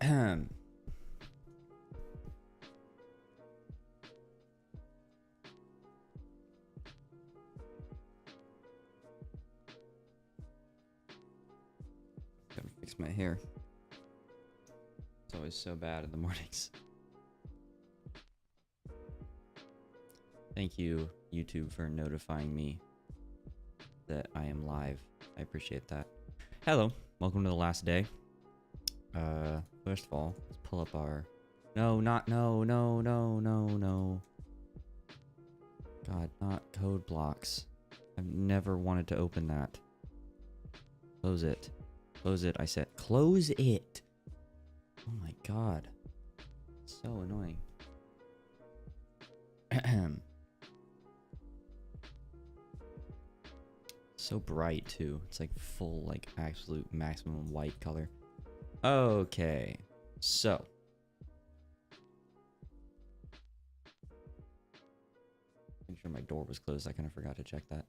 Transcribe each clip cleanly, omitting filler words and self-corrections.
Gotta fix my hair. It's always so bad in the mornings. Thank you, YouTube, for notifying me that I am live. I appreciate that. Hello, welcome to the last day. First of all, let's pull up our... No. God, not code blocks. I've never wanted to open that. Close it. Close it, I said. Close it! Oh my god. So annoying. So bright, too. It's like full, like, absolute maximum white color. Okay. So. Make sure my door was closed. I kind of forgot to check that.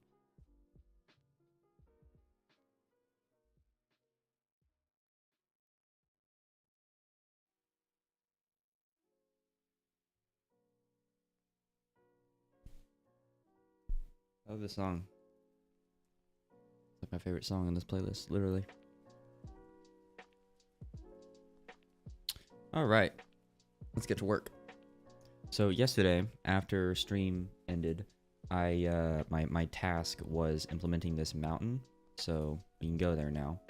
I love this song. It's like my favorite song in this playlist, literally. All right, let's get to work. So yesterday, after stream ended, my task was implementing this mountain. So we can go there now.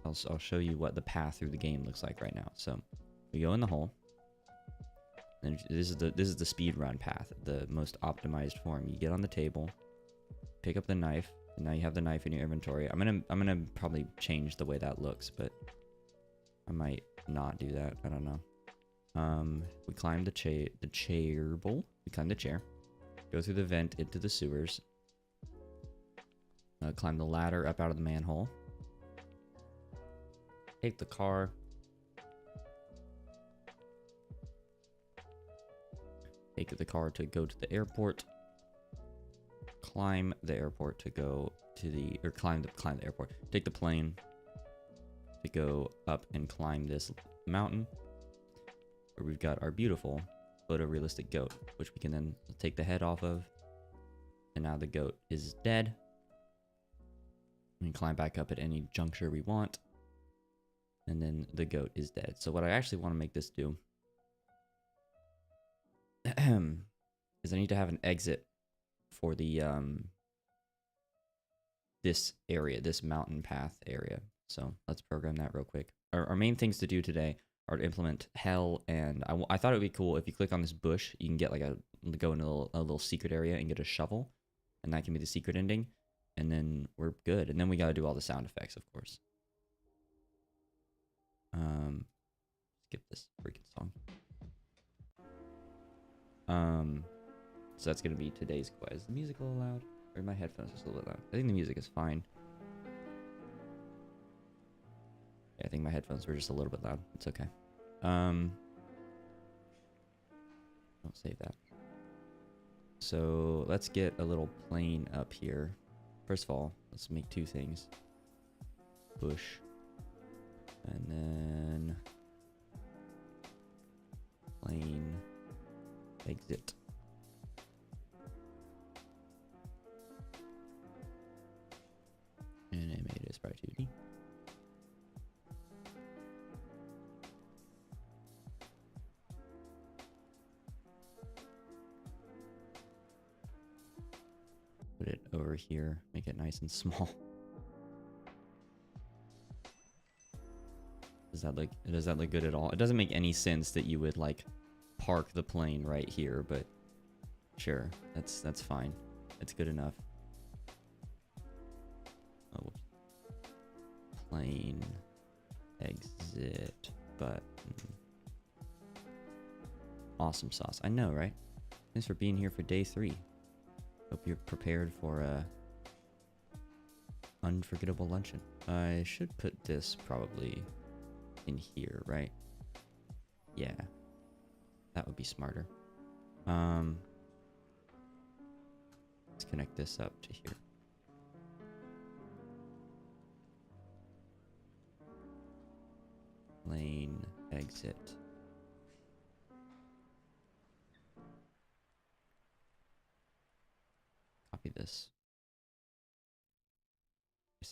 I'll show you what the path through the game looks like right now. So we go in the hole. And this is the speed run path, the most optimized form. You get on the table, pick up the knife, and now you have the knife in your inventory. I'm gonna probably change the way that looks, but I might not do that. I don't know. We climb the chairable. We climb the chair, go through the vent into the sewers. Climb the ladder up out of the manhole. Take the car. Take the car to go to the airport. Climb the airport to go to the... Or climb the airport. Take the plane to go up and climb this mountain. Where we've got our beautiful photorealistic goat, which we can then take the head off of. And now the goat is dead. We can climb back up at any juncture we want. And then the goat is dead. So what I actually want to make this do... is I need to have an exit for the this area, this mountain path area. So let's program that real quick. Our main things to do today are to implement hell, and I thought it would be cool if you click on this bush, you can get like go into a little secret area and get a shovel, and that can be the secret ending, and then we're good. And then we got to do all the sound effects, of course. Skip this freaking song. So that's gonna be today's quiz. Is the music a little loud? Or my headphones just a little bit loud? I think the music is fine. Yeah, I think my headphones were just a little bit loud. It's okay. Don't save that. So let's get a little plane up here. First of all, let's make two things. Bush. And then... plane. Exit. Animated sprite 2D. Put it over here, make it nice and small. Does that look good at all? It doesn't make any sense that you would like park the plane right here, but sure, that's fine. That's good enough. Oh, plane exit button. Awesome sauce. I know, right? Thanks for being here for day 3. Hope you're prepared for a unforgettable luncheon. I should put this probably in here, right? Yeah. That would be smarter. Let's connect this up to here. Plane exit. Copy this.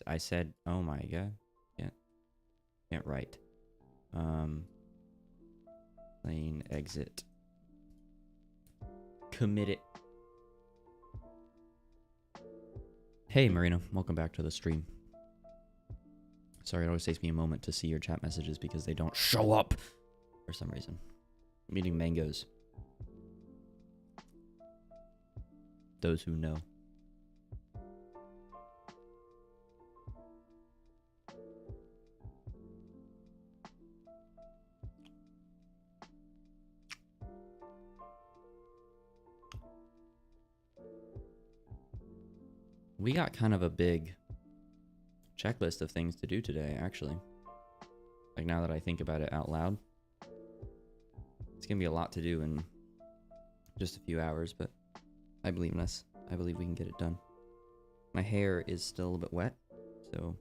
I said, oh my god. Can't write. Plane exit. Commit it. Hey Marina, welcome back to the stream. Sorry, it always takes me a moment to see your chat messages because they don't show up for some reason. I'm eating mangoes. Those who know. We got kind of a big checklist of things to do today, actually. Like, now that I think about it out loud. It's gonna be a lot to do in just a few hours, but I believe in us. I believe we can get it done. My hair is still a little bit wet, so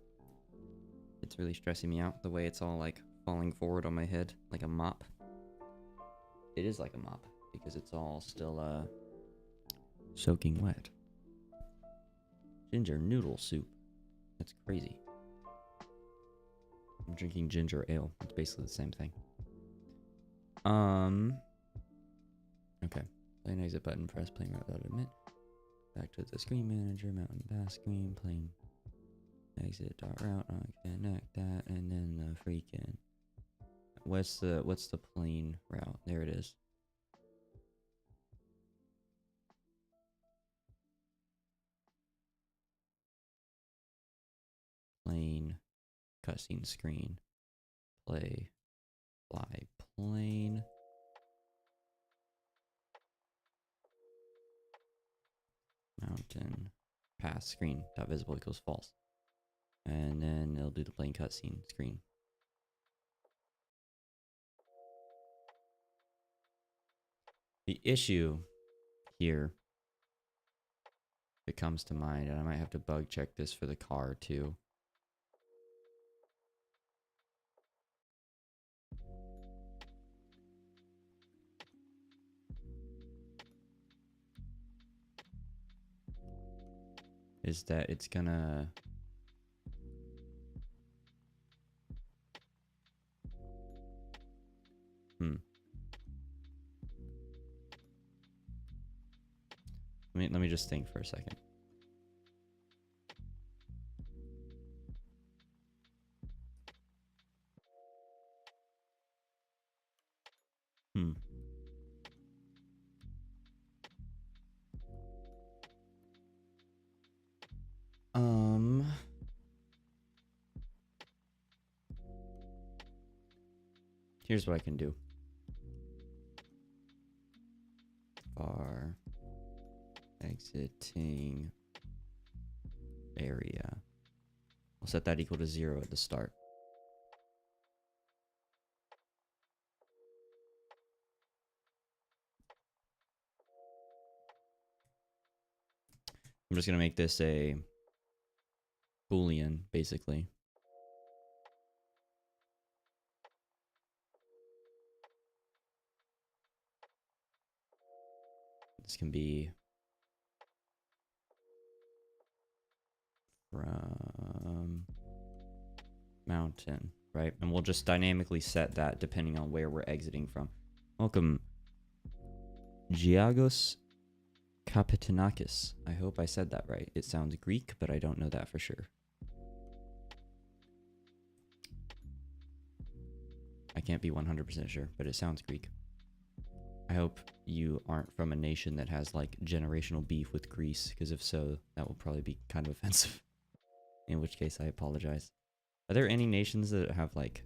it's really stressing me out. The way it's all, like, falling forward on my head, like a mop. It is like a mop, because it's all still, soaking wet. Ginger noodle soup. That's crazy. I'm drinking ginger ale. It's basically the same thing. Okay. Plane exit button. Press plane route without admit. Back to the screen manager. Mountain pass screen. Plane exit dot route. Connect that, and then the freaking. What's the plane route? There it is. Plane, cutscene screen, play, fly, plane. Mountain, pass screen, dot visible equals false. And then it'll do the plane cutscene screen. The issue here that comes to mind, and I might have to bug check this for the car too. Is that it's gonna let me just think for a second. Here's what I can do. Bar exiting area. I'll set that equal to 0 at the start. I'm just gonna make this a Boolean, basically. This can be from mountain, right? And we'll just dynamically set that depending on where we're exiting from. Welcome, Giagos Kapitanakis. I hope I said that right. It sounds Greek, but I don't know that for sure. I can't be 100% sure, but it sounds Greek. I hope you aren't from a nation that has, like, generational beef with Greece, because if so, that will probably be kind of offensive. In which case, I apologize. Are there any nations that have, like,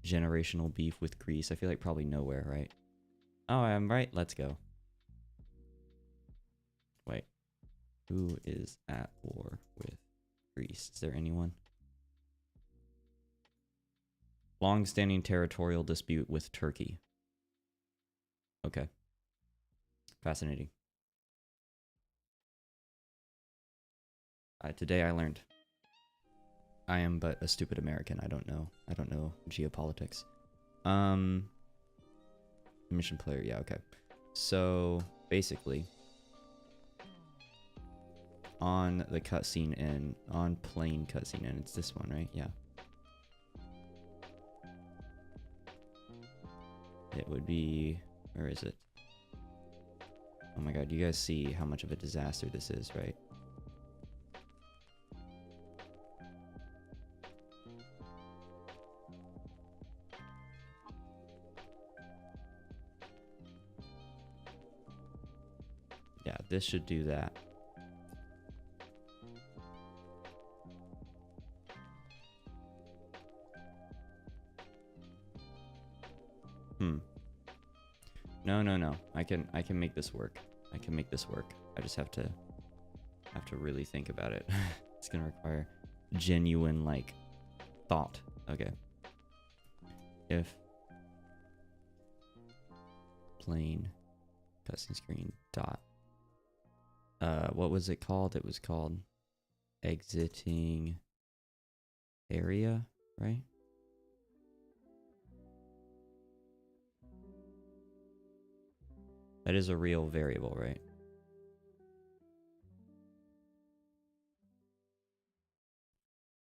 generational beef with Greece? I feel like probably nowhere, right? Oh, I'm right. Let's go. Wait. Who is at war with Greece? Is there anyone? Long-standing territorial dispute with Turkey. Okay. Fascinating. Today I learned. I am but a stupid American. I don't know geopolitics. Mission player, yeah, okay. So basically, on the cutscene and on plane cutscene, and it's this one, right? Yeah. It would be, where is it? Oh my god, you guys see how much of a disaster this is, right? Yeah, this should do that. No. I can make this work. I can make this work. I just have to really think about it. It's gonna require genuine like thought. Okay. If plane cutscene screen dot what was it called? It was called exiting area, right? That is a real variable, right?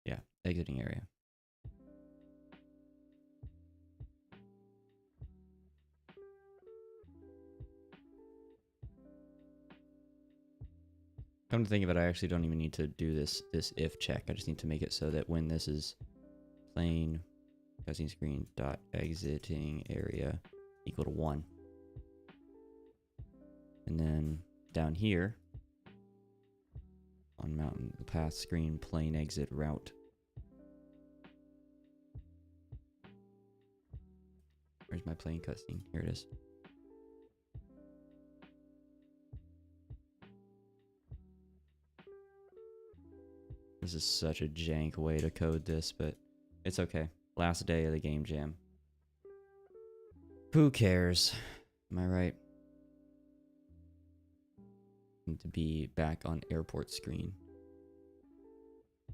Yeah, exiting area. Come to think of it, I actually don't even need to do this if check. I just need to make it so that when this is plane cutscene screen dot exiting area equal to 1. And then down here on mountain path screen plane exit route. Where's my plane cutscene? Here it is. This is such a jank way to code this, but it's okay. Last day of the game jam. Who cares? Am I right? Need to be back on airport screen.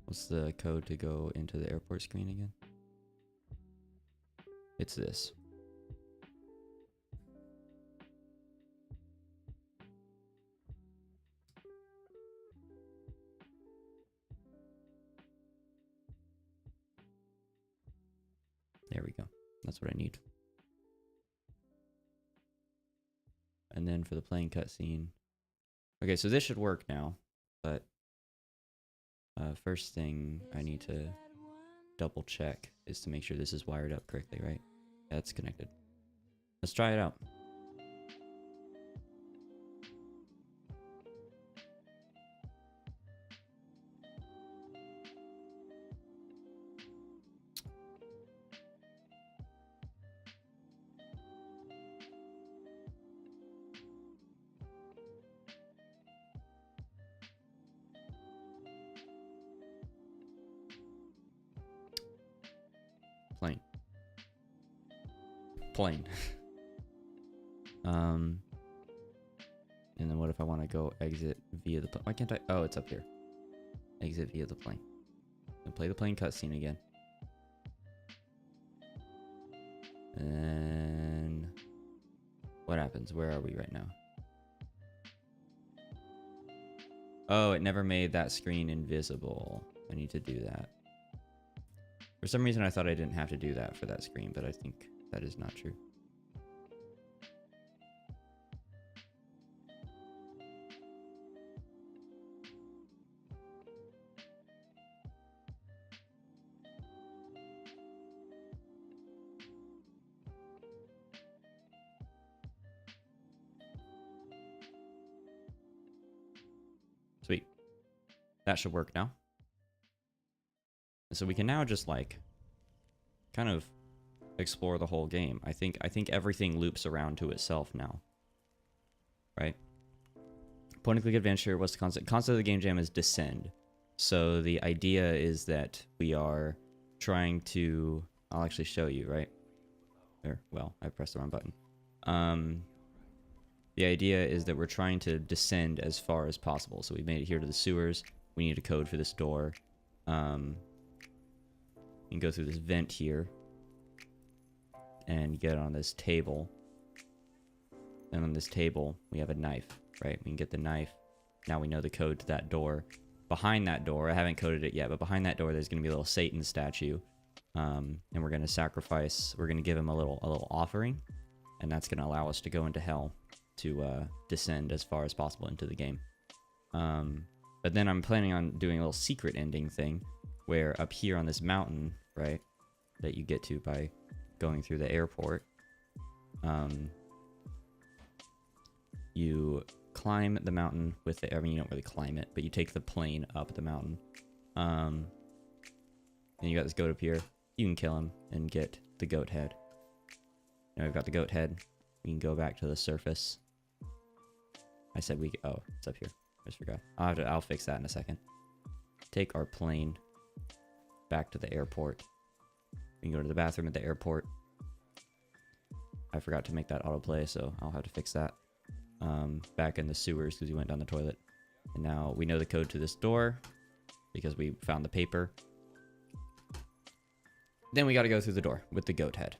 What's the code to go into the airport screen again? It's this. There we go. That's what I need. And then for the plane cutscene. Okay, so this should work now, but first thing I need to double check is to make sure this is wired up correctly, right? That's connected. Let's try it out. Plane. And then what if I want to go exit via the plane? Why can't I? Oh, it's up here. Exit via the plane. And play the plane cutscene again. And what happens? Where are we right now? Oh, it never made that screen invisible. I need to do that. For some reason, I thought I didn't have to do that for that screen, but I think that is not true. Sweet. That should work now. So we can now just like kind of explore the whole game. I think everything loops around to itself now. Right? Point and click adventure, what's the concept? Concept of the game jam is descend. So the idea is that we are trying to, I'll actually show you, right? Or, well, I pressed the wrong button. The idea is that we're trying to descend as far as possible. So we made it here to the sewers. We need a code for this door. You can go through this vent here and get on this table. And on this table, we have a knife, right? We can get the knife. Now we know the code to that door. Behind that door, I haven't coded it yet, but behind that door, there's going to be a little Satan statue. And we're going to sacrifice, we're going to give him a little offering. And that's going to allow us to go into hell to descend as far as possible into the game. But then I'm planning on doing a little secret ending thing where up here on this mountain, right, that you get to by going through the airport, you climb the mountain with the, I mean, you don't really climb it, but you take the plane up the mountain. And you got this goat up here. You can kill him and get the goat head. Now we've got the goat head. We can go back to the surface. I said we, oh, it's up here. I just forgot. I'll fix that in a second. Take our plane back to the airport. We can go to the bathroom at the airport. I forgot to make that autoplay, so I'll have to fix that. Back in the sewers because we went down the toilet. And now we know the code to this door because we found the paper. Then we got to go through the door with the goat head.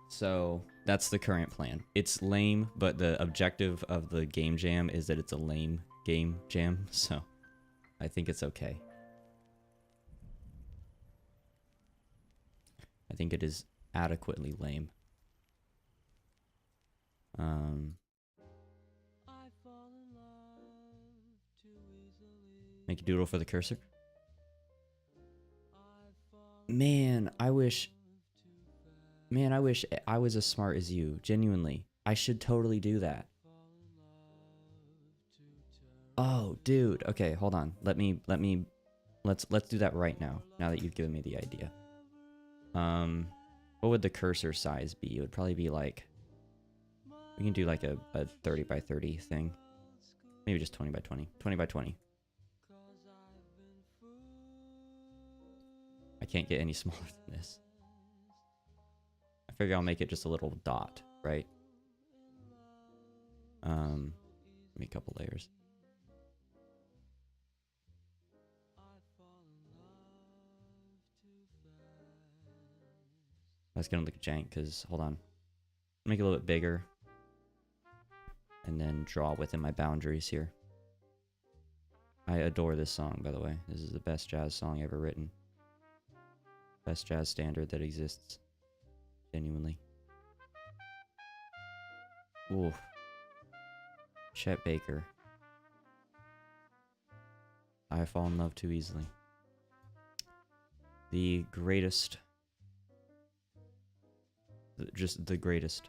So that's the current plan. It's lame, but the objective of the game jam is that it's a lame game jam. So I think it's okay. I think it is adequately lame. Make a doodle for the cursor. Man, I wish I was as smart as you. Genuinely. I should totally do that. Oh, dude. Okay, hold on. Let's do that right now. Now that you've given me the idea. What would the cursor size be? It would probably be like, we can do like a 30 by 30 thing. Maybe just 20 by 20. 20 by 20. I can't get any smaller than this. I figure I'll make it just a little dot, right? Give me a couple layers. That's gonna look jank because, hold on. Make it a little bit bigger. And then draw within my boundaries here. I adore this song, by the way. This is the best jazz song ever written. Best jazz standard that exists. Genuinely. Ooh. Chet Baker. I fall in love too easily. The greatest. Just the greatest.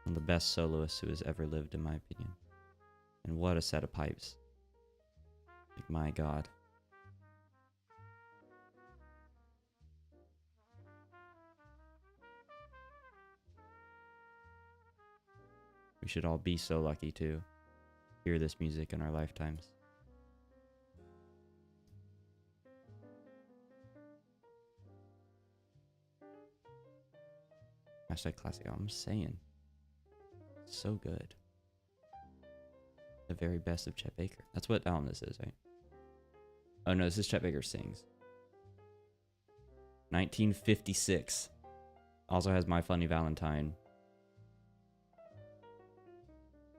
One of the best soloists who has ever lived, in my opinion. And what a set of pipes. Like, my God. We should all be so lucky to hear this music in our lifetimes. Hashtag classic album. I'm saying. So good. The very best of Chet Baker. That's what album this is, right? Oh no, this is Chet Baker Sings. 1956. Also has My Funny Valentine,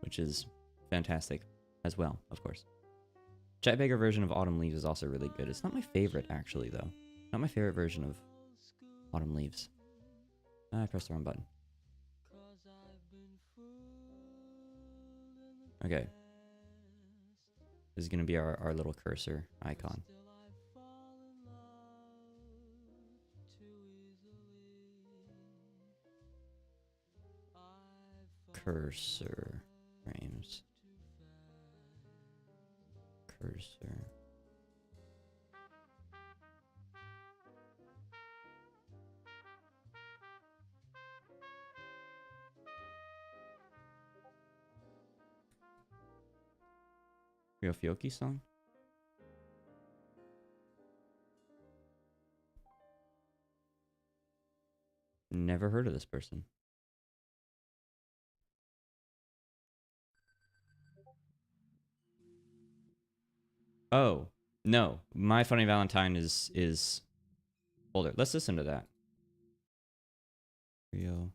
which is fantastic as well, of course. Chet Baker version of Autumn Leaves is also really good. It's not my favorite, actually, though. Not my favorite version of Autumn Leaves. I pressed the wrong button. Okay. This is going to be our little cursor icon. Cursor frames. Cursor. Ryofyoki song? Never heard of this person. Oh, no. My Funny Valentine is older. Let's listen to that. Rio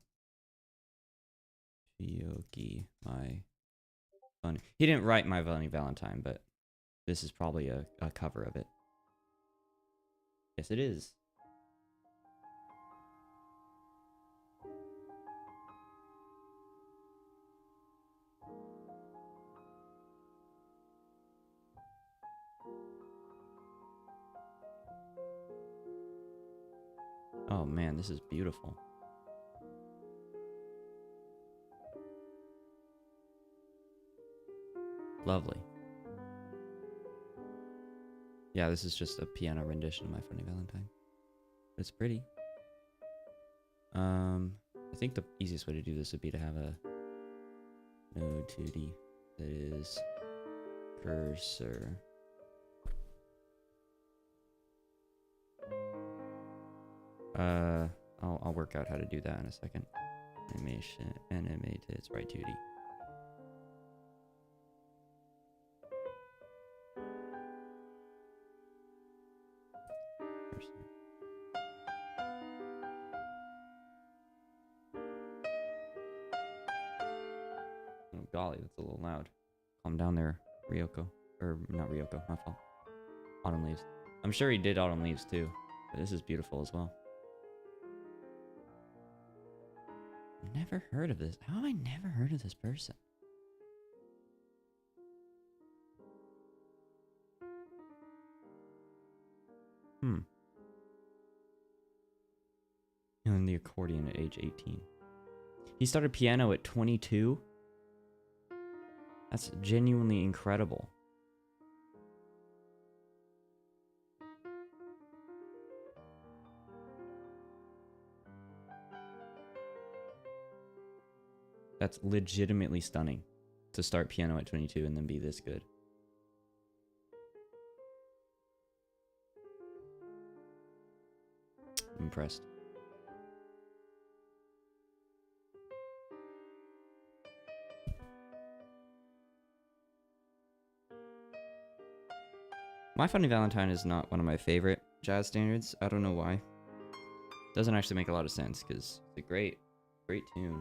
Yogi, my funny. He didn't write My Funny Valentine, but this is probably a cover of it. Yes, it is. Oh man, this is beautiful. Lovely. Yeah, this is just a piano rendition of My Funny Valentine. It's pretty. I think the easiest way to do this would be to have a node 2D that is cursor. I'll work out how to do that in a second. Animation, animated, it's right 2D. Cursor. Oh golly, that's a little loud. Calm down there, Ryoko. Or not Ryoko, my fault. Autumn Leaves. I'm sure he did Autumn Leaves too, but this is beautiful as well. Never heard of this. How have I never heard of this person? And the accordion at age 18. He started piano at 22? That's genuinely incredible. That's legitimately stunning to start piano at 22 and then be this good. I'm impressed. My Funny Valentine is not one of my favorite jazz standards. I don't know why. Doesn't actually make a lot of sense because it's a great tune.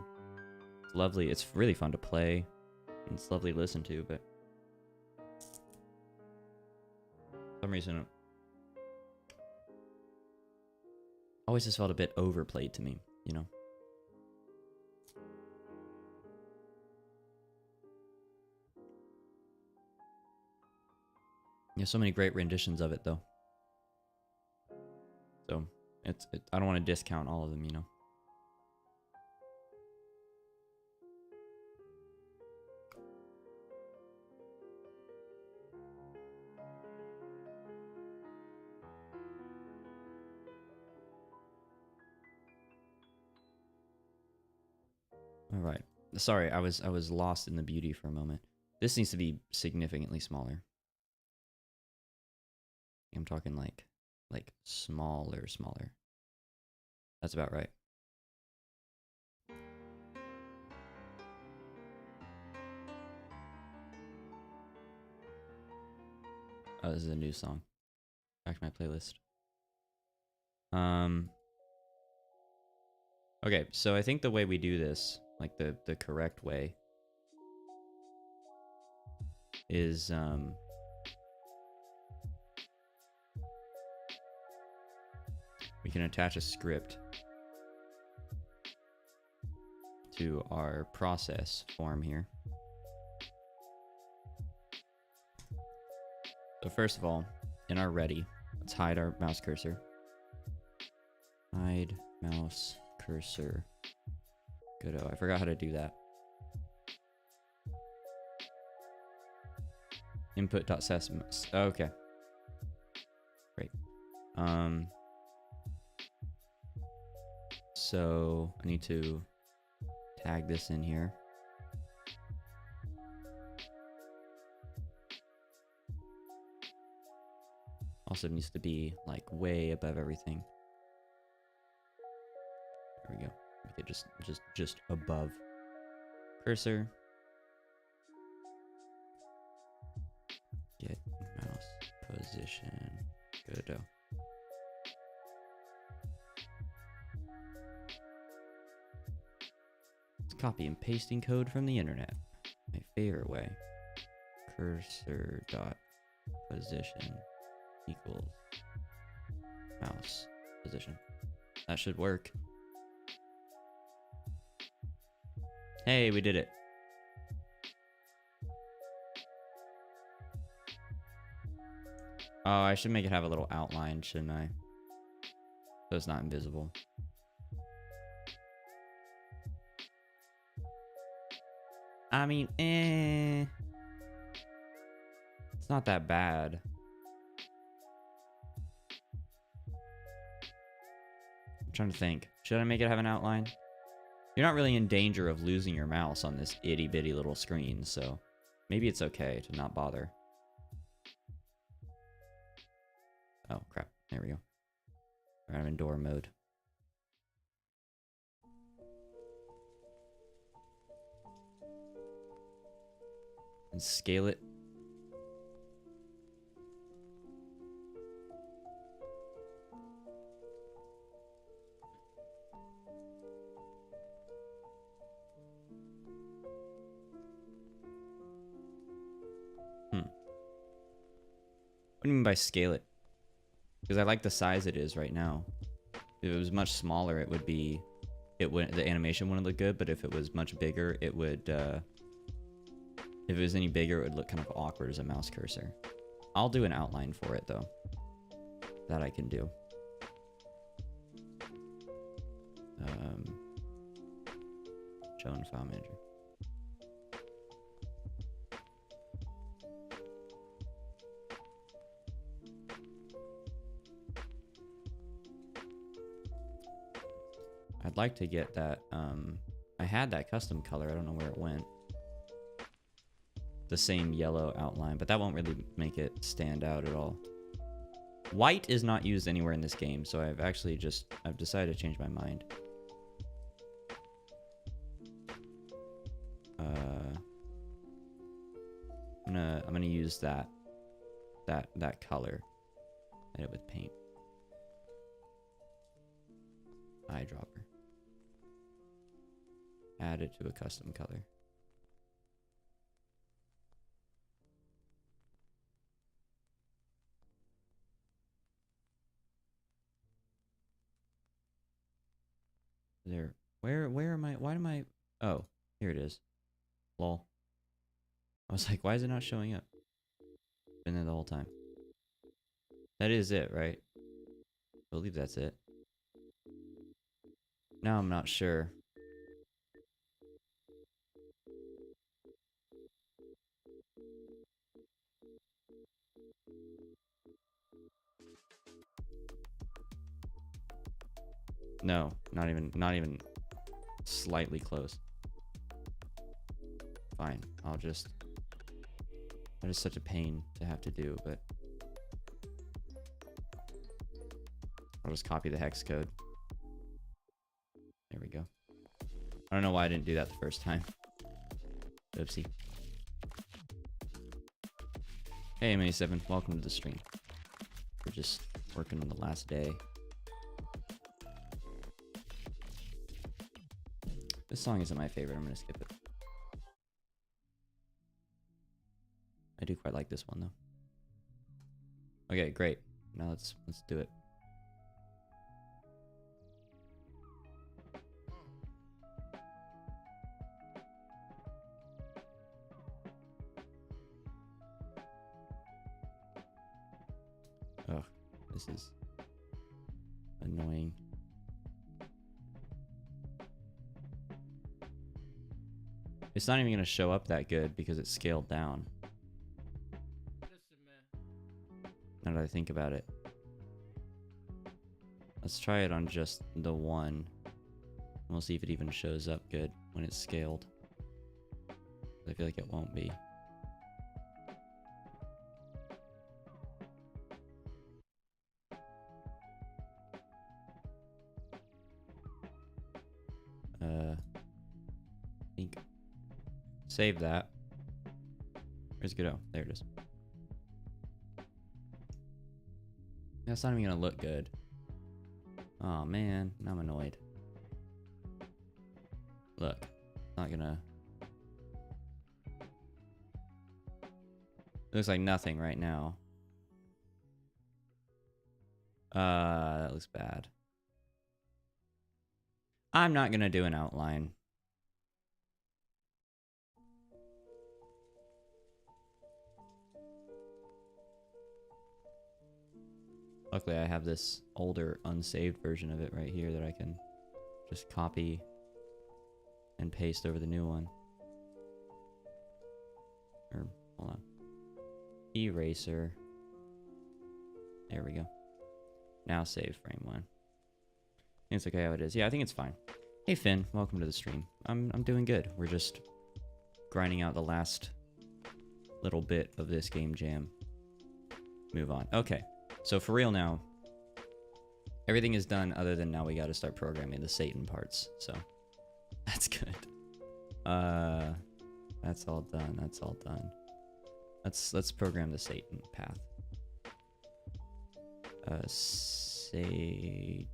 It's lovely. It's really fun to play. And it's lovely to listen to, but for some reason always just felt a bit overplayed to me, you know? There's so many great renditions of it, though. So, I don't want to discount all of them, you know? All right. Sorry, I was lost in the beauty for a moment. This needs to be significantly smaller. I'm talking like smaller. That's about right. Oh, this is a new song. Back to my playlist. Okay, so I think the way we do this, like the correct way, is we can attach a script to our process form here. So first of all, in our ready, let's hide our mouse cursor. Hide mouse cursor. Good. Oh, I forgot how to do that. Input.sys. Okay. Great. So I need to tag this in here. Also needs to be like way above everything. There we go. Make it just above. Cursor. Get mouse position. Good. It's copy and pasting code from the internet. My favorite way. Cursor dot position equals mouse position. That should work. Hey, we did it. Oh, I should make it have a little outline, shouldn't I? So it's not invisible. I mean, it's not that bad. I'm trying to think. Should I make it have an outline? You're not really in danger of losing your mouse on this itty bitty little screen, so maybe it's okay to not bother. Oh, crap. There we go. Alright, I'm in door mode. And scale it. What do you mean by scale it? Because I like the size it is right now. If it was much smaller, it would be... the animation wouldn't look good, but if it was much bigger, it would... if it was any bigger, it would look kind of awkward as a mouse cursor. I'll do an outline for it, though. That I can do. Show in File Manager. I'd like to get that, I had that custom color, I don't know where it went. The same yellow outline, but that won't really make it stand out at all. White is not used anywhere in this game, so I've decided to change my mind. I'm gonna use that color. Hit it with paint. Eyedropper. Add it to a custom color. There. Where am I? Why am I? Oh, here it is. Lol. I was like, why is it not showing up? Been there the whole time. That is it, right? I believe that's it. Now I'm not sure. No, not even slightly close. Fine, that is such a pain to have to do, but I'll just copy the hex code. There we go. I don't know why I didn't do that the first time. Oopsie. Hey, May7, welcome to the stream. We're just working on the last day. This song isn't my favorite, I'm gonna skip it. I do quite like this one though. Okay, great. Now let's do it. Ugh, this is annoying. It's not even gonna show up that good because it's scaled down. Now that I think about it. Let's try it on just the one. We'll see if it even shows up good when it's scaled. I feel like it won't be. Think. Save that. Where's Godot? There it is. That's not even gonna look good. Oh man, now I'm annoyed. Look, not gonna. Looks like nothing right now. That looks bad. I'm not gonna do an outline. Luckily, I have this older, unsaved version of it right here that I can just copy and paste over the new one. Or, hold on. Eraser. There we go. Now save frame 1. It's okay how it is. Yeah, I think it's fine. Hey Finn, welcome to the stream. I'm doing good. We're just grinding out the last little bit of this game jam. Move on. Okay. So for real now, everything is done other than now we got to start programming the Satan parts. So that's good. That's all done. That's all done. Let's program the Satan path. Satan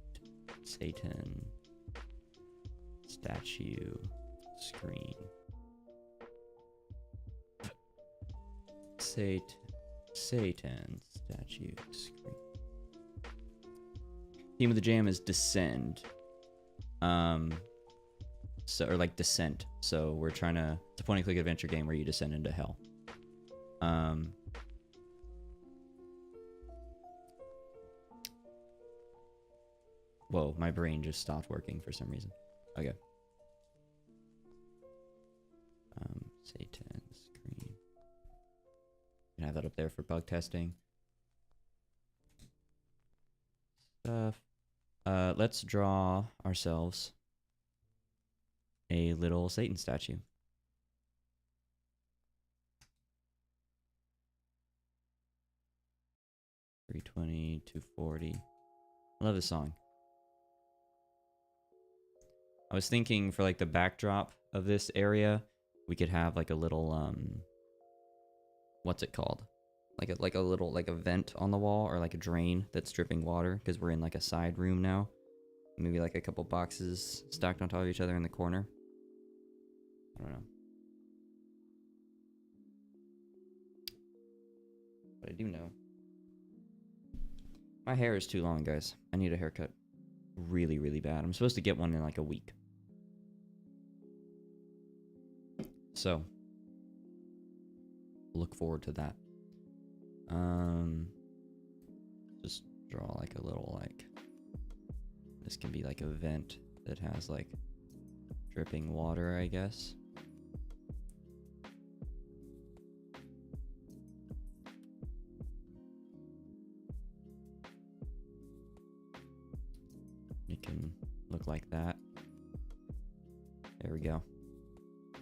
statue screen. Satan statue screen. Theme of the jam is descend. So, or like descent. So we're trying to, it's a point and click adventure game where you descend into hell. Whoa, my brain just stopped working for some reason. Okay. Satan screen. Can have that up there for bug testing. Stuff. Let's draw ourselves a little Satan statue. $320, $240. I love this song. I was thinking for like the backdrop of this area, we could have like a little what's it called? Like a little like a vent on the wall or like a drain that's dripping water because we're in like a side room now. Maybe like a couple boxes stacked on top of each other in the corner. I don't know. But I do know. My hair is too long, guys. I need a haircut. Really, really bad. I'm supposed to get one in like a week. So, look forward to that. Just draw like a little like, this can be like a vent that has like dripping water, I guess. It can look like that. There we go.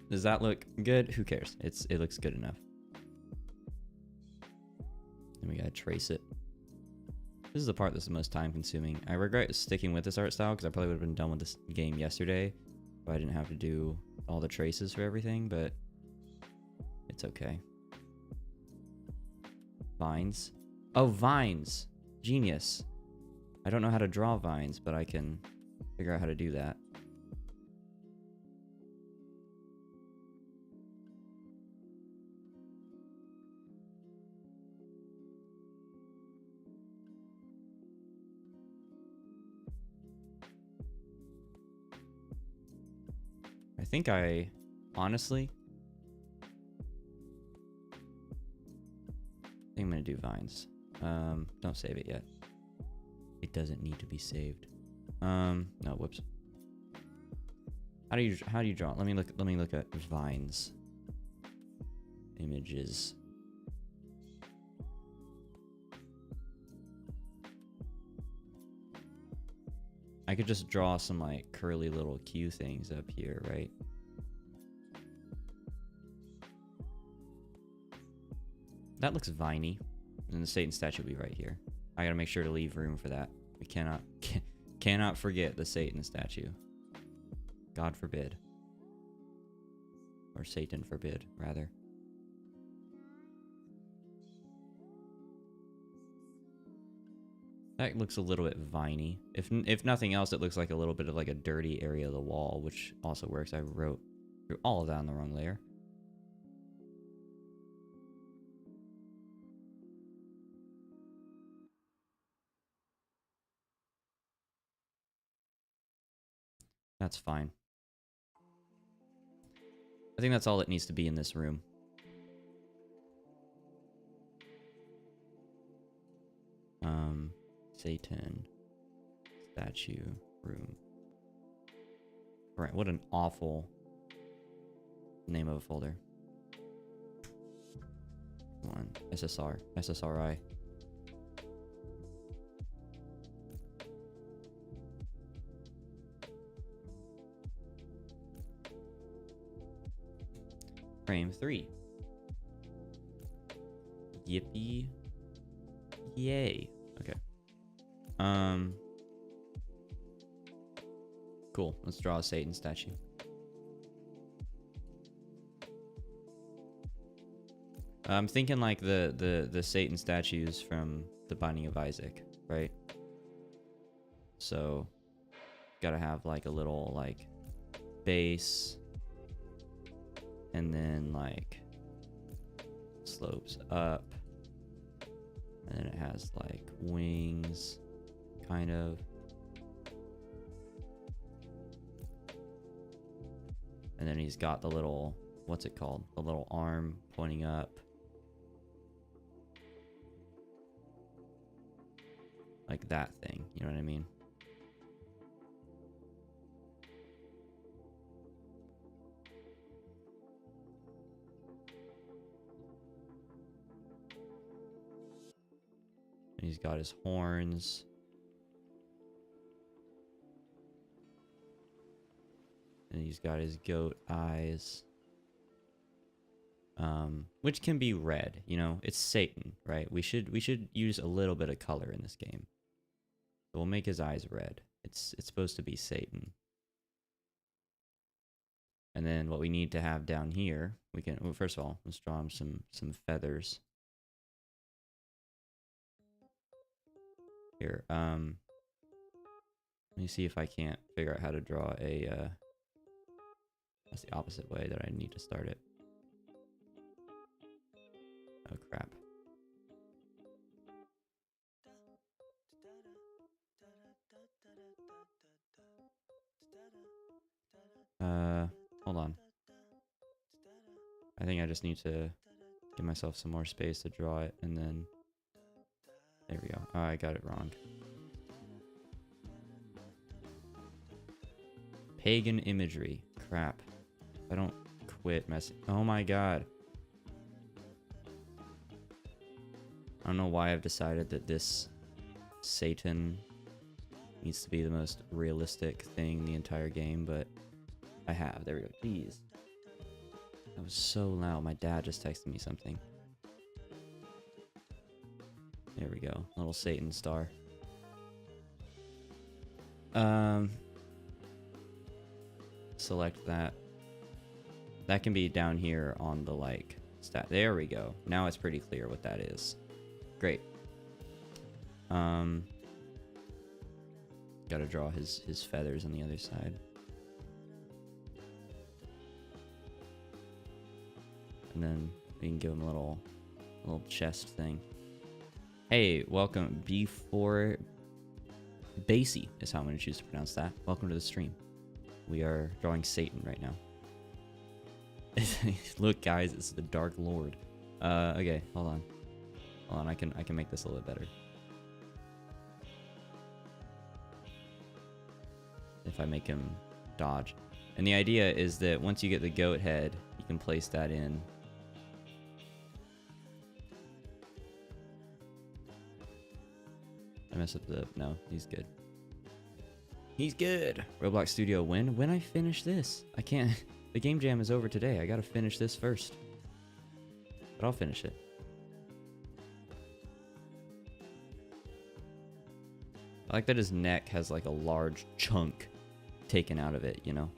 Does that look good? Who cares? It looks good enough. And we gotta trace it. This is the part that's the most time consuming. I regret sticking with this art style because I probably would have been done with this game yesterday if I didn't have to do all the traces for everything, but it's okay. Vines. Oh, vines. Genius. I don't know how to draw vines, but I can figure out how to do that. I think honestly, I think I'm gonna do vines. Don't save it yet. It doesn't need to be saved. No, whoops. How do you draw? Let me look at vines. Images. I could just draw some like curly little Q things up here, right? That looks viney. And the Satan statue will be right here. I gotta make sure to leave room for that. We cannot forget the Satan statue. God forbid. Or Satan forbid, rather. That looks a little bit viney. If nothing else, it looks like a little bit of like a dirty area of the wall, which also works. I wrote through all of that on the wrong layer. That's fine. I think that's all it needs to be in this room. Satan statue room. Right, what an awful name of a folder. Come on, SSRI. Frame 3. Yippee. Yay. Okay. Cool. Let's draw a Satan statue. I'm thinking like the Satan statues from the Binding of Isaac, right? So, gotta have like a little like base, and then like slopes up, and then it has like wings, kind of. And then he's got the little, what's it called? The little arm pointing up. Like that thing, you know what I mean? And he's got his horns. And he's got his goat eyes. Which can be red, you know? It's Satan, right? We should use a little bit of color in this game. So we'll make his eyes red. It's supposed to be Satan. And then what we need to have down here, we can, well, first of all, let's draw him some feathers. Here, let me see if I can't figure out how to draw a, that's the opposite way that I need to start it. Oh, crap. Hold on. I think I just need to give myself some more space to draw it, and then... There we go. Oh, I got it wrong. Pagan imagery. Crap. I don't quit messing. Oh my god. I don't know why I've decided that this Satan needs to be the most realistic thing in the entire game, but I have. There we go. Jeez. That was so loud. My dad just texted me something. There we go. Little Satan star. Select that. That can be down here on the like stat. There we go. Now it's pretty clear what that is. Great. Gotta draw his feathers on the other side. And then we can give him a little chest thing. Hey, welcome. B4 Basie is how I'm going to choose to pronounce that. Welcome to the stream. We are drawing Satan right now. Look, guys, it's the Dark Lord. Okay, hold on. Hold on, I can make this a little bit better. If I make him dodge. And the idea is that once you get the goat head, you can place that in. I mess up the... No, he's good. He's good. Roblox Studio when I finish this. I can't... The game jam is over today. I gotta finish this first. But I'll finish it. I like that his neck has like a large chunk taken out of it, you know?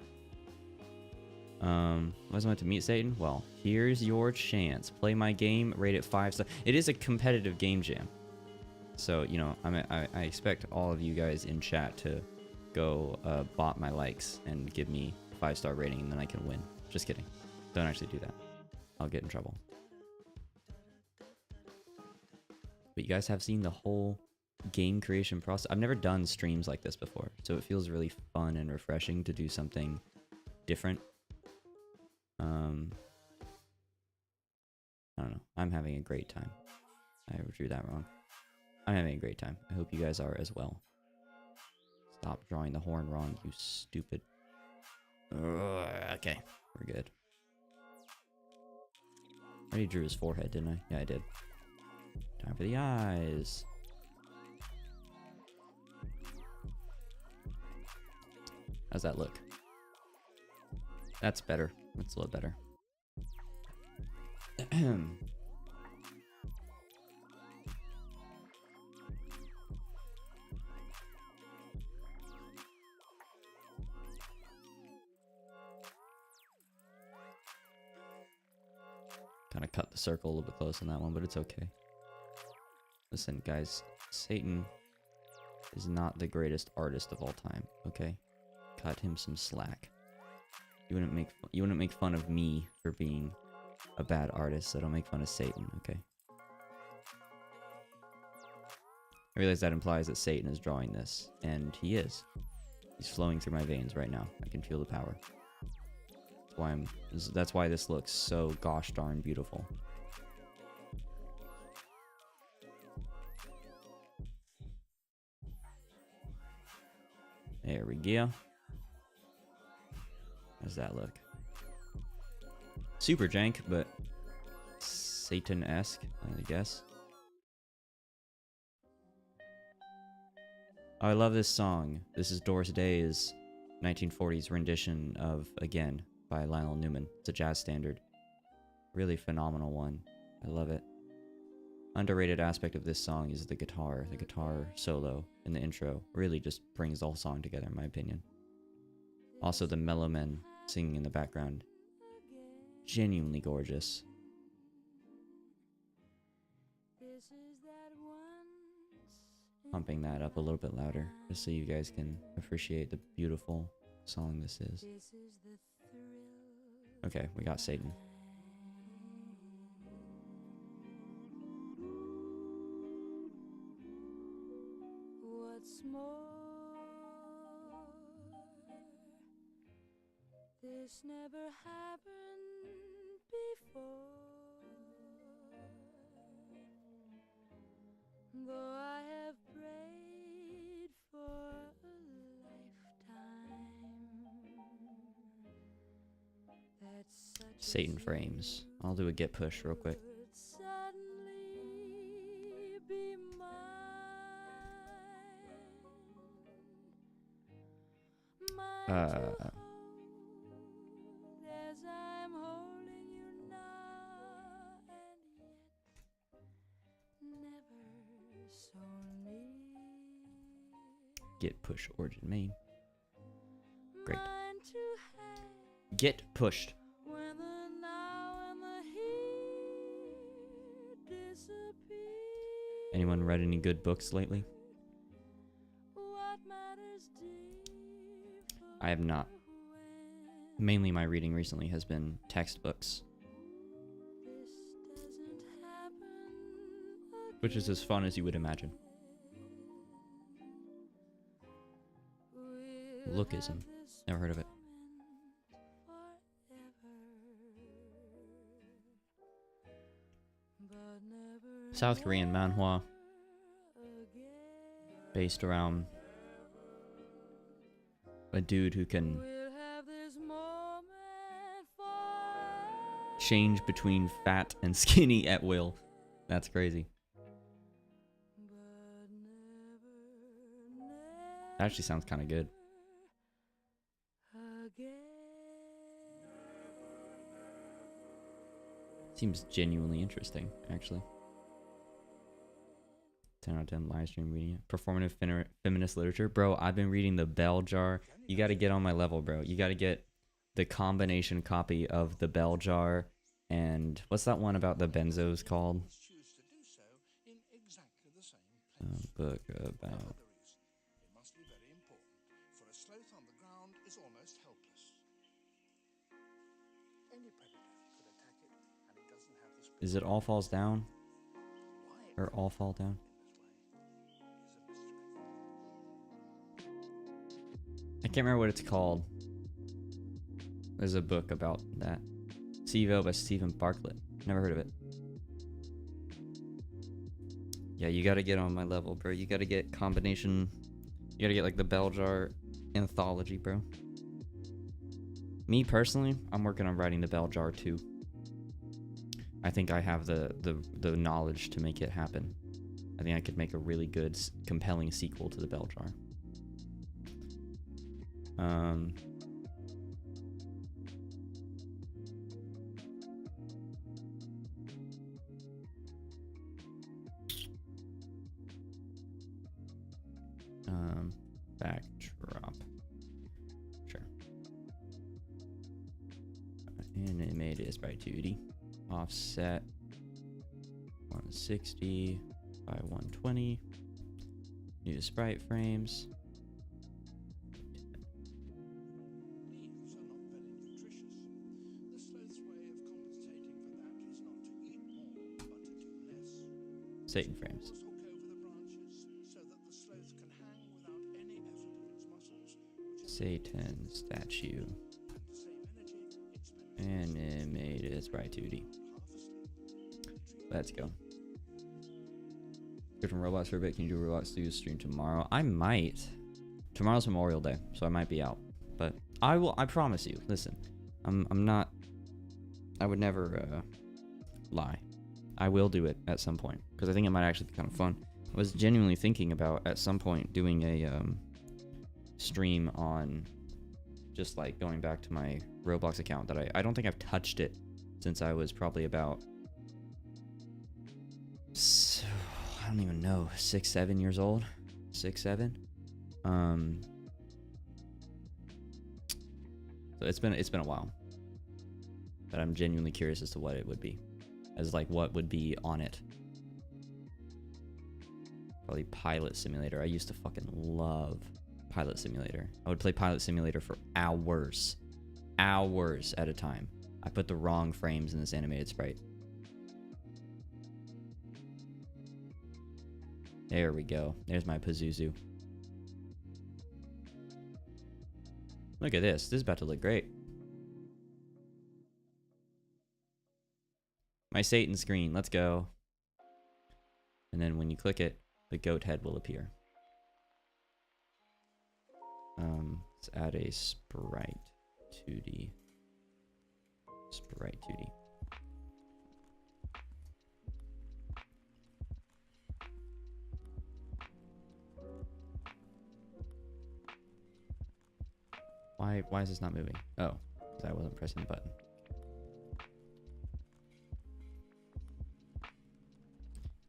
Was I meant to meet Satan? Well, here's your chance. Play my game, rate it 5 stars. It is a competitive game jam. So, you know, I expect all of you guys in chat to go bot my likes and give me a 5-star rating, and then I can win. Just kidding. Don't actually do that. I'll get in trouble. But you guys have seen the whole game creation process. I've never done streams like this before, so it feels really fun and refreshing to do something different. I don't know. I'm having a great time. I drew that wrong. I'm having a great time. I hope you guys are as well. Stop drawing the horn wrong, you stupid. Ugh, okay, we're good. I already drew his forehead, didn't I? Yeah, I did. Time for the eyes. How's that look? That's better. That's a little better. Kind of cut the circle a little bit close on that one, but it's okay. Listen, guys, Satan is not the greatest artist of all time, okay? Cut him some slack. You wouldn't make fun of me for being a bad artist, so don't make fun of Satan, okay? I realize that implies that Satan is drawing this, and he is. He's flowing through my veins right now. I can feel the power. That's why this looks so gosh darn beautiful. There we go. How's that look? Super jank, but Satan-esque, I guess. Oh, I love this song. This is Doris Day's 1940s rendition of Again by Lionel Newman. It's a jazz standard. Really phenomenal one. I love it. Underrated aspect of this song is the guitar. The guitar solo in the intro really just brings the whole song together, in my opinion. Also, the mellow men singing in the background. Genuinely gorgeous. Pumping that up a little bit louder, just so you guys can appreciate the beautiful song this is. Okay, we got Satan. What's more, this never happened before. Though I have prayed for a lifetime. Satan frames. I'll do a get push real quick. Get push origin main. Great. Get pushed. Anyone read any good books lately? I have not. Mainly my reading recently has been textbooks. Which is as fun as you would imagine. Lookism. Never heard of it. South Korean manhwa. Based around a dude who can change between fat and skinny at will. That's crazy. That actually sounds kind of good. Seems genuinely interesting, actually. 10 out of 10 live stream reading it. Performative feminist literature. Bro, I've been reading the Bell Jar. You got to get on my level, bro. You got to get the combination copy of the Bell Jar and what's that one about the benzos called? Book about. It must be very important, for a sloth on the ground is almost helpless. Any predator could attack it, and it doesn't have the speed. Is it All Falls Down? Why it Or All Fall Down? in this way is a mystery. I can't remember what it's called. There's a book about that. Sevo by Stephen Bartlett. Never heard of it. Yeah, you gotta get on my level, bro. You gotta get combination. You gotta get like the Belljar anthology, bro. Me personally, I'm working on writing the Belljar too. I think I have the knowledge to make it happen. I think I could make a really good, compelling sequel to the Belljar. Backdrop. Sure. Animated is by 2D. Offset 160 by 120. New sprite frames. Leaves are not very nutritious. The sloth's way of compensating for that is not to eat more, but to do less. Satan frames. Hook over the branches so that the sloth can hang without any effort of its muscles, which is Satan statue. to save energy, expenditure. Animated by 2D. Let's go. Good from Robots for a bit. Can you do Robots Studios stream tomorrow? I might. Tomorrow's Memorial Day, so I might be out. But I will. I promise you. Listen, I'm not. I would never lie. I will do it at some point because I think it might actually be kind of fun. I was genuinely thinking about at some point doing a stream on just like going back to my Roblox account that I don't think I've touched it since I was probably about. I don't even know, 6, 7 years old, 6, 7. So it's been a while, but I'm genuinely curious as to what it would be, as like what would be on it. Probably Pilot Simulator. I used to fucking love Pilot Simulator. I would play Pilot Simulator for hours at a time. I put the wrong frames in this animated sprite. There we go. There's my Pazuzu. Look at this. This is about to look great. My Satan screen. Let's go. And then when you click it, the goat head will appear. Let's add a sprite 2D. Sprite 2D. Why is this not moving? Oh, because I wasn't pressing the button.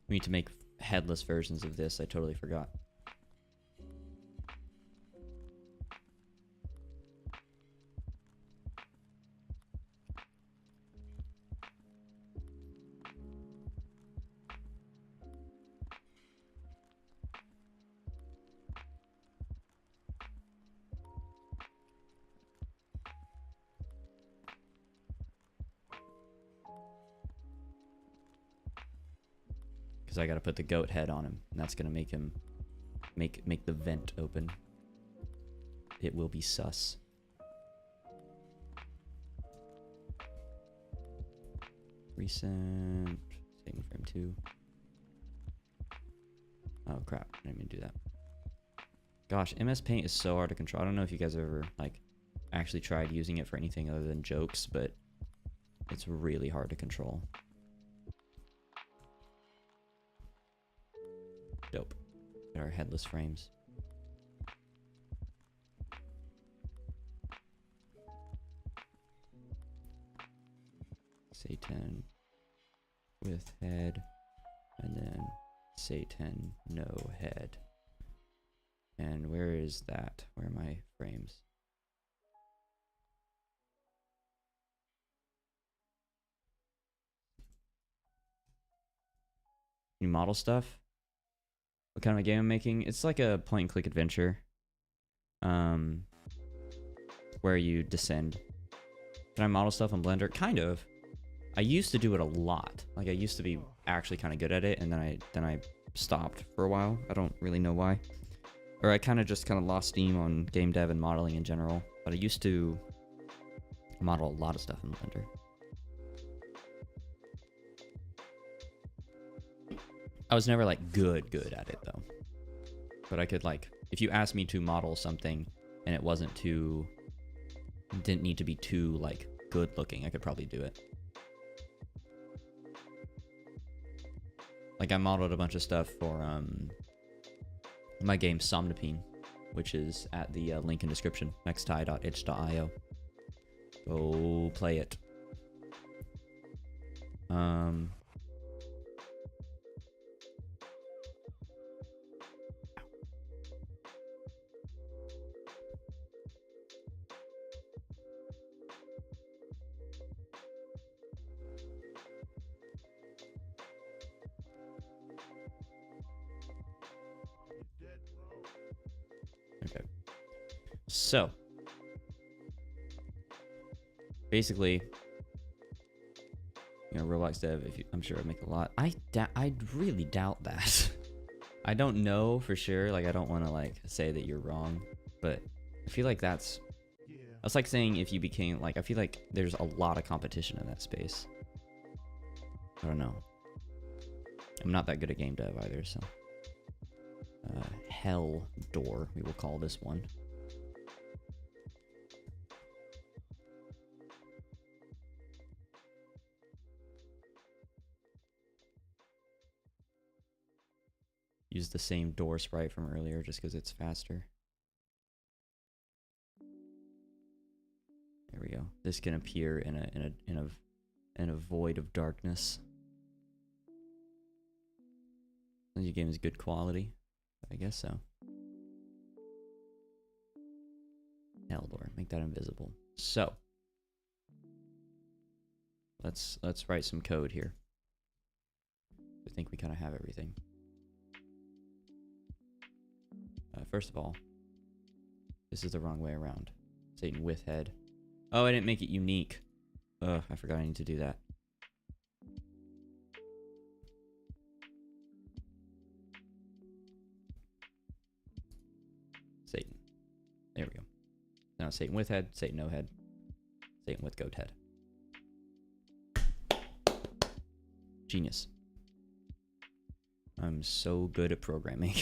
We need to make headless versions of this. I totally forgot. Because I got to put the goat head on him, and that's gonna make him make the vent open. It will be sus. Recent Satan frame 2. Oh crap! I didn't mean to do that. Gosh, MS Paint is so hard to control. I don't know if you guys have ever like actually tried using it for anything other than jokes, but it's really hard to control. Dope. Got our headless frames. Satan with head, and then Satan no head. And where is that? Where are my frames? New model stuff? What kind of a game I'm making? It's like a point and click adventure. Where you descend. Can I model stuff in Blender? Kind of. I used to do it a lot. Like I used to be actually kind of good at it, and then I stopped for a while. I don't really know why. Or I kind of lost steam on game dev and modeling in general. But I used to model a lot of stuff in Blender. I was never like good at it though. But I could like, if you asked me to model something and it didn't need to be too like good looking, I could probably do it. Like I modeled a bunch of stuff for my game Somnipine, which is at the link in description, nexti.itch.io. Go play it. Okay. So, basically, you know, Roblox dev, I'm sure I'd make a lot. I really doubt that. I don't know for sure. Like, I don't want to like say that you're wrong, but I feel like that's like saying if you became like, I feel like there's a lot of competition in that space. I don't know. I'm not that good at game dev either, so. Hell door, we will call this one. Use the same door sprite from earlier just because it's faster. There we go. This can appear in a void of darkness. Your game is good quality. I guess so. Eldor, make that invisible. So let's write some code here. I think we kind of have everything. First of all, this is the wrong way around. Satan with head. Oh, I didn't make it unique. Ugh, I forgot I need to do that. Satan. There we go. Now Satan with head, Satan no head, Satan with goat head. Genius. I'm so good at programming.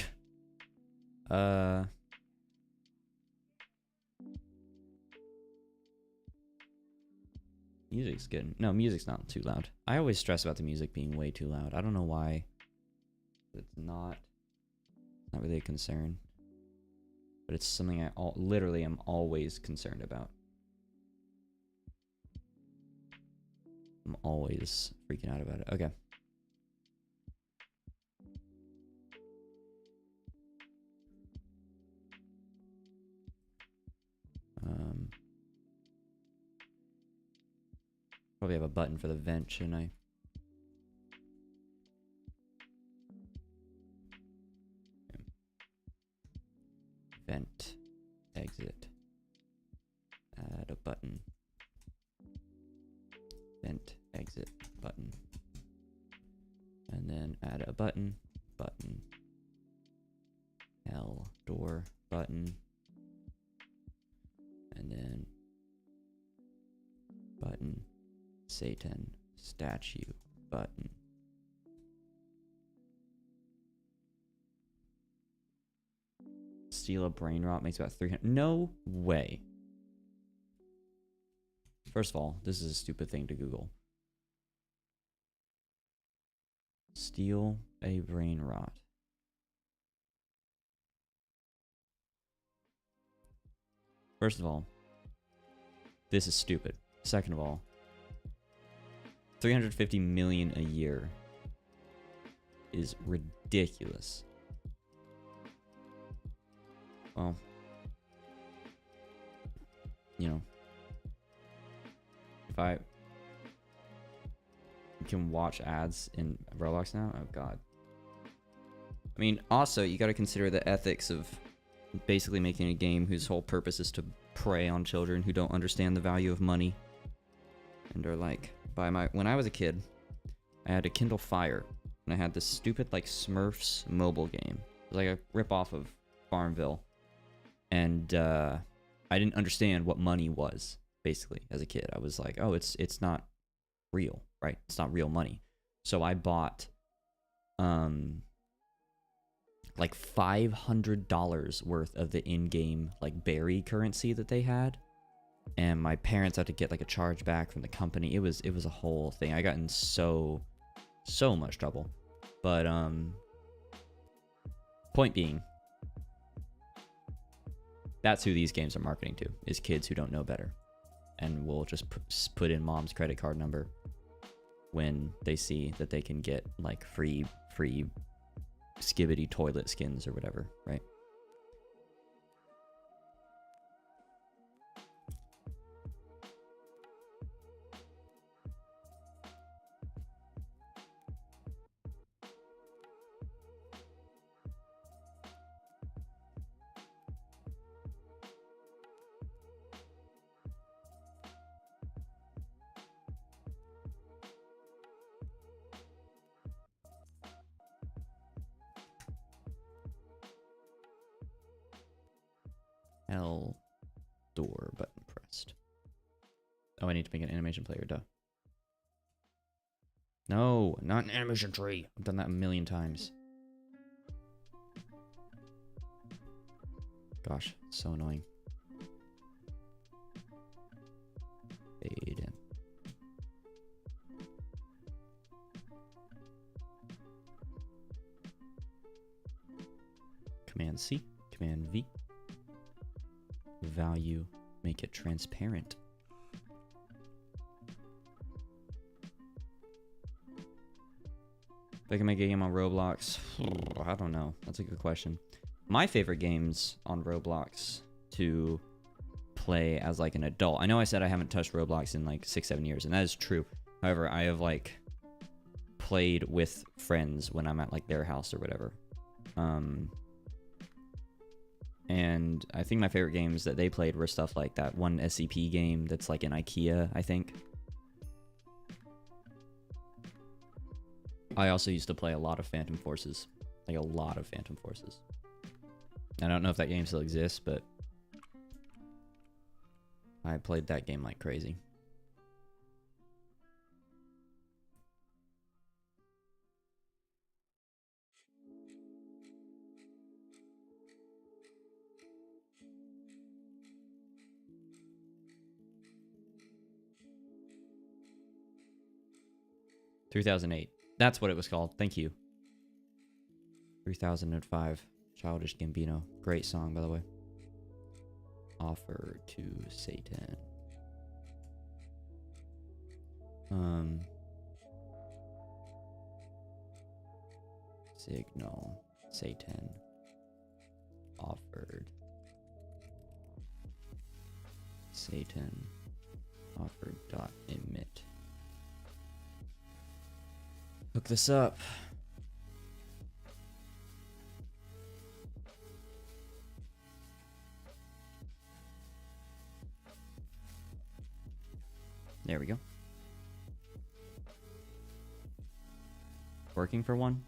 Music's good. No, music's not too loud. I always stress about the music being way too loud. I don't know why. It's not really a concern. But it's something I literally am always concerned about. I'm always freaking out about it. Okay. Probably have a button for the vent, shouldn't I? Vent, exit, add a button, vent, exit, button, and then add a button, L, door, button, and then button, Satan, statue, button. Steal a brain rot makes about 300. No way. First of all, this is a stupid thing to Google. Steal a brain rot. First of all, this is stupid. Second of all, 350 million a year is ridiculous. Well, you know, if I can watch ads in Roblox now, oh god. I mean, also, you gotta consider the ethics of basically making a game whose whole purpose is to prey on children who don't understand the value of money. And are like, when I was a kid, I had a Kindle Fire, and I had this stupid, like, Smurfs mobile game. It was like a rip-off of Farmville. And, I didn't understand what money was, basically, as a kid. I was like, oh, it's not real, right? It's not real money. So I bought, like $500 worth of the in-game, like, berry currency that they had. And my parents had to get, like, a charge back from the company. It was a whole thing. I got in so much trouble. But, point being, that's who these games are marketing to, is kids who don't know better. And will just put in mom's credit card number when they see that they can get, like, free Skibidi toilet skins or whatever, right? L door button pressed. Oh, I need to make an animation player, duh. No, not an animation tree. I've done that a million times. Gosh, so annoying. Fade in. Command C, Command V. Value, make it transparent. If I can make a game on Roblox, I don't know. That's a good question. My favorite games on Roblox to play as like an adult. I know I said I haven't touched Roblox in like 6-7 years, and that is true. However, I have like played with friends when I'm at like their house or whatever. And I think my favorite games that they played were stuff like that one SCP game that's like in IKEA, I think. I also used to play a lot of Phantom Forces. Like a lot of Phantom Forces. I don't know if that game still exists, but I played that game like crazy. "3008. That's what it was called. Thank you. 3005. Childish Gambino. Great song, by the way. Offer to Satan. Signal. Satan. Offered. Satan. Offered dot emit. Hook this up. There we go. Working for one?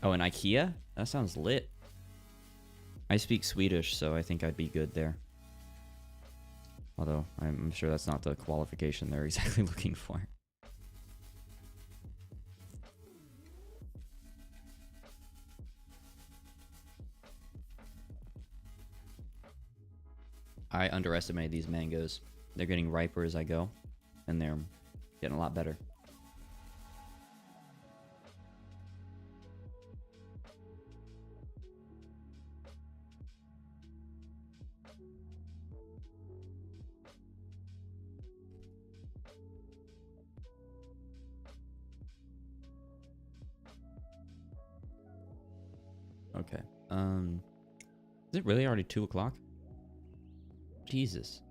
Oh, an IKEA? That sounds lit. I speak Swedish, so I think I'd be good there. Although, I'm sure that's not the qualification they're exactly looking for. I underestimated these mangoes. They're getting riper as I go, and they're getting a lot better. Okay. Is it really already 2 o'clock? Jesus.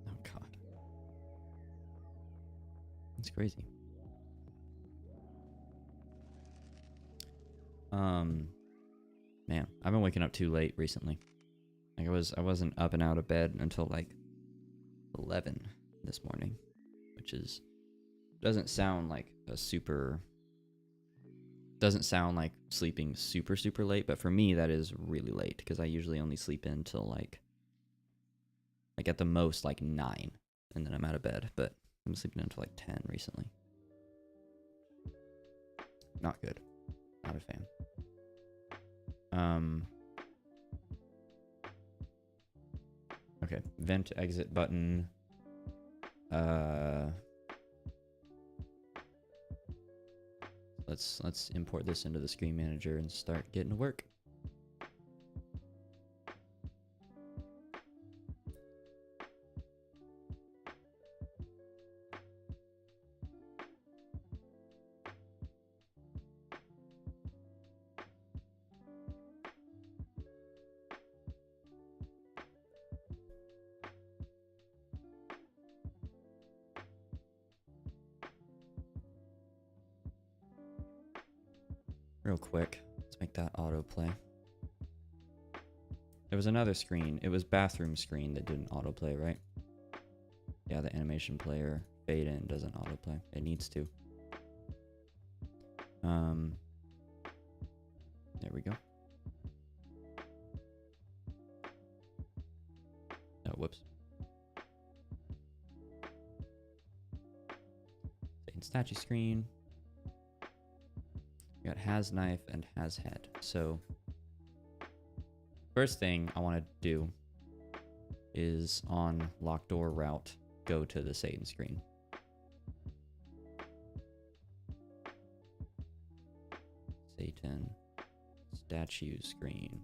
Oh, God. That's crazy. Man, I've been waking up too late recently. Like I wasn't up and out of bed until like 11 this morning, which is doesn't sound like sleeping super late, but for me that is really late because I usually only sleep in till like at the most like 9, and then I'm out of bed. But I'm sleeping until like 10 recently. Not good. Not a fan. Okay, vent exit button. Let's import this into the screen manager and start getting to work. Real quick, let's make that autoplay. There was another screen. It was bathroom screen that didn't autoplay, right? Yeah, the animation player fade in doesn't autoplay. It needs to. There we go. Oh, whoops. Statue screen. We got has knife and has head. So first thing I want to do is on lock door route, go to the Satan screen. Satan statue screen.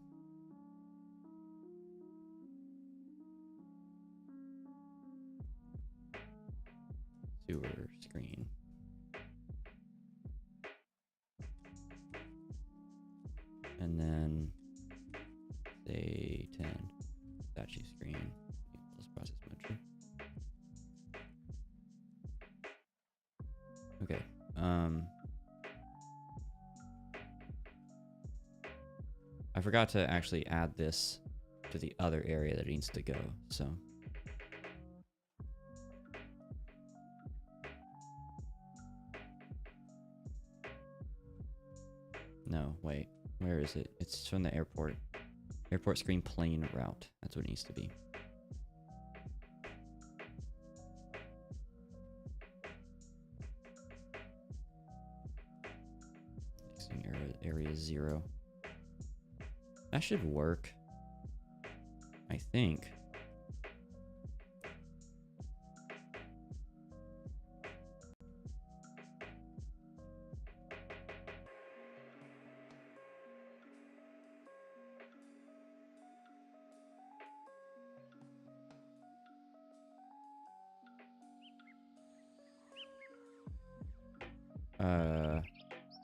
Sewer screen. And then Satan statue screen. Let's process mode. Okay. I forgot to actually add this to the other area that it needs to go, so. No, wait. Where is it? It's from the airport. Airport screen plane route. That's what it needs to be. Area 0. That should work. I think.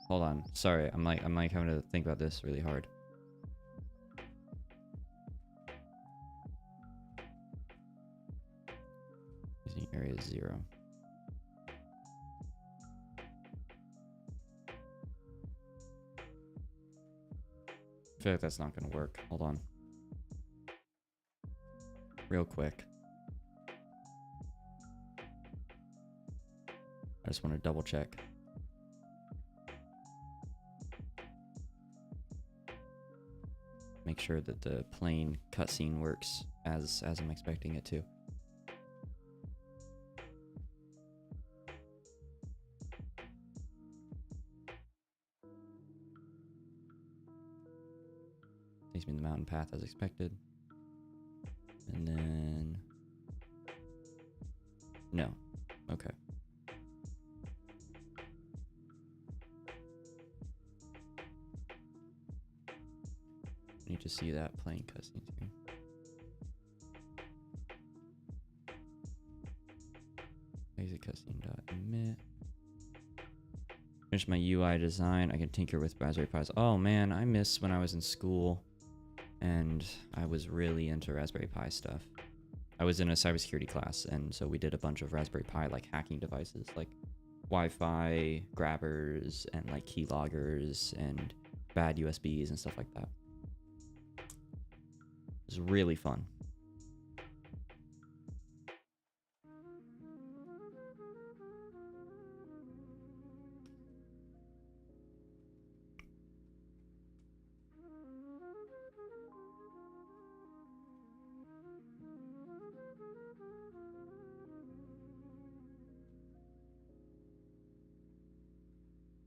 Hold on. Sorry, I'm like having to think about this really hard. Using area 0. I feel like that's not gonna work. Hold on. Real quick. I just want to double check. Make sure that the plane cutscene works as I'm expecting it to. Takes me the mountain path as expected. And then... No. Okay. Need to see that plane cutscene screen. Exit cutscene.emit. Finish my UI design. I can tinker with Raspberry Pis. Oh man, I miss when I was in school and I was really into Raspberry Pi stuff. I was in a cybersecurity class, and so we did a bunch of Raspberry Pi like hacking devices, like Wi-Fi grabbers and like keyloggers and bad USBs and stuff like that. It's really fun.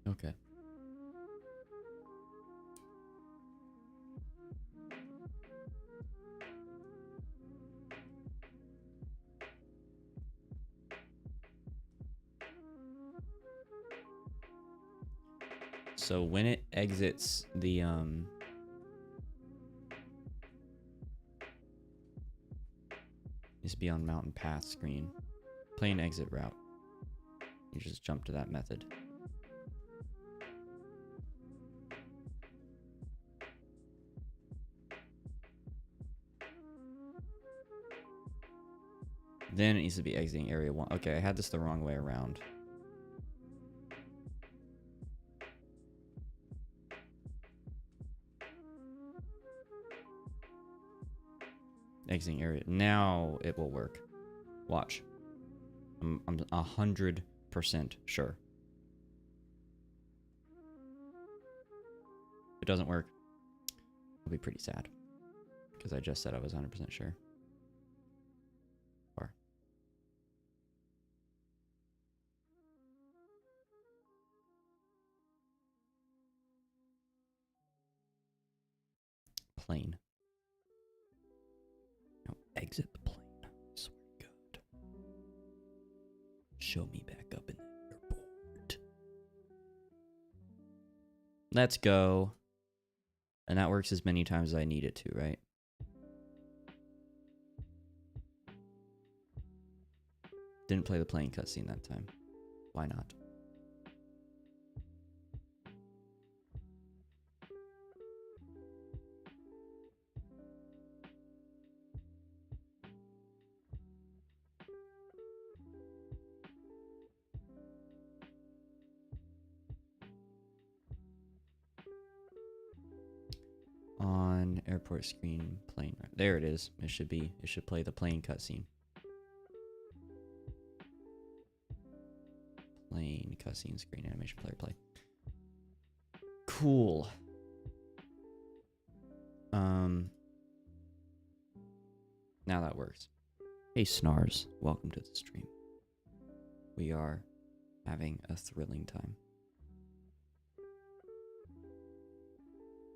Okay. So when it exits the needs to be on mountain path screen. Plain exit route. You just jump to that method. Then it needs to be exiting area 1. Okay, I had this the wrong way around. Exiting area. Now it will work. Watch. I'm 100% sure. If it doesn't work, I'll be pretty sad. Because I just said I was 100% sure. Or. Plane. Now exit the plane. I swear to God. Show me back up in the airport. Let's go. And that works as many times as I need it to, right? Didn't play the plane cutscene that time. Why not? On airport screen, plane. There it is. It should be. It should play the plane cutscene. Plane cutscene screen animation player play. Cool. Now that works. Hey Snars, welcome to the stream. We are having a thrilling time.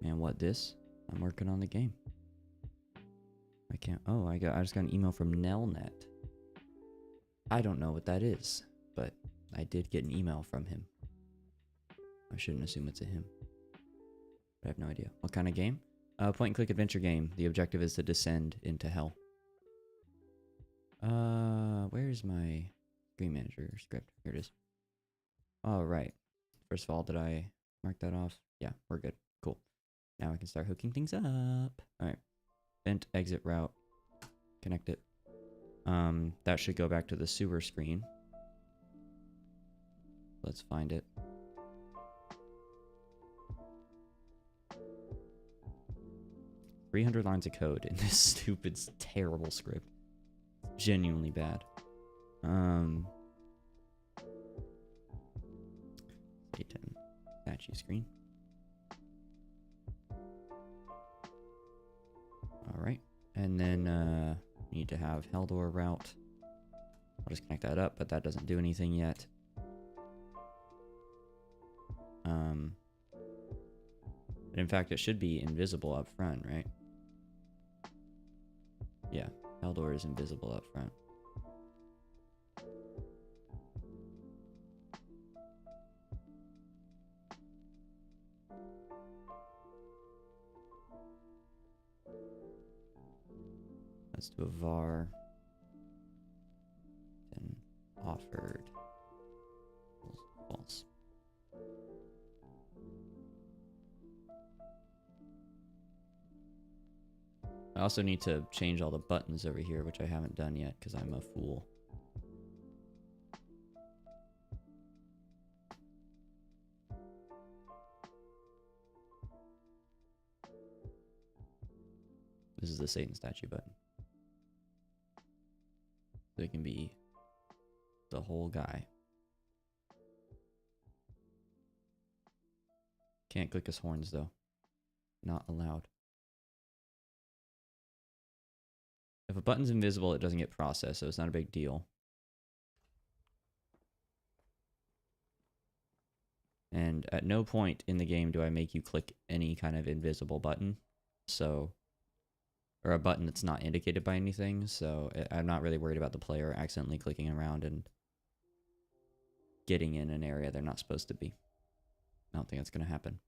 Man, what this? I'm working on the game. I can't. Oh, I just got an email from Nelnet. I don't know what that is, but I did get an email from him. I shouldn't assume it's a him. But I have no idea. What kind of game? Point and click adventure game. The objective is to descend into hell. Where's my screen manager script? Here it is. All right. First of all, did I mark that off? Yeah, we're good. Cool. Now I can start hooking things up. All right. Vent exit route. Connect it. That should go back to the sewer screen. Let's find it. "300 lines of code in this stupid, terrible script. Genuinely bad. A10 statue screen. Alright. And then need to have Heldor route. I'll just connect that up, but that doesn't do anything yet. But in fact, it should be invisible up front, right? Yeah, Heldor is invisible up front. Let's do a var. Then offered. False. I also need to change all the buttons over here, which I haven't done yet because I'm a fool. the Satan statue button. So it can be the whole guy. Can't click his horns though. Not allowed. If a button's invisible, it doesn't get processed, so it's not a big deal. And at no point in the game do I make you click any kind of invisible button. So, or a button that's not indicated by anything. So I'm not really worried about the player accidentally clicking around and getting in an area they're not supposed to be. I don't think that's going to happen.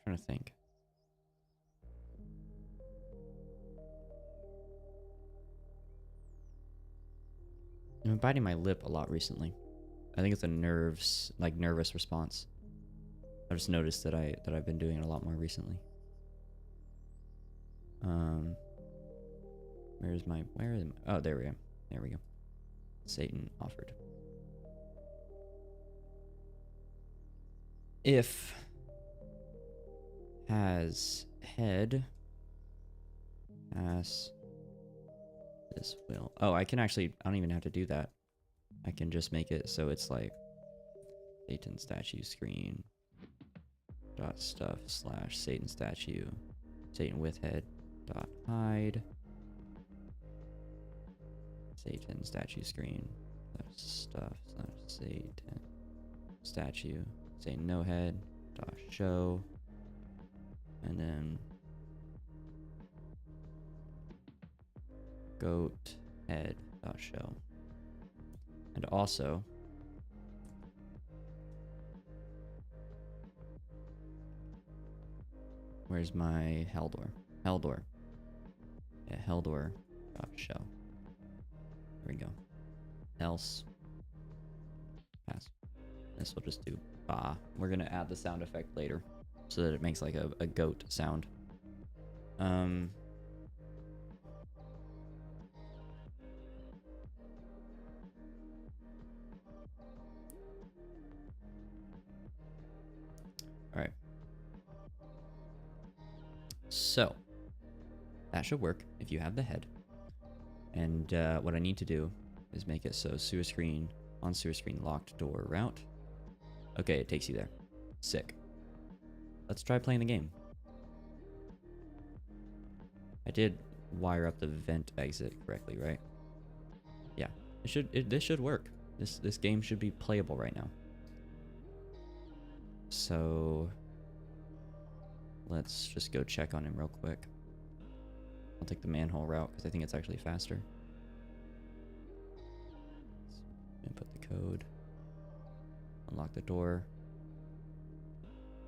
Trying to think. I'm biting my lip a lot recently. I think it's a nervous response. I've just noticed that I've been doing it a lot more recently. Where is my? Oh, there we go. There we go. Satan offered. If has head as this will. Oh, I can actually, I don't even have to do that. I can just make it so it's like Satan statue screen dot stuff slash Satan statue Satan with head dot hide Satan statue screen stuff slash Satan statue Satan no head dot show, and then goat head dot show. And also where's my Haldor? Haldor. Yeah, Haldor dot show. There we go. Else pass. This will just do bah. We're gonna add the sound effect later so that it makes like a goat sound. Alright. So, that should work if you have the head. And what I need to do is make it so sewer screen, on sewer screen, locked door route. Okay, it takes you there. Sick. Let's try playing the game. I did wire up the vent exit correctly, right? Yeah, this should work. This game should be playable right now. So let's just go check on him real quick. I'll take the manhole route because I think it's actually faster. Input the code. Unlock the door.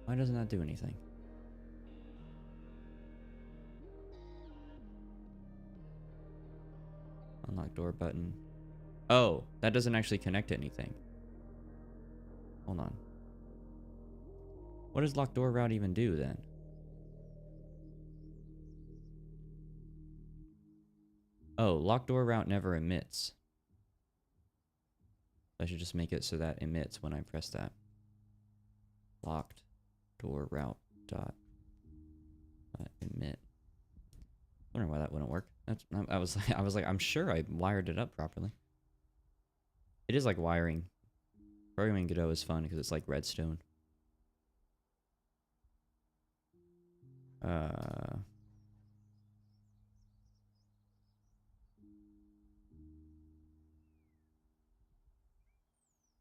Why doesn't that do anything? Unlock door button. Oh, that doesn't actually connect to anything. Hold on. What does lock door route even do then? Oh, lock door route never emits. I should just make it so that emits when I press that. Locked door route dot emit. Wondering why that wouldn't work. I was like, I'm sure I wired it up properly. It is like wiring. Programming Godot is fun because it's like redstone.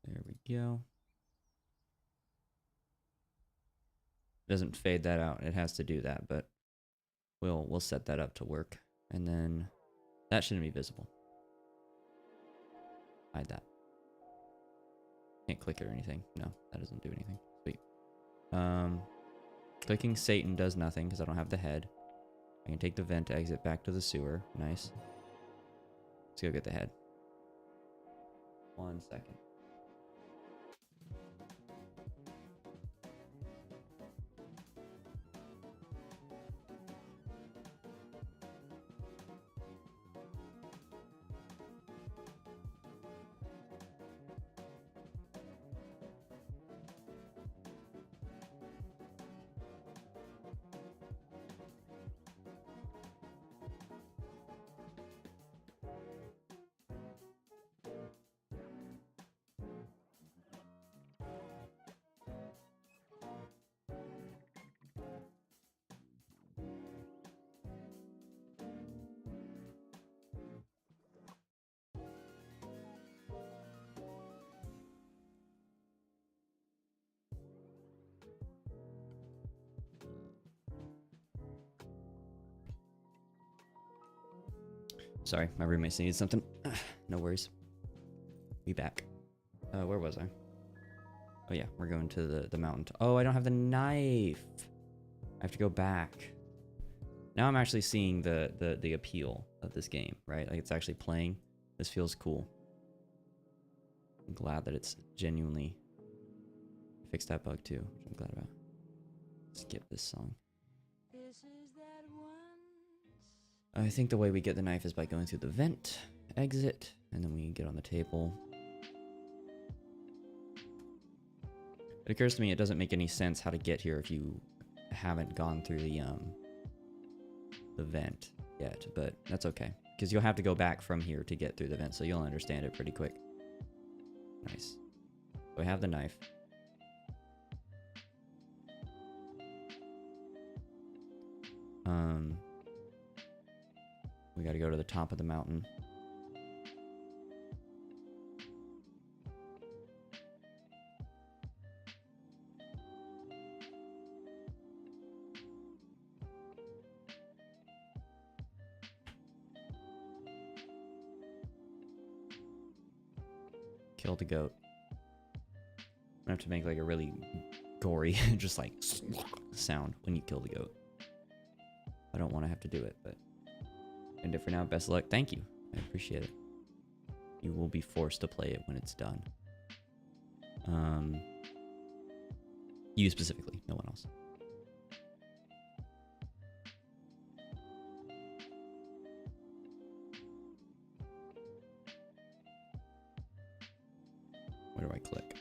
There we go. Doesn't fade that out. It has to do that, but we'll set that up to work. And then that shouldn't be visible. Hide that. Can't click it or anything. No, that doesn't do anything. Sweet. Clicking Satan does nothing because I don't have the head. I can take the vent exit back to the sewer. Nice. Let's go get the head. 1 second. Sorry, my roommates needed something. No worries. We back. Where was I? Oh yeah, we're going to the mountain. Oh, I don't have the knife. I have to go back. Now I'm actually seeing the appeal of this game, right? Like it's actually playing. This feels cool. I'm glad that it's genuinely fixed that bug too, which I'm glad about. Skip this song. I think the way we get the knife is by going through the vent, exit, and then we get on the table. It occurs to me it doesn't make any sense how to get here if you haven't gone through the vent yet, but that's okay. Because you'll have to go back from here to get through the vent, so you'll understand it pretty quick. Nice. So I have the knife. We gotta go to the top of the mountain. Kill the goat. I have to make like a really gory, just like sound when you kill the goat. I don't want to have to do it, but and for now, best of luck. Thank you. I appreciate it. You will be forced to play it when it's done. You specifically, no one else. Where do I click?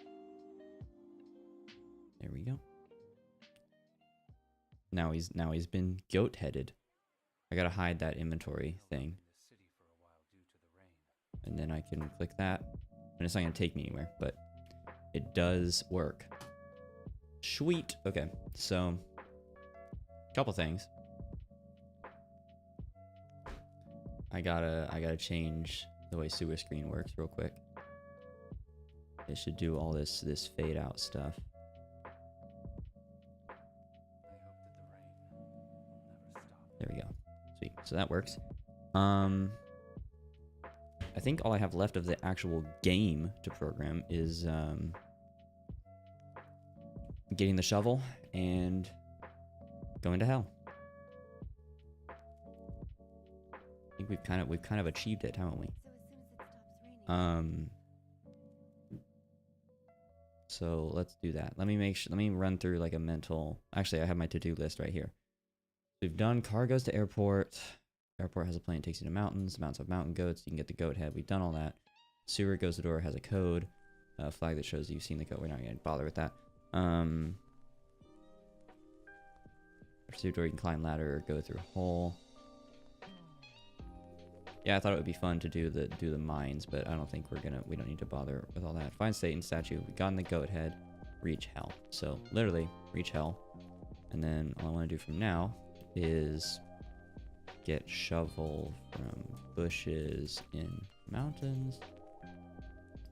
There we go. Now he's been goat-headed. I gotta hide that inventory thing. And then I can click that. And it's not gonna take me anywhere, but it does work. Sweet. Okay, so couple things. I gotta change the way sewer screen works real quick. It should do all this fade out stuff. There we go. Sweet. So that works. I think all I have left of the actual game to program is getting the shovel and going to hell. I think we've kind of achieved it, haven't we? So let's do that. Let me run through like a mental. Actually, I have my to-do list right here. We've done car goes to airport. Airport has a plane, takes you to mountains. Mountains have mountain goats. You can get the goat head. We've done all that. Sewer goes to door, has a code. A flag that shows you've seen the goat. We're not going to bother with that. Sewer door, you can climb ladder or go through hole. Yeah, I thought it would be fun to do the mines, but I don't think we don't need to bother with all that. Find Satan statue. We got in the goat head. Reach hell. So literally reach hell. And then all I want to do from now is get shovel from bushes in mountains.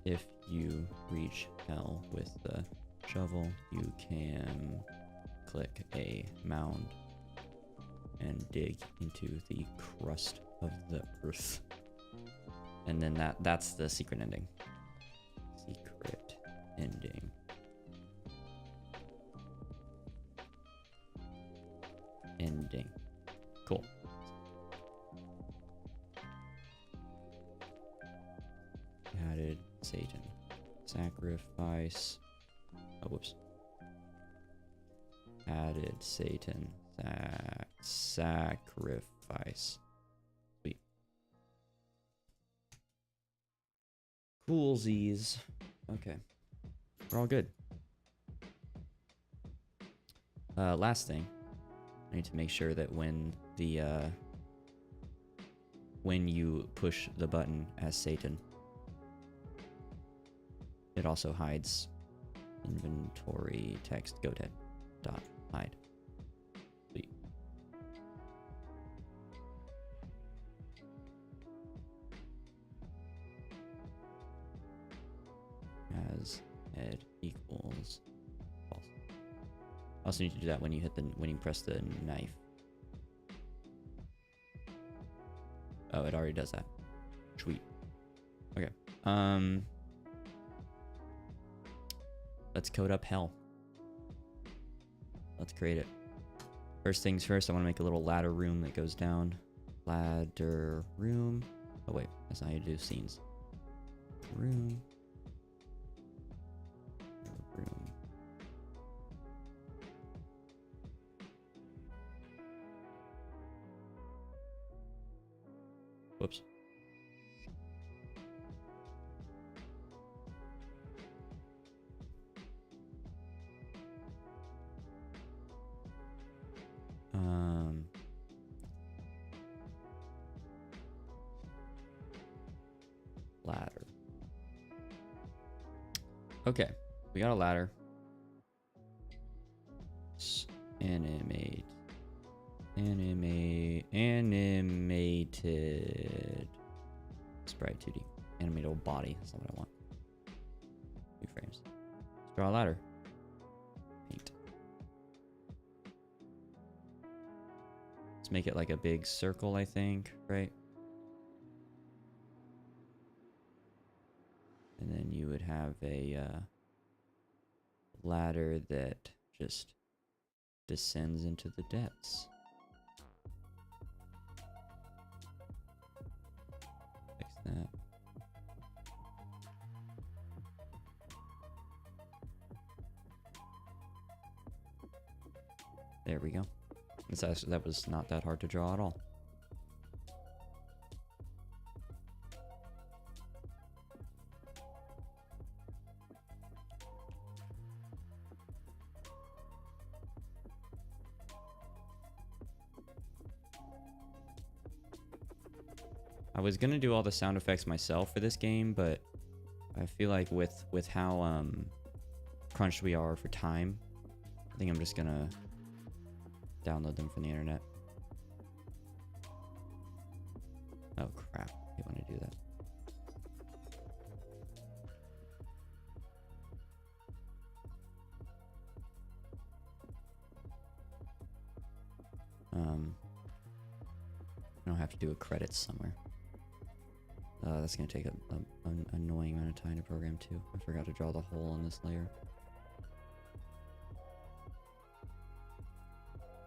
If you reach hell with the shovel, you can click a mound and dig into the crust of the earth. And then that's the secret ending. Secret ending. Ending. Cool. Added Satan. Sacrifice. Oh, whoops. Added Satan. Sacrifice. Sweet. Coolsies. Okay. We're all good. Last thing. I need to make sure that when you push the button as Satan, it also hides inventory text goathead dot hide. Sweet. As head equals false. Also need to do that when you press the knife. Oh, it already does that. Sweet. Okay. Let's code up hell. Let's create it. First things first, I want to make a little ladder room that goes down. Ladder room. Oh wait, that's not how you do scenes. Room. Room. Whoops. Ladder. Okay, we got a ladder. Animated. Sprite 2D. Animated old body. That's not what I want. 2 frames. Let's draw a ladder. Paint. Let's make it like a big circle, I think, right? And then you would have a ladder that just descends into the depths. Fix that. There we go. That was not that hard to draw at all. I was gonna do all the sound effects myself for this game, but I feel like with how crunched we are for time, I think I'm just gonna download them from the internet. Oh crap! I hate when I do that. I don't have to do a credits somewhere. That's gonna take an annoying amount of time to program too. I forgot to draw the hole on this layer.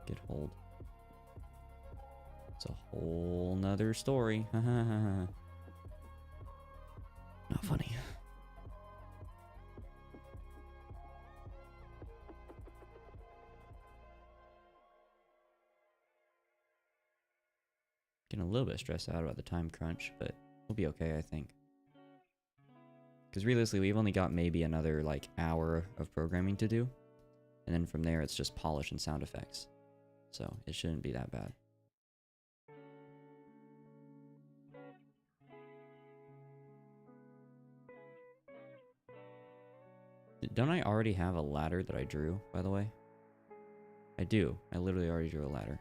Get hold. It's a whole nother story. Not funny. Getting a little bit stressed out about the time crunch, but we'll be okay, I think. Because realistically, we've only got maybe another like hour of programming to do. And then from there, it's just polish and sound effects. So it shouldn't be that bad. Don't I already have a ladder that I drew, by the way? I do. I literally already drew a ladder.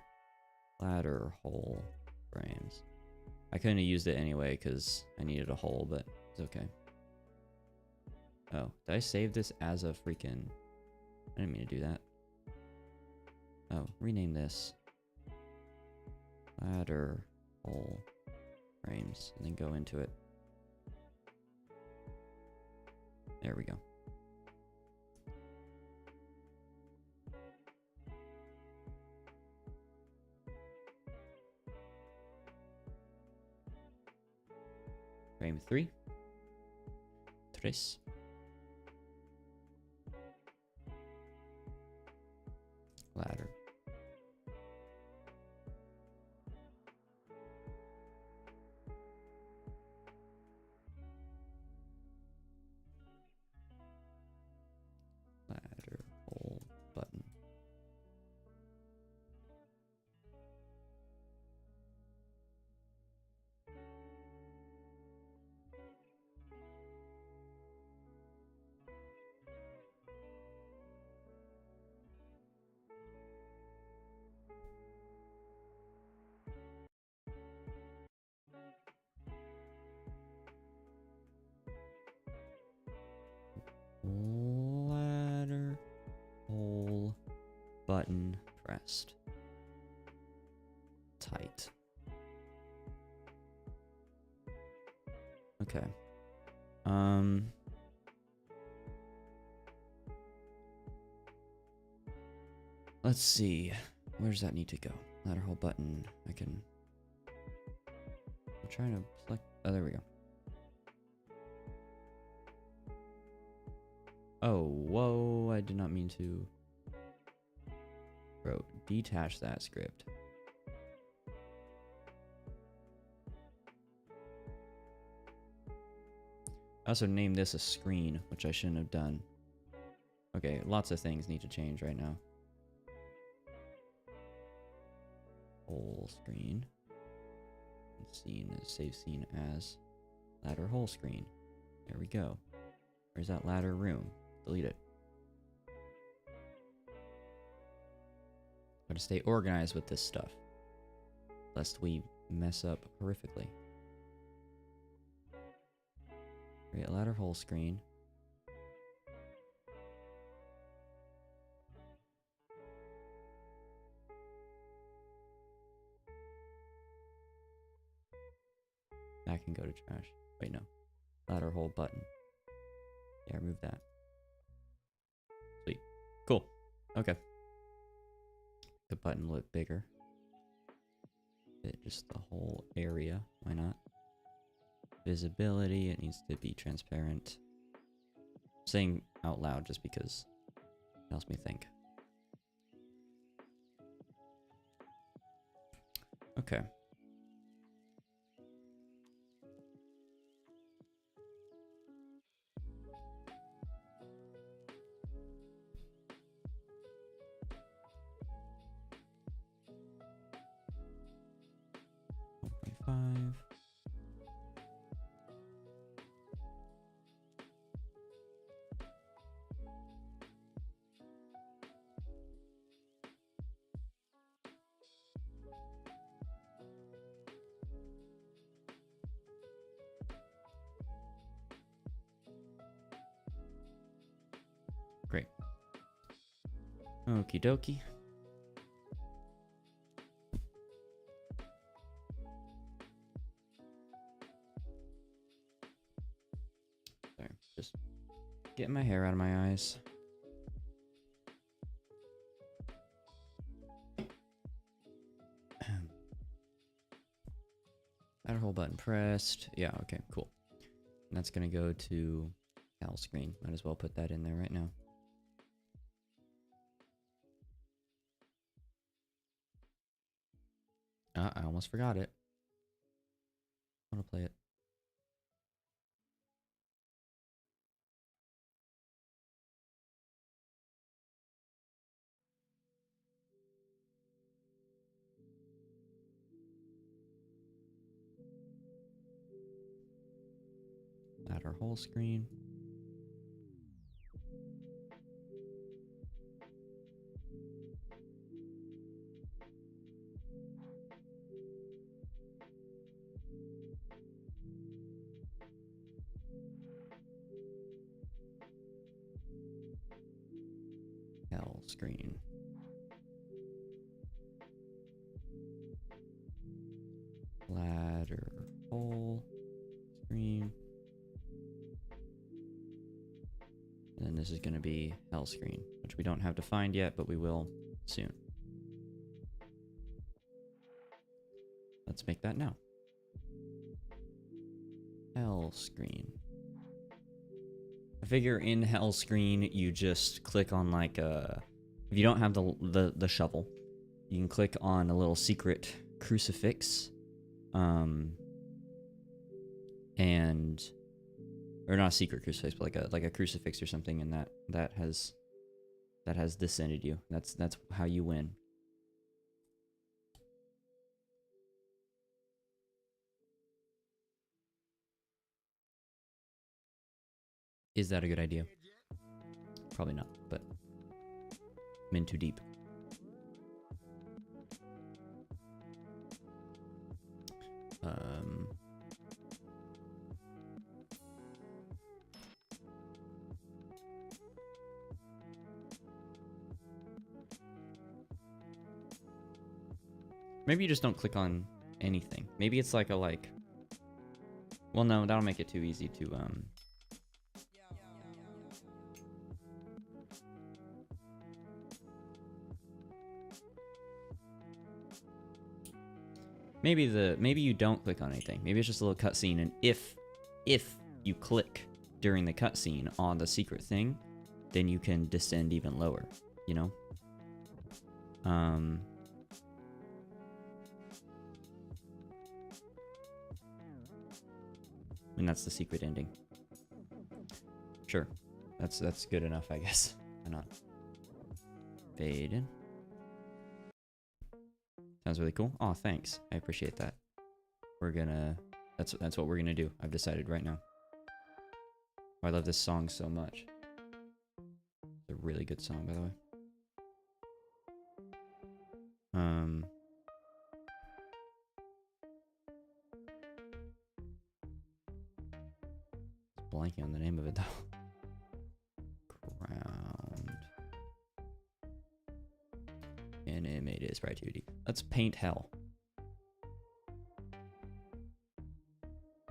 Ladder, hole, frames. I couldn't have used it anyway because I needed a hole, but it's okay. Oh, did I save this as a freaking... I didn't mean to do that. Oh, rename this. Ladder, hole, frames, and then go into it. There we go. Frame 3. Tres. Ladder. Ladder, hole, button. Ladder, hole, button pressed. Tight. Okay. Um. Let's see. Where does that need to go? Ladder hole button. I'm trying to select. Oh, there we go. Oh, whoa. I did not mean to. Bro, detach that script. I also named this a screen, which I shouldn't have done. Okay, lots of things need to change right now. Whole screen. Scene is save scene as ladder whole screen. There we go. Where's that ladder room? Delete it. Gotta stay organized with this stuff, lest we mess up horrifically. Create a ladder hole screen. That can go to trash. Wait, no. Ladder hole button. Yeah, remove that. Sweet. Cool. Okay. The button look bigger. Fit just the whole area. Why not? Visibility. It needs to be transparent. I'm saying out loud just because it helps me think. Okay. Five. Great. Okie dokie. Sorry, just getting my hair out of my eyes. That whole button pressed. Yeah, okay, cool. And that's gonna go to Cal screen. Might as well put that in there right now. I almost forgot it. I want to play it. Ladder whole screen. L screen. Ladder whole screen. And then this is going to be Hell screen, which we don't have defined yet, but we will soon. Let's make that now. Hell screen. I figure in Hell screen, you just click on like a... If you don't have the shovel, you can click on a little secret crucifix. And... Or not a secret crucifix, but like a crucifix or something, and that has descended you. That's how you win. Is that a good idea? Probably not, but I'm in too deep. Maybe you just don't click on anything. Maybe it's like a Well, no, that'll make it too easy to maybe you don't click on anything. Maybe it's just a little cutscene, and if you click during the cutscene on the secret thing, then you can descend even lower, you know? And that's the secret ending. Sure. That's good enough, I guess. Why not? Fade in. Sounds really cool. Oh, thanks. I appreciate that. We're gonna... That's what we're gonna do. I've decided right now. Oh, I love this song so much. It's a really good song, by the way. Blanking on the name of it, though. Ground. Animated sprite 2D. Let's paint hell.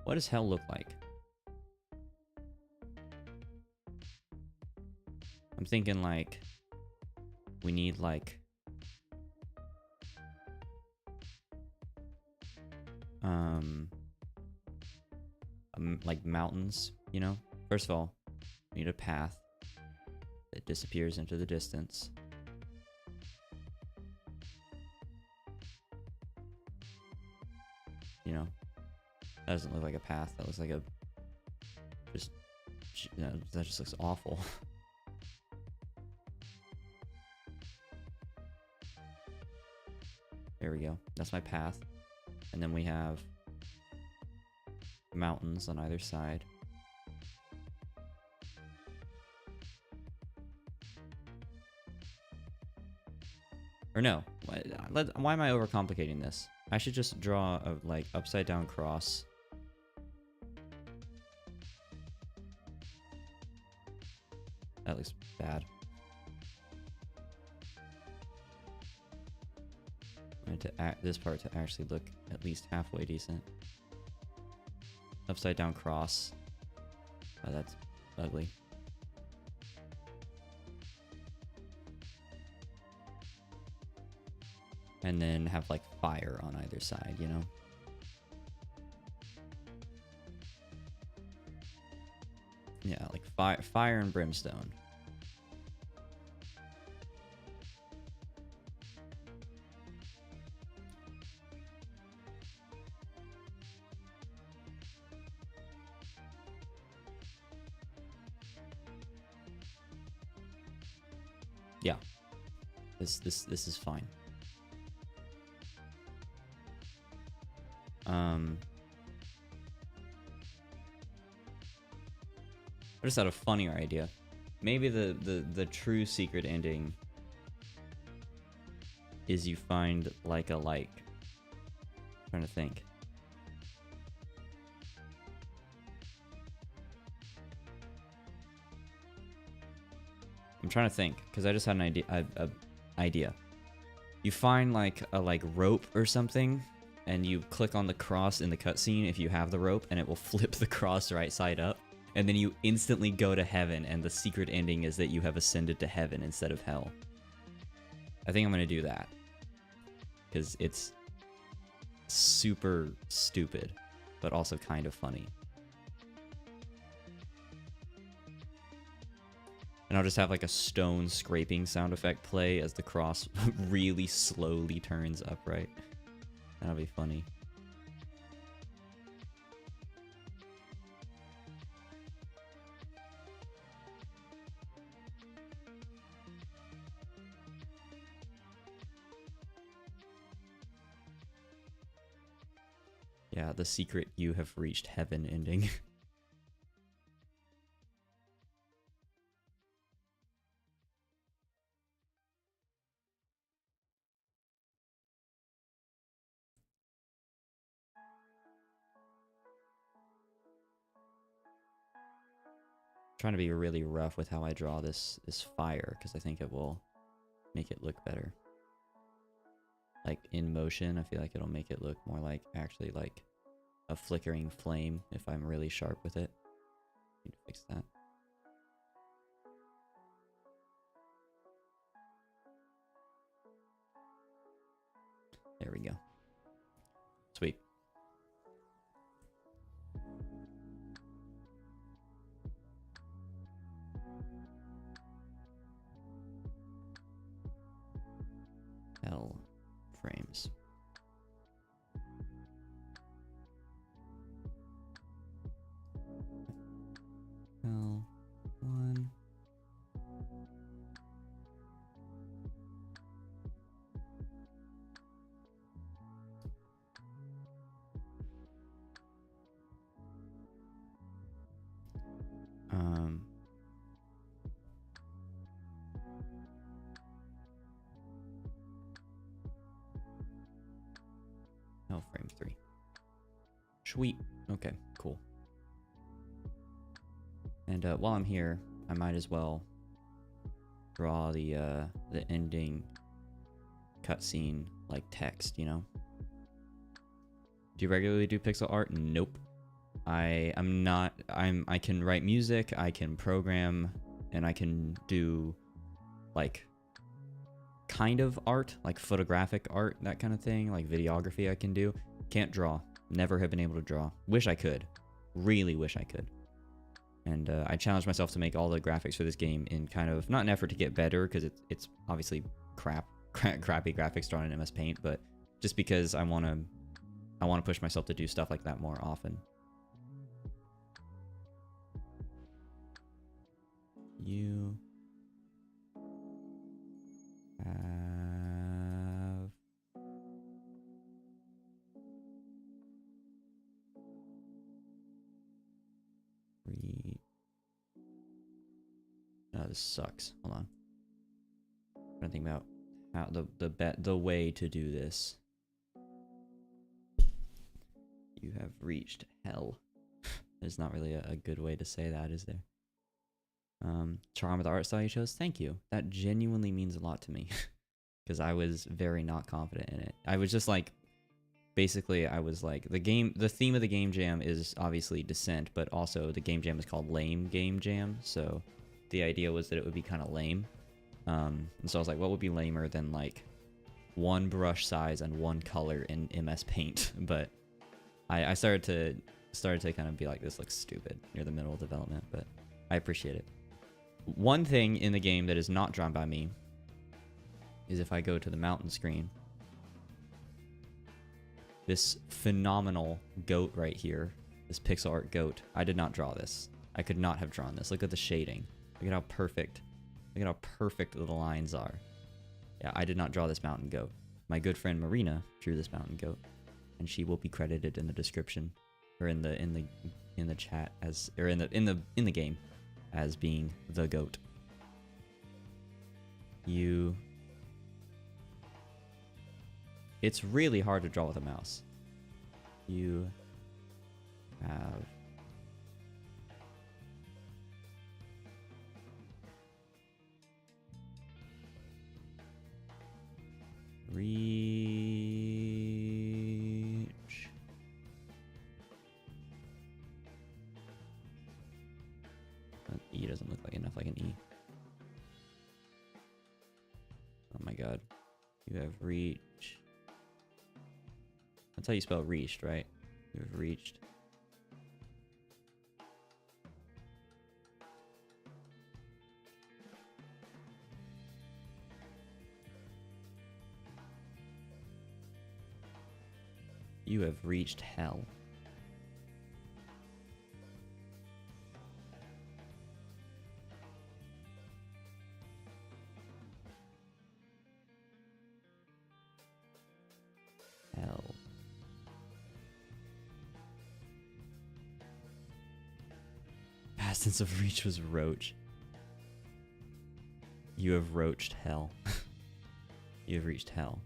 What does hell look like? I'm thinking like we need like like mountains, you know? First of all, we need a path that disappears into the distance. You know? That doesn't look like a path. That looks like a just, you know, that just looks awful. There we go. That's my path. And then we have mountains on either side. Or no. Why am I overcomplicating this? I should just draw a like upside down cross. That looks bad. I need to this part to actually look at least halfway decent. Upside down cross. Oh, that's ugly. And then have like fire on either side, you know? Yeah, like fire and brimstone. Yeah. This is fine. I just had a funnier idea. Maybe the true secret ending is you find like a like. I'm trying to think. I'm trying to think because I just had an idea. You find like a rope or something, and you click on the cross in the cutscene if you have the rope, and it will flip the cross right side up, and then you instantly go to heaven, and the secret ending is that you have ascended to heaven instead of hell. I think I'm gonna do that because it's super stupid, but also kind of funny. And I'll just have like a stone scraping sound effect play as the cross really slowly turns upright. That'll be funny. Yeah, the secret you have reached heaven ending. Trying to be really rough with how I draw this fire because I think it will make it look better. Like in motion, I feel like it'll make it look more like actually like a flickering flame if I'm really sharp with it. Need to fix that. There we go. Sweet. L frames. L1. L frame 3. Sweet. Okay, cool. And while I'm here, I might as well draw the ending cutscene like text, you know? Do you regularly do pixel art? Nope. I can write music, I can program, and I can do like kind of art, like photographic art, that kind of thing, like videography I can do. Can't draw. Never have been able to draw. Wish I could. Really wish I could. And I challenged myself to make all the graphics for this game in kind of, not an effort to get better, because it's obviously crappy graphics drawn in MS Paint, but just because I want to push myself to do stuff like that more often. You have oh, this sucks. Hold on. I'm trying to think about how the way to do this. You have reached hell. There's not really a good way to say that, is there? Charm of the art style you chose. Thank you. That genuinely means a lot to me. Because I was very not confident in it. I was just like, basically I was like, the theme of the game jam is obviously Descent, but also the game jam is called Lame Game Jam, so the idea was that it would be kind of lame. And so I was like, what would be lamer than like one brush size and one color in MS Paint? But I started to kind of be like, this looks stupid near the middle of development, but I appreciate it. One thing in the game that is not drawn by me is if I go to the mountain screen, this phenomenal goat right here, this pixel art goat, I did not draw this. I could not have drawn this. Look at the shading. Look at how perfect the lines are. Yeah, I did not draw this mountain goat. My good friend Marina drew this mountain goat, and she will be credited in the description or in the chat as, or in the game as being the goat. It's really hard to draw with a mouse. You have reach an E doesn't look like enough like an E. Oh my god. You have reached. That's how you spell reached, right? You have reached. You have reached hell. Hell. Past tense of reach was roach. You have roached hell. You have reached hell.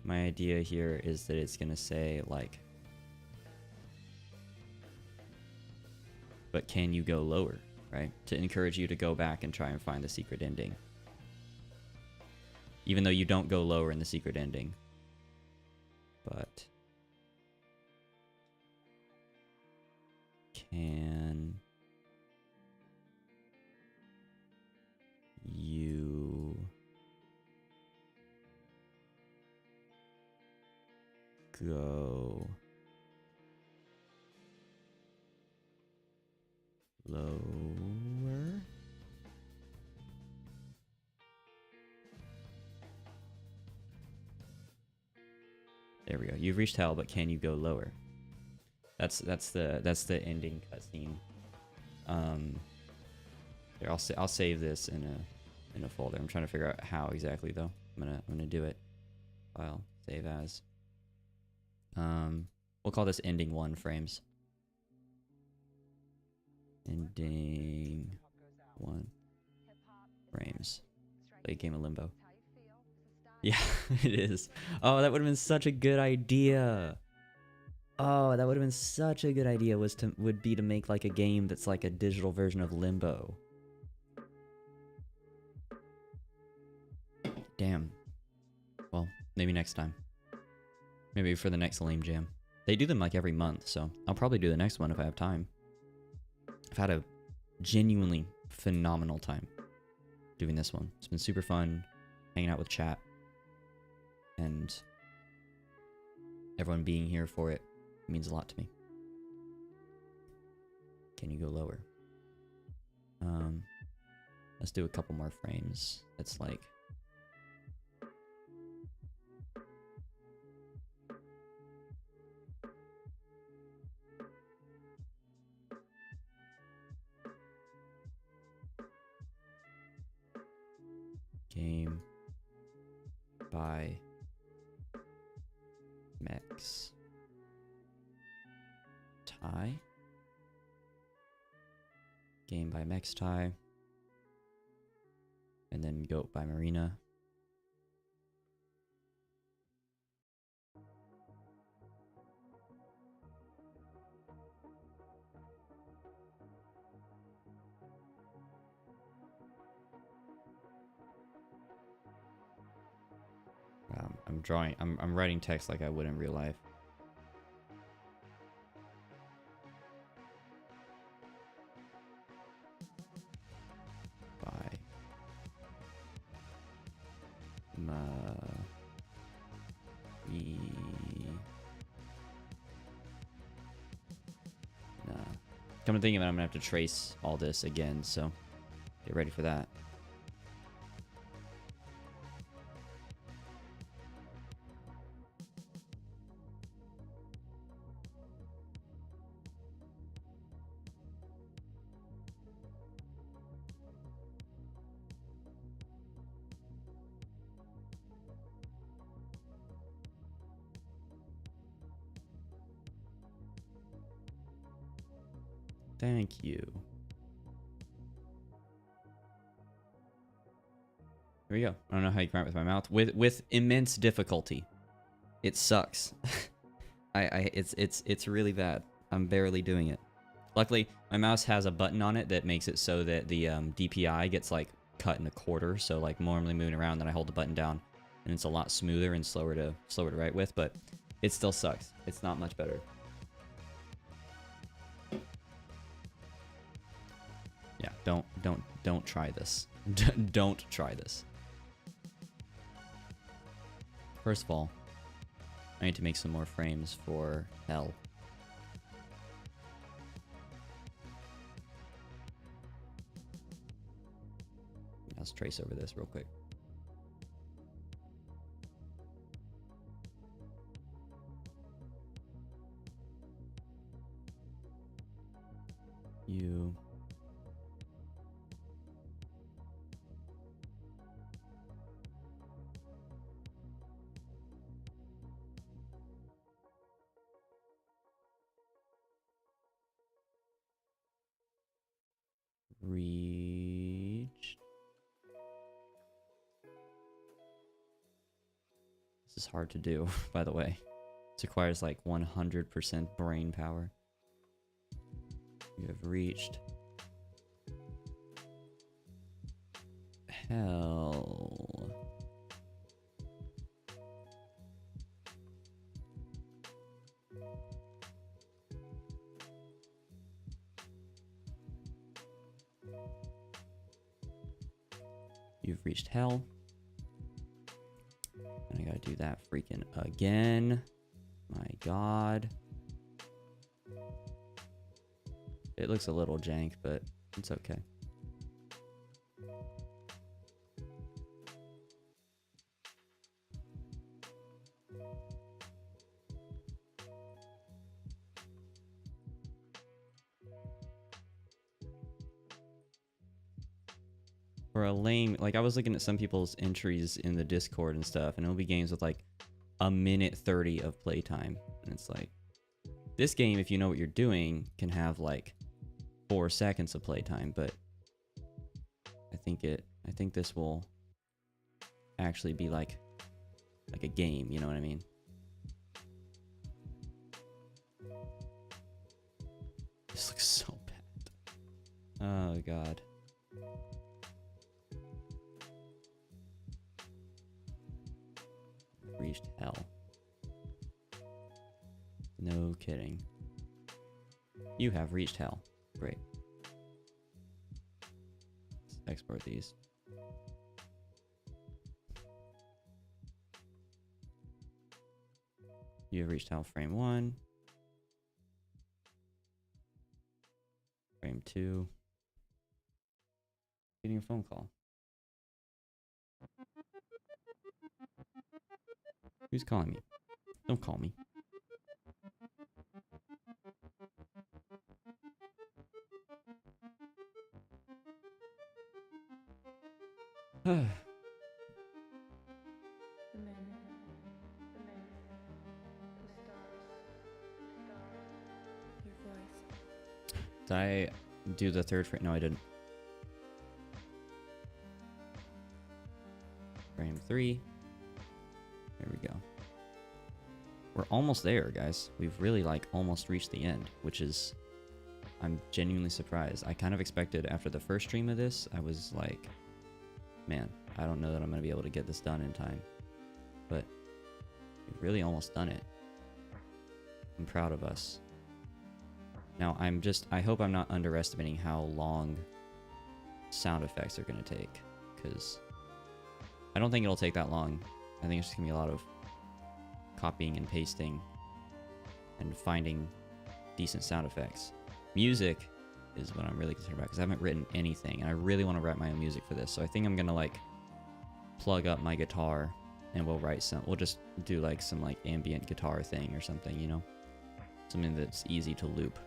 My idea here is that it's gonna say like, but can you go lower, right? To encourage you to go back and try and find the secret ending. Even though you don't go lower in the secret ending, but can you go lower? There we go. You've reached hell, but can you go lower? That's the ending cutscene. Here, I'll save this in a folder. I'm trying to figure out how exactly though. I'm gonna do it. File, save as. We'll call this ending 1 frames. Ending 1 frames. Play a game of Limbo. Yeah, it is. Oh, that would have been such a good idea. Oh, that would have been such a good idea. Would be to make like a game that's like a digital version of Limbo. Damn. Well, maybe next time. Maybe for the next Lame Jam. They do them like every month, so I'll probably do the next one if I have time. I've had a genuinely phenomenal time doing this one. It's been super fun hanging out with chat and everyone being here for it means a lot to me. Can you go lower? Let's do a couple more frames. It's like game by Mex Tie. Game by Mex Tie. And then Goat by Marina. I'm writing text like I would in real life. By Come to think of it, I'm gonna have to trace all this again, so get ready for that. Thank you. Here we go. I don't know how you can write with my mouth. With immense difficulty. It sucks. It's really bad. I'm barely doing it. Luckily, my mouse has a button on it that makes it so that the DPI gets like cut in a quarter. So like normally moving around, then I hold the button down, and it's a lot smoother and slower to write with. But it still sucks. It's not much better. Yeah, don't try this. Don't try this. First of all, I need to make some more frames for hell. Let's trace over this real quick. You reached. This is hard to do, by the way. This requires like 100% brain power. You have reached hell. You've reached hell. And I gotta do that freaking again. My god. It looks a little jank, but it's okay. For a lame, like I was looking at some people's entries in the Discord and stuff, and it'll be games with like a minute 30 of playtime. And it's like, this game, if you know what you're doing, can have like 4 seconds of playtime, but I think this will actually be like a game, you know what I mean? This looks so bad. Oh god. Reached hell. No kidding. You have reached hell. Great. Let's export these. You have reached hell frame 1. Frame 2. Getting a phone call. Who's calling me? Don't call me. The moon. The moon. The stars. Your voice. Did I do the third frame? No, I didn't. Frame 3. There we go. We're almost there, guys. We've really like almost reached the end, which is, I'm genuinely surprised. I kind of expected after the first stream of this, I was like, man, I don't know that I'm going to be able to get this done in time. But we've really almost done it. I'm proud of us. Now, I hope I'm not underestimating how long sound effects are going to take, because I don't think it'll take that long. I think it's just going to be a lot of copying and pasting and finding decent sound effects. Music is what I'm really concerned about, because I haven't written anything, and I really want to write my own music for this. So I think I'm going to like plug up my guitar and we'll just do like some like ambient guitar thing or something, you know? Something that's easy to loop.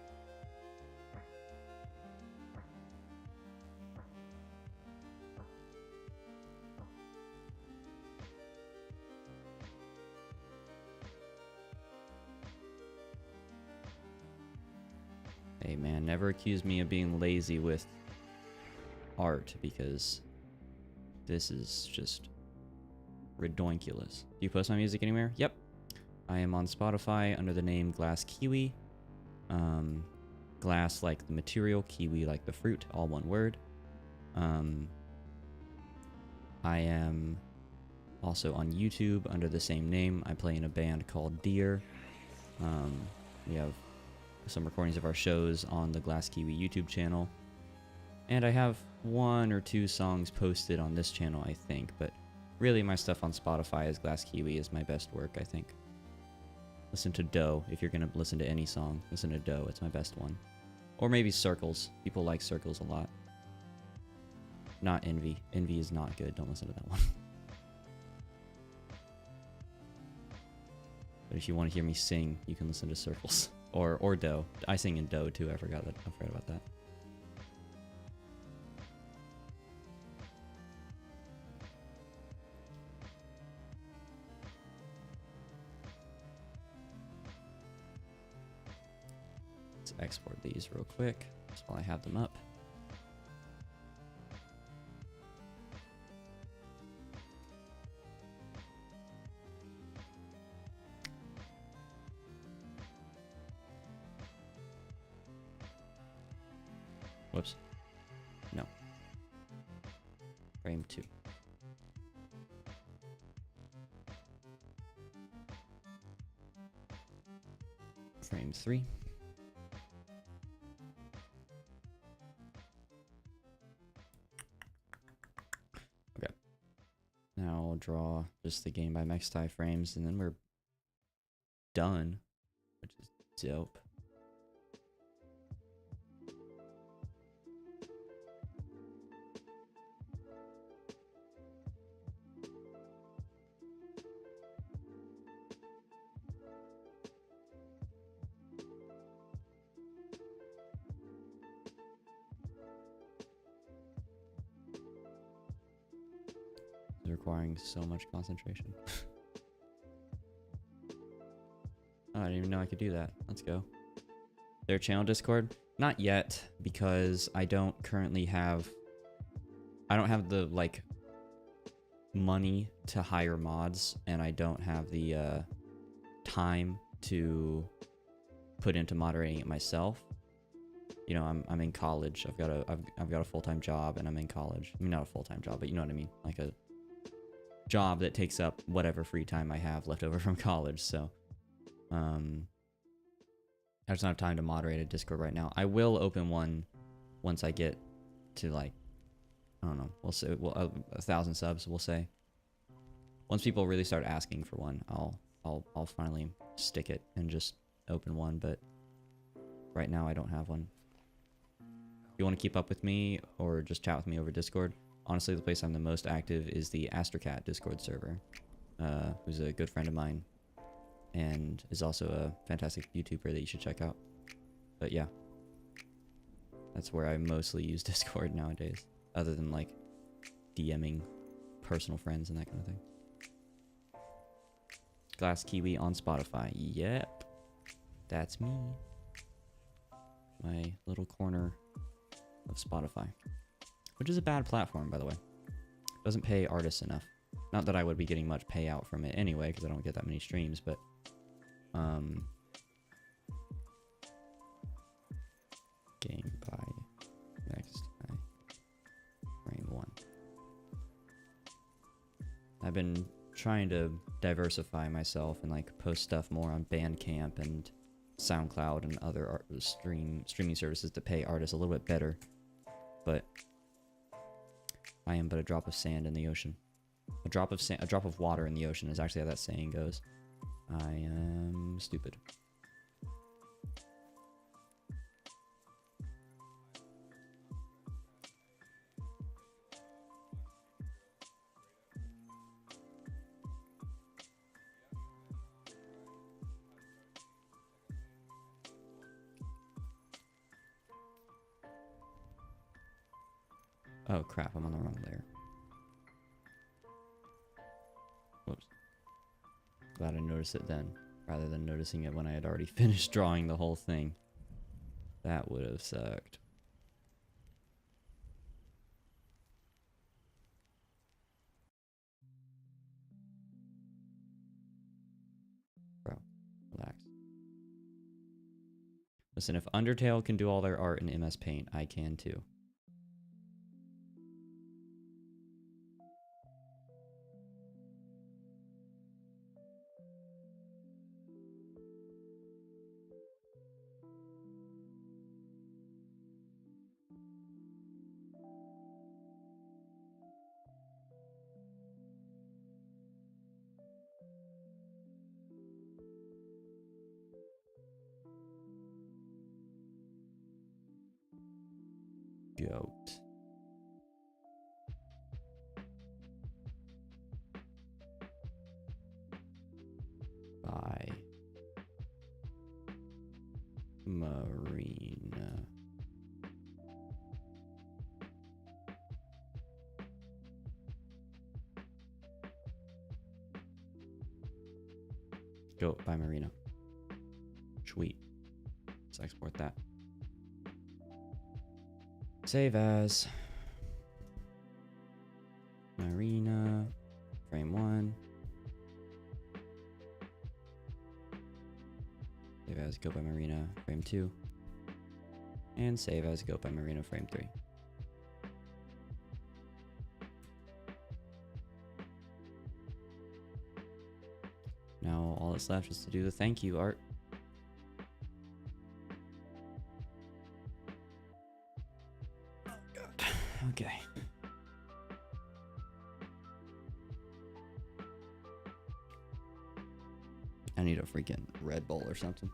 Hey man, never accuse me of being lazy with art, because this is just redonkulous. Do you post my music anywhere? Yep. I am on Spotify under the name Glass Kiwi. Glass like the material, kiwi like the fruit, all one word. I am also on YouTube under the same name. I play in a band called Deer. We have some recordings of our shows on the Glass Kiwi YouTube channel. And I have 1 or 2 songs posted on this channel, I think. But really, my stuff on Spotify as Glass Kiwi is my best work, I think. Listen to Doe. If you're going to listen to any song, listen to Doe. It's my best one. Or maybe Circles. People like Circles a lot. Not Envy. Envy is not good. Don't listen to that one. But if you want to hear me sing, you can listen to Circles. Or Doe. I sing in Doe too. I forgot about that. Let's export these real quick just while I have them up. Whoops. No. Frame 2. frame 3. Okay. Now I'll draw just the game by Mextai frames, and then we're done, which is dope. Requiring so much concentration. Oh, I didn't even know I could do that. Let's go. Their channel Discord? Not yet, because I don't currently have... I don't have the, like, money to hire mods, and I don't have the time to put into moderating it myself. You know, I'm in college. I've got a full-time job, and I'm in college. I mean, not a full-time job, but you know what I mean. Like a job that takes up whatever free time I have left over from college, so I just don't have time to moderate a Discord right now. I will open one once I get to, like, I don't know, we'll say 1,000 subs, we'll say. Once people really start asking for one, I'll finally stick it and just open one, but right now I don't have one. If you want to keep up with me or just chat with me over Discord, honestly, the place I'm the most active is the Astracat Discord server, who's a good friend of mine, and is also a fantastic YouTuber that you should check out. But yeah, that's where I mostly use Discord nowadays, other than, like, DMing personal friends and that kind of thing. Glass Kiwi on Spotify. Yep, that's me. My little corner of Spotify. Which is a bad platform, by the way. Doesn't pay artists enough. Not that I would be getting much payout from it anyway, because I don't get that many streams, but... Game by Mextai frame 1. I've been trying to diversify myself and, like, post stuff more on Bandcamp and SoundCloud and other streaming services to pay artists a little bit better. But... I am but a drop of sand in the ocean. A drop of water in the ocean is actually how that saying goes. I am stupid. Oh crap, I'm on the wrong layer. Whoops. Glad I noticed it then, rather than noticing it when I had already finished drawing the whole thing. That would have sucked. Bro, relax. Listen, if Undertale can do all their art in MS Paint, I can too. Goat. By Marina. Goat by Marina. Sweet. Let's export that. Save as Marina, frame 1. Save as Goat by Marina, frame 2. And save as Goat by Marina, frame 3. Now all that's left is to do the thank you art. Okay. I need a freaking Red Bull or something.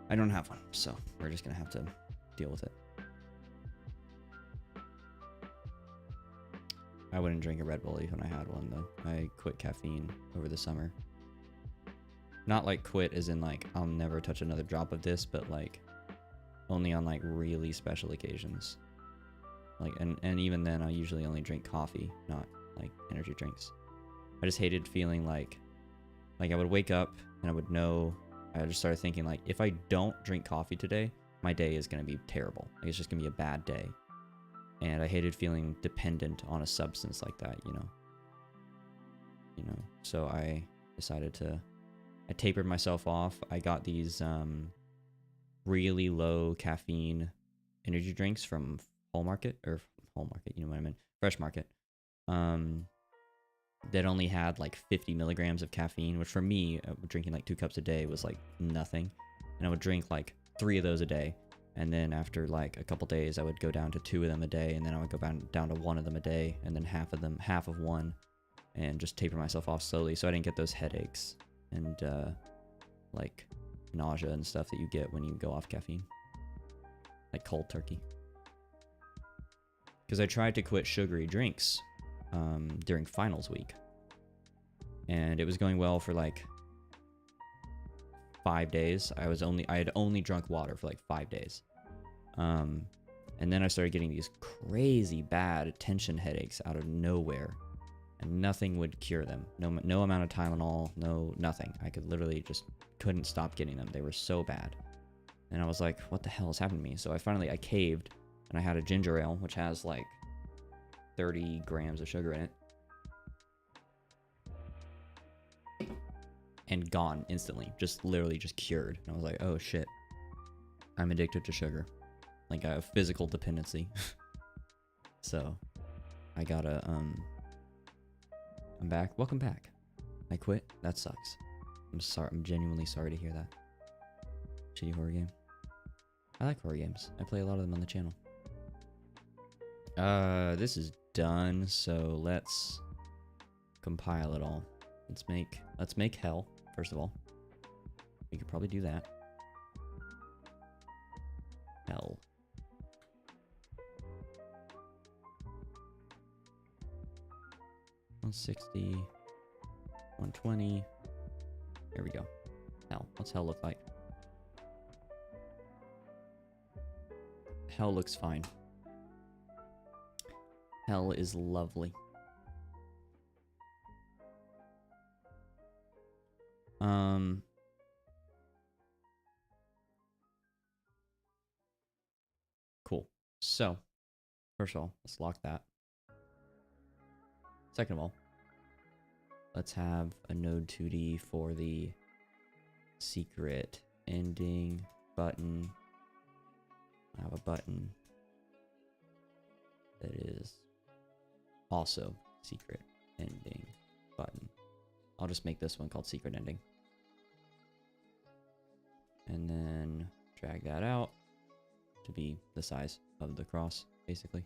I don't have one, so we're just gonna have to deal with it. I wouldn't drink a Red Bull even if I had one, though. I quit caffeine over the summer. Not like quit as in like I'll never touch another drop of this, but like only on like really special occasions. Like and even then I usually only drink coffee, not like energy drinks. I just hated feeling like I would wake up and I would know, I just started thinking like if I don't drink coffee today, my day is going to be terrible. Like, it's just going to be a bad day. And I hated feeling dependent on a substance like that, you know. So I decided I tapered myself off. I got these really low caffeine energy drinks from Whole Market, you know what I mean, Fresh Market. That only had like 50 milligrams of caffeine, which for me, drinking like 2 cups a day was like nothing. And I would drink like 3 of those a day. And then after like a couple days, I would go down to 2 of them a day, and then I would go down to 1 of them a day, and then half of one, and just taper myself off slowly so I didn't get those headaches and like nausea and stuff that you get when you go off caffeine, like cold turkey. Because I tried to quit sugary drinks during finals week, and it was going well for like 5 days. I had only drunk water for like 5 days. And then I started getting these crazy bad tension headaches out of nowhere, and nothing would cure them. No amount of Tylenol, nothing. I could literally just couldn't stop getting them. They were so bad. And I was like, what the hell is happening to me? So I caved, and I had a ginger ale, which has like 30 grams of sugar in it. And gone instantly. Literally just cured. And I was like, oh shit. I'm addicted to sugar. Like I have physical dependency. So I gotta, I'm back. Welcome back. I quit. That sucks. I'm sorry. I'm genuinely sorry to hear that. Shitty horror game. I like horror games. I play a lot of them on the channel. This is done, so let's compile it all. Let's make hell, first of all. We could probably do that. Hell. $160, $120. Here we go. Hell. What's hell look like? Hell looks fine. Hell is lovely. Cool. So, first of all, let's lock that. Second of all, let's have a node 2D for the secret ending button. I have a button that is also secret ending button. I'll just make this one called secret ending. And then drag that out to be the size of the cross, basically.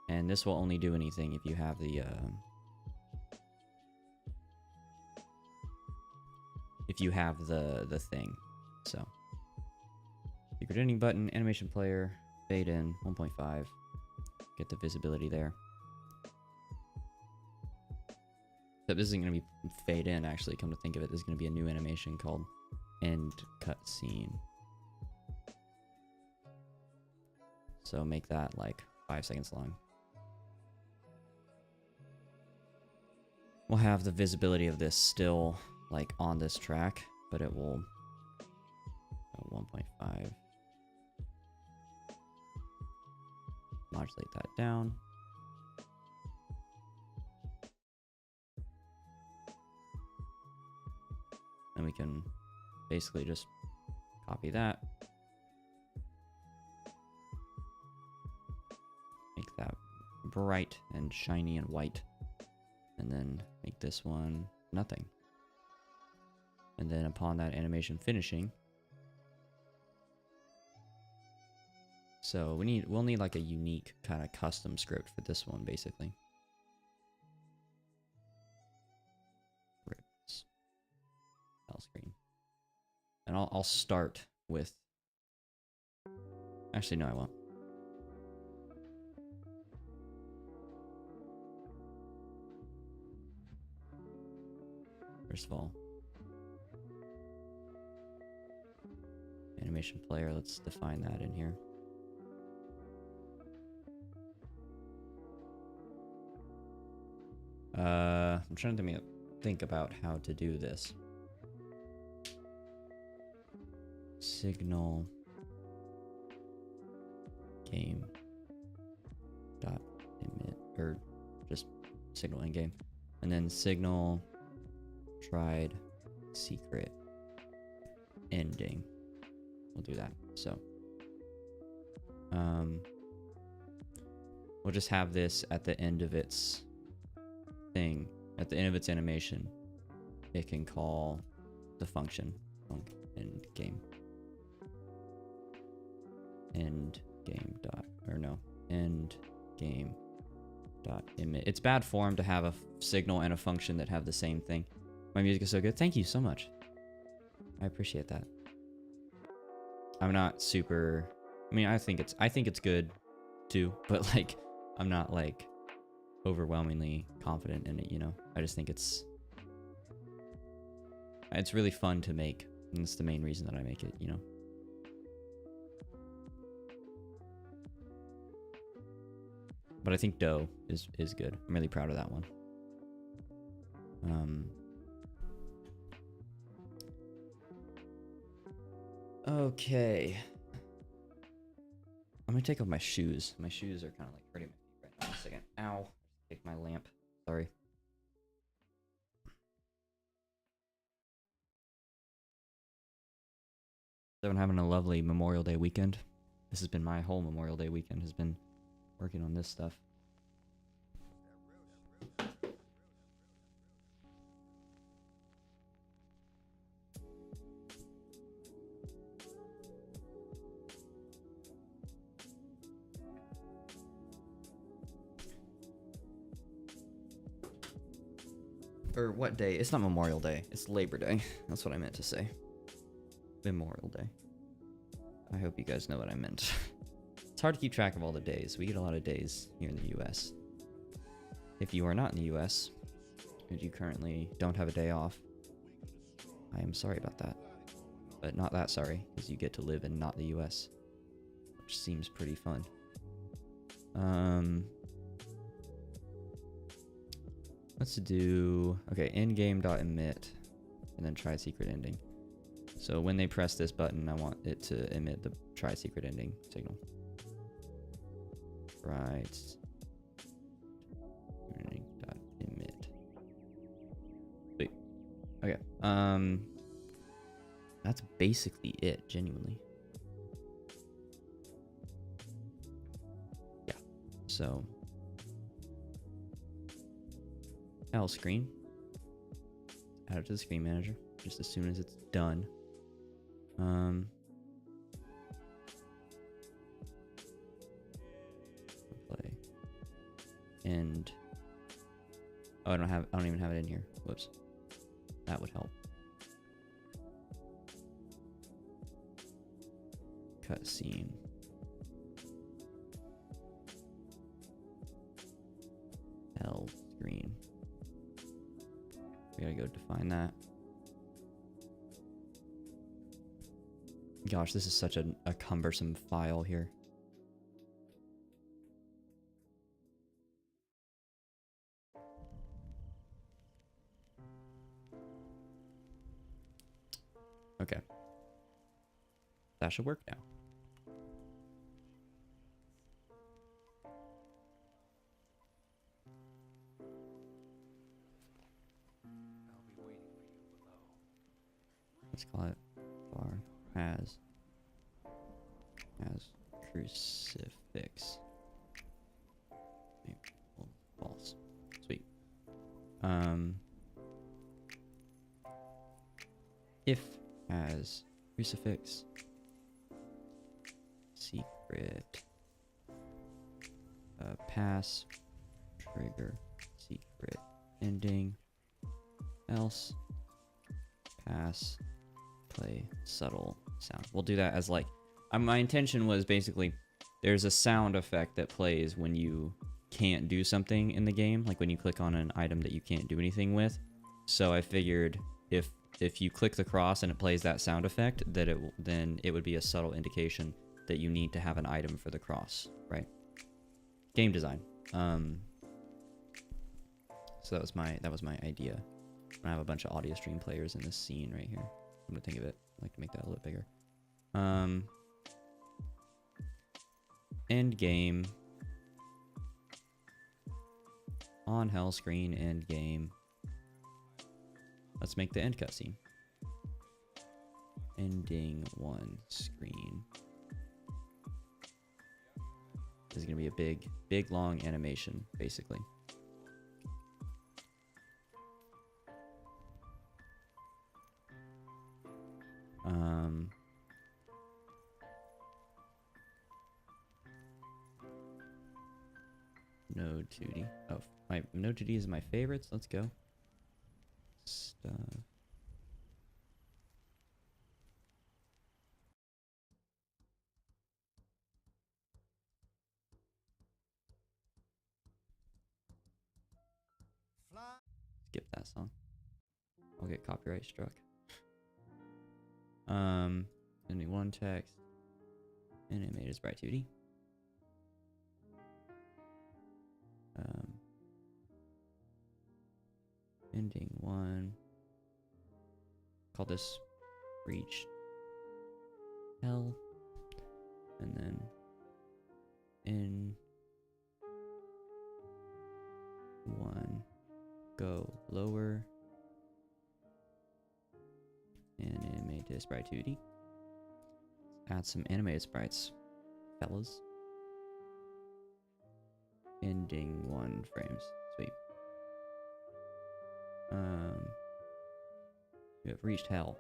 And this will only do anything if you have the thing. So secret ending button, animation player, fade in 1.5. Get the visibility there. Except this isn't going to be fade in, actually. Come to think of it, there's going to be a new animation called end cutscene. So make that like 5 seconds long. We'll have the visibility of this still like on this track, but it will 1.5. Modulate that down. And we can basically just copy that. Make that bright and shiny and white. And then make this one nothing. And then upon that animation finishing, So we'll need like a unique kind of custom script for this one, basically. Rips. L screen. And I'll start with. Actually, no, I won't. First of all, animation player. Let's define that in here. I'm trying to think about how to do this. Signal game dot emit, or just signal in game, and then signal tried secret ending. We'll do that. So we'll just have this at the end of its thing, at the end of its animation. It can call the function end game. End game dot, or no, end game dot emit. It's bad form to have a signal and a function that have the same thing. My music is so good. Thank you so much. I appreciate that. I'm not super. I mean, I think it's good too, but like, I'm not like overwhelmingly confident in it. You know, I just think it's really fun to make, and it's the main reason that I make it. You know. But I think Doe is good. I'm really proud of that one. Okay. I'm gonna take off my shoes. My shoes are kind of like hurting my feet right now. One second. Ow. Take my lamp. Sorry. So I'm having a lovely Memorial Day weekend. This has been my whole Memorial Day weekend, has been working on this stuff. Or what day? It's not Memorial Day. It's Labor Day. That's what I meant to say. Memorial Day. I hope you guys know what I meant. It's hard to keep track of all the days. We get a lot of days here in the US. If you are not in the US, and you currently don't have a day off, I am sorry about that. But not that sorry, because you get to live in not the US. Which seems pretty fun. Let's do, okay, endgame.emit, and then try secret ending. So when they press this button, I want it to emit the try secret ending signal. Right. Ending.emit. Sweet. Okay. That's basically it, genuinely. Yeah. So L screen. Add it to the screen manager just as soon as it's done. Play. And oh, I don't even have it in here. Whoops. That would help. Cutscene. L screen. We gotta go define that. Gosh, this is such a cumbersome file here. Okay. That should work now. Let's call it bar has crucifix. False. Sweet. If has crucifix secret secret. Pass, trigger, secret, ending, else, pass, play, subtle sound. We'll do that as like, my intention was basically, there's a sound effect that plays when you can't do something in the game, like when you click on an item that you can't do anything with. So I figured if you click the cross and it plays that sound effect, that then it would be a subtle indication that you need to have an item for the cross, right? Game design. So that was my idea. I have a bunch of audio stream players in this scene right here. I'm gonna think of it. I'd like to make that a little bigger. End game. On hell screen, end game. Let's make the end cutscene. Ending one screen. This is gonna be a big long animation, basically. Node 2D. Oh, my Node 2D is my favorites. Let's go. Stuff. Skip that song. I'll get copyright struck. Ending one text. Animated sprite 2D. Ending one. Call this reach hell. And then in one. Go lower. Animated sprite 2D. Add some animated sprites, fellas. Ending one frames. Sweet. We have reached hell.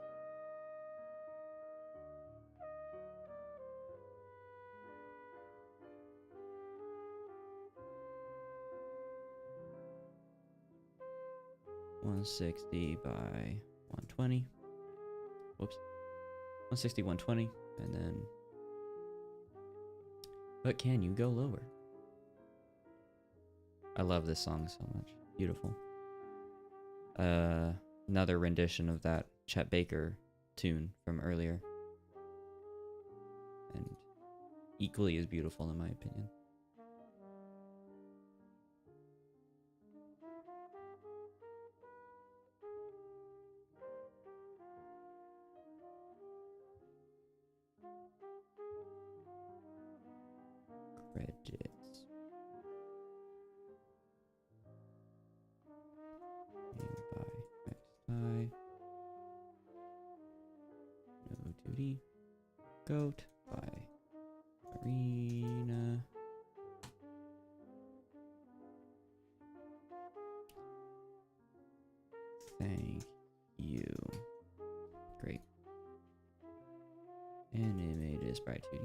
$160 by 120. Whoops. 160, 120, and then. But can you go lower? I love this song so much. Beautiful. Another rendition of that Chet Baker tune from earlier. And equally as beautiful in my opinion. Credits. Name by XI. No duty. Goat by Marina. Thank you. Great. Animated sprite 2D.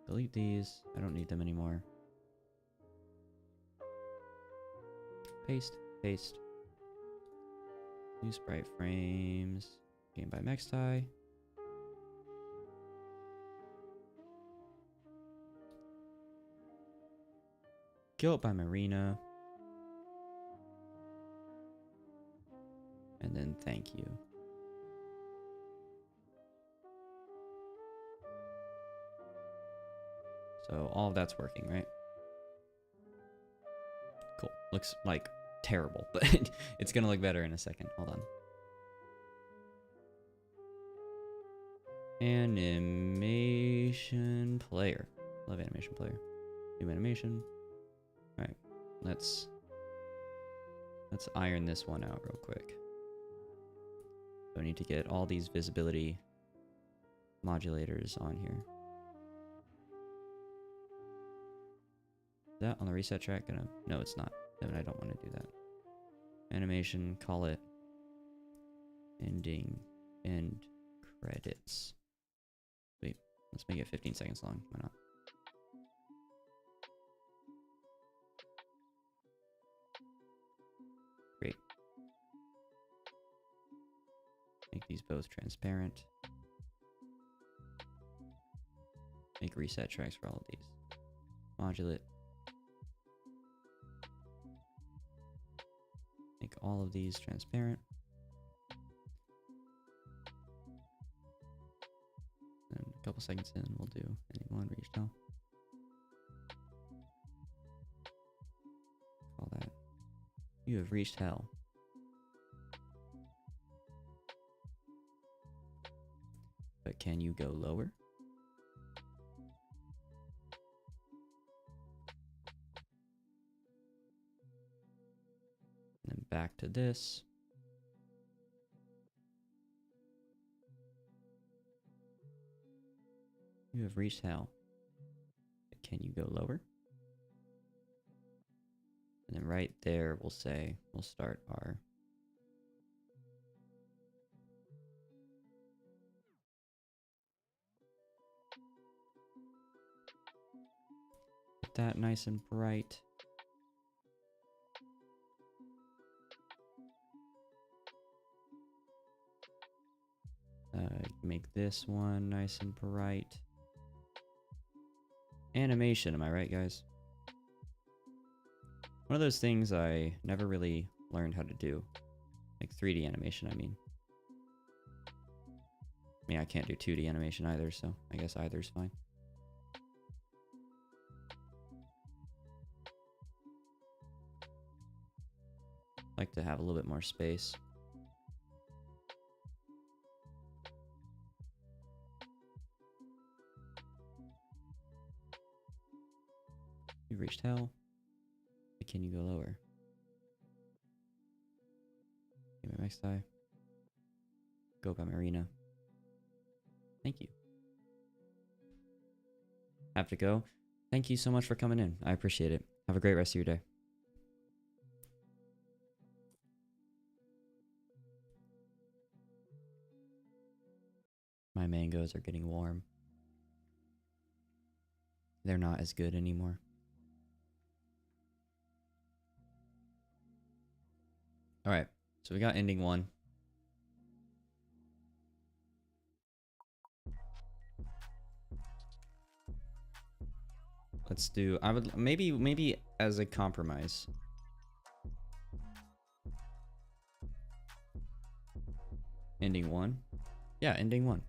Delete these. I don't need them anymore. Paste. Paste. New sprite frames. Game by Mexti. Guilt by Marina. And then thank you. So all of that's working, right? Cool. Looks like terrible, but it's gonna look better in a second. Hold on. Animation player. Love animation player. New animation. Alright. Let's iron this one out real quick. So I need to get all these visibility modulators on here. Is that on the reset track gonna... No, it's not. Then I don't want to do that. Animation, call it ending end credits. Wait, let's make it 15 seconds long. Why not? Great. Make these both transparent. Make reset tracks for all of these. Modulate. Make all of these transparent. And a couple seconds in, we'll do anyone reach now. Call that. You have reached hell. But can you go lower? And then back to this. You have reached hell. But can you go lower? And then right there, we'll say, we'll start our get that nice and bright. Make this one nice and bright. Animation, am I right, guys? One of those things I never really learned how to do. Like 3D animation, I mean. I mean, I can't do 2D animation either, so I guess either's fine. Like to have a little bit more space. You've reached hell. But can you go lower? Give me next die. Go by Marina. Thank you. Have to go. Thank you so much for coming in. I appreciate it. Have a great rest of your day. My mangoes are getting warm. They're not as good anymore. All right, so we got ending one. Let's do, I would maybe as a compromise. Ending one. Yeah, ending one.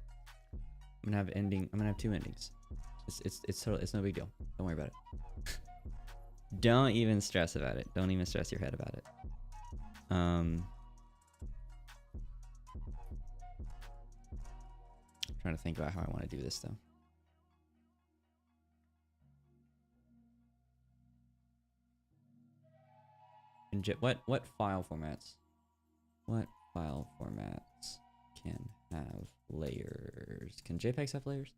I'm gonna have two endings. It's no big deal. Don't worry about it. Don't even stress about it. Don't even stress your head about it. Trying to think about how I want to do this though. What file formats? What file formats can have layers? Can JPEGs have layers?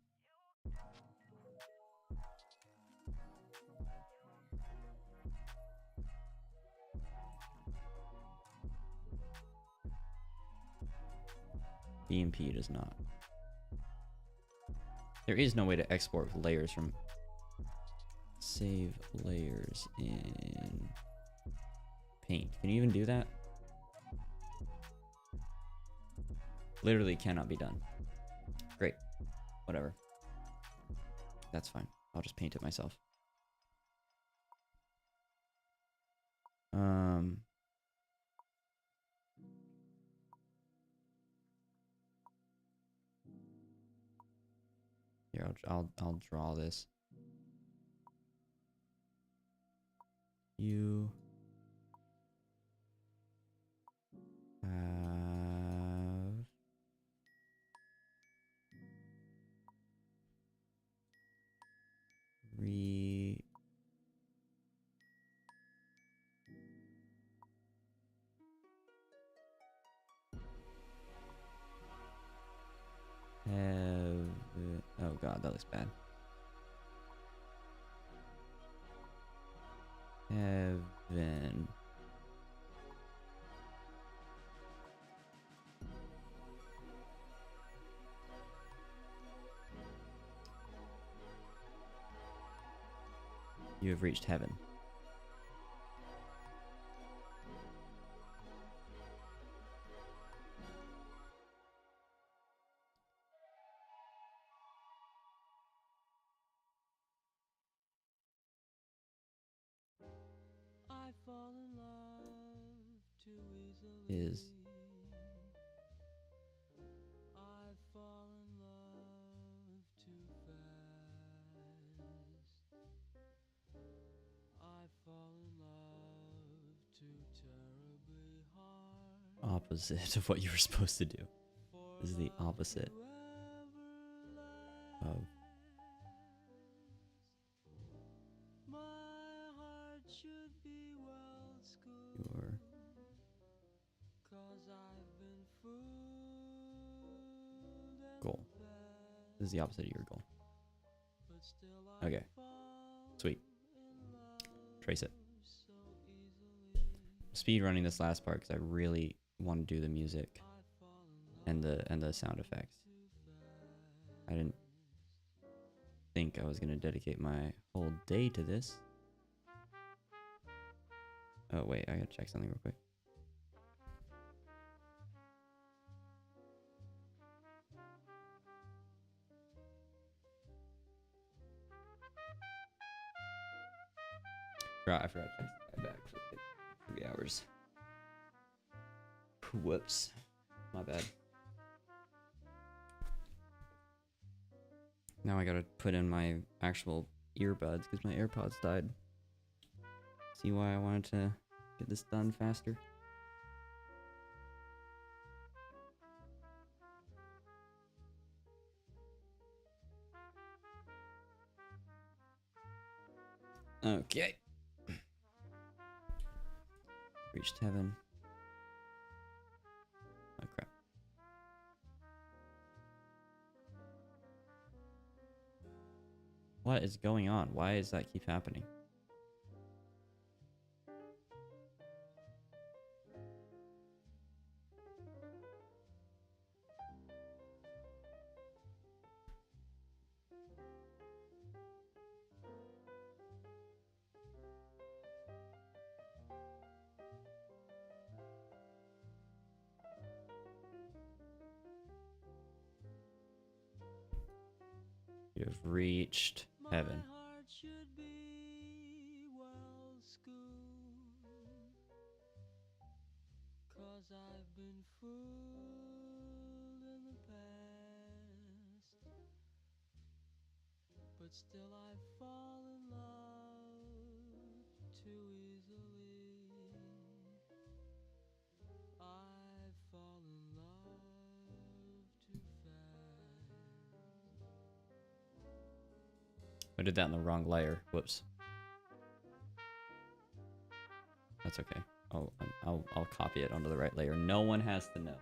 BMP does not. There is no way to export layers from... Save layers in Paint. Can you even do that? Literally cannot be done. Great. Whatever. That's fine. I'll just paint it myself. Here, I'll draw this. You have oh god, that looks bad. Heaven. You have reached heaven. I fall in love too easily. Is I fall in love too fast. I fall in love too terribly hard. opposite of what you were supposed to do. For This is the love opposite to ever of last. My heart should be well schooled. your 'Cause I've been fooled in goal. the past, This is the opposite of your goal. but still I Okay. fall Sweet. in love Trace it. so easily. Speed running this last part because I really want to do the music I fall in love and the sound effects. too fast. I didn't think I was gonna dedicate my whole day to this. Oh wait, I gotta check something real quick. Right, I forgot to check my back for like 3 hours. Whoops. My bad. Now I gotta put in my actual earbuds because my AirPods died. See why I wanted to get this done faster? Okay. Reached heaven. Oh crap. What is going on? Why does that keep happening? You have reached heaven. My heart should be well schooled, 'cause I've been fooled in the past, but still I fall in love too easily. I fall in love too fast. I did that in the wrong layer. Whoops. That's okay. I'll copy it onto the right layer. No one has to know.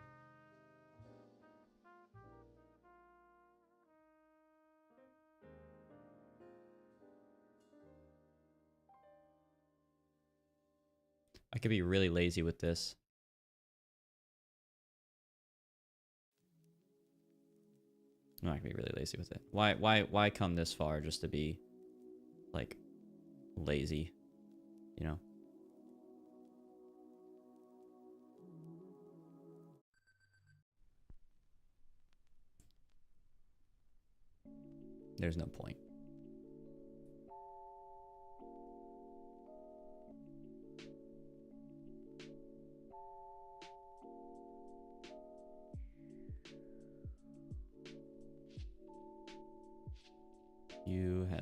I could be really lazy with this. I'm not gonna be really lazy with it. Why come this far just to be like lazy, you know? There's no point.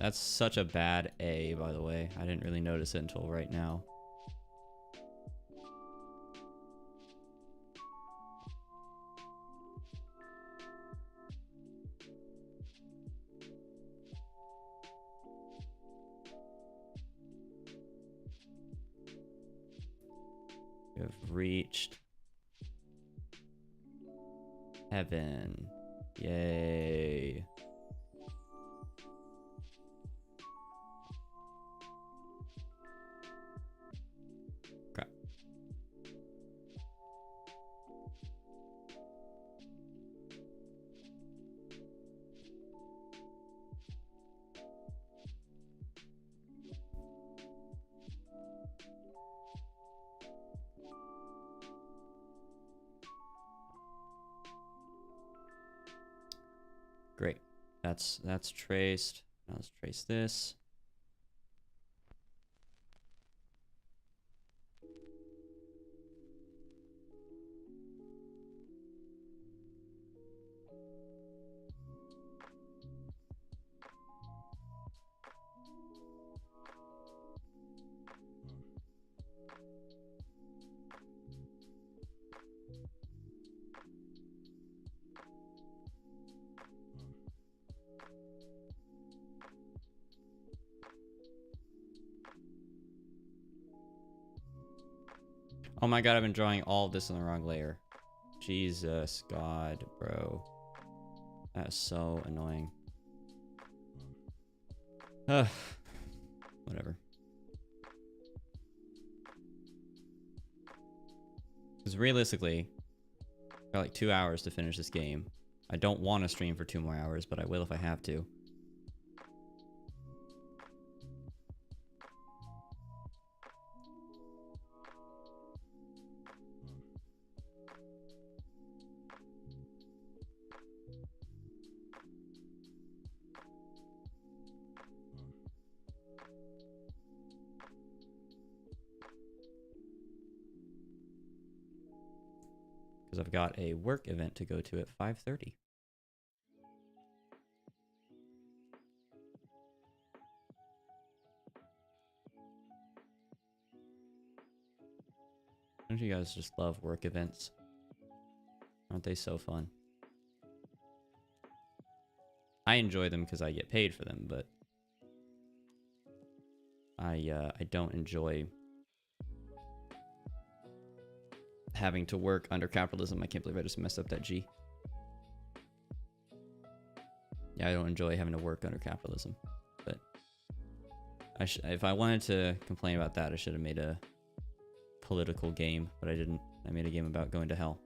That's such a bad A, by the way. I didn't really notice it until right now. You have reached heaven. Yay. Great. That's traced. Now let's trace this. Oh my god, I've been drawing all of this on the wrong layer. Jesus God, bro. That's so annoying. Ugh. Whatever. Because realistically, I've got like 2 hours to finish this game. I don't want to stream for 2 more hours, but I will if I have to. Because I've got a work event to go to at 5:30. Don't you guys just love work events? Aren't they so fun? I enjoy them because I get paid for them, but I don't enjoy having to work under capitalism. I can't believe I just messed up that G. Yeah, I don't enjoy having to work under capitalism, but if I wanted to complain about that, I should have made a political game, but I didn't. I made a game about going to hell,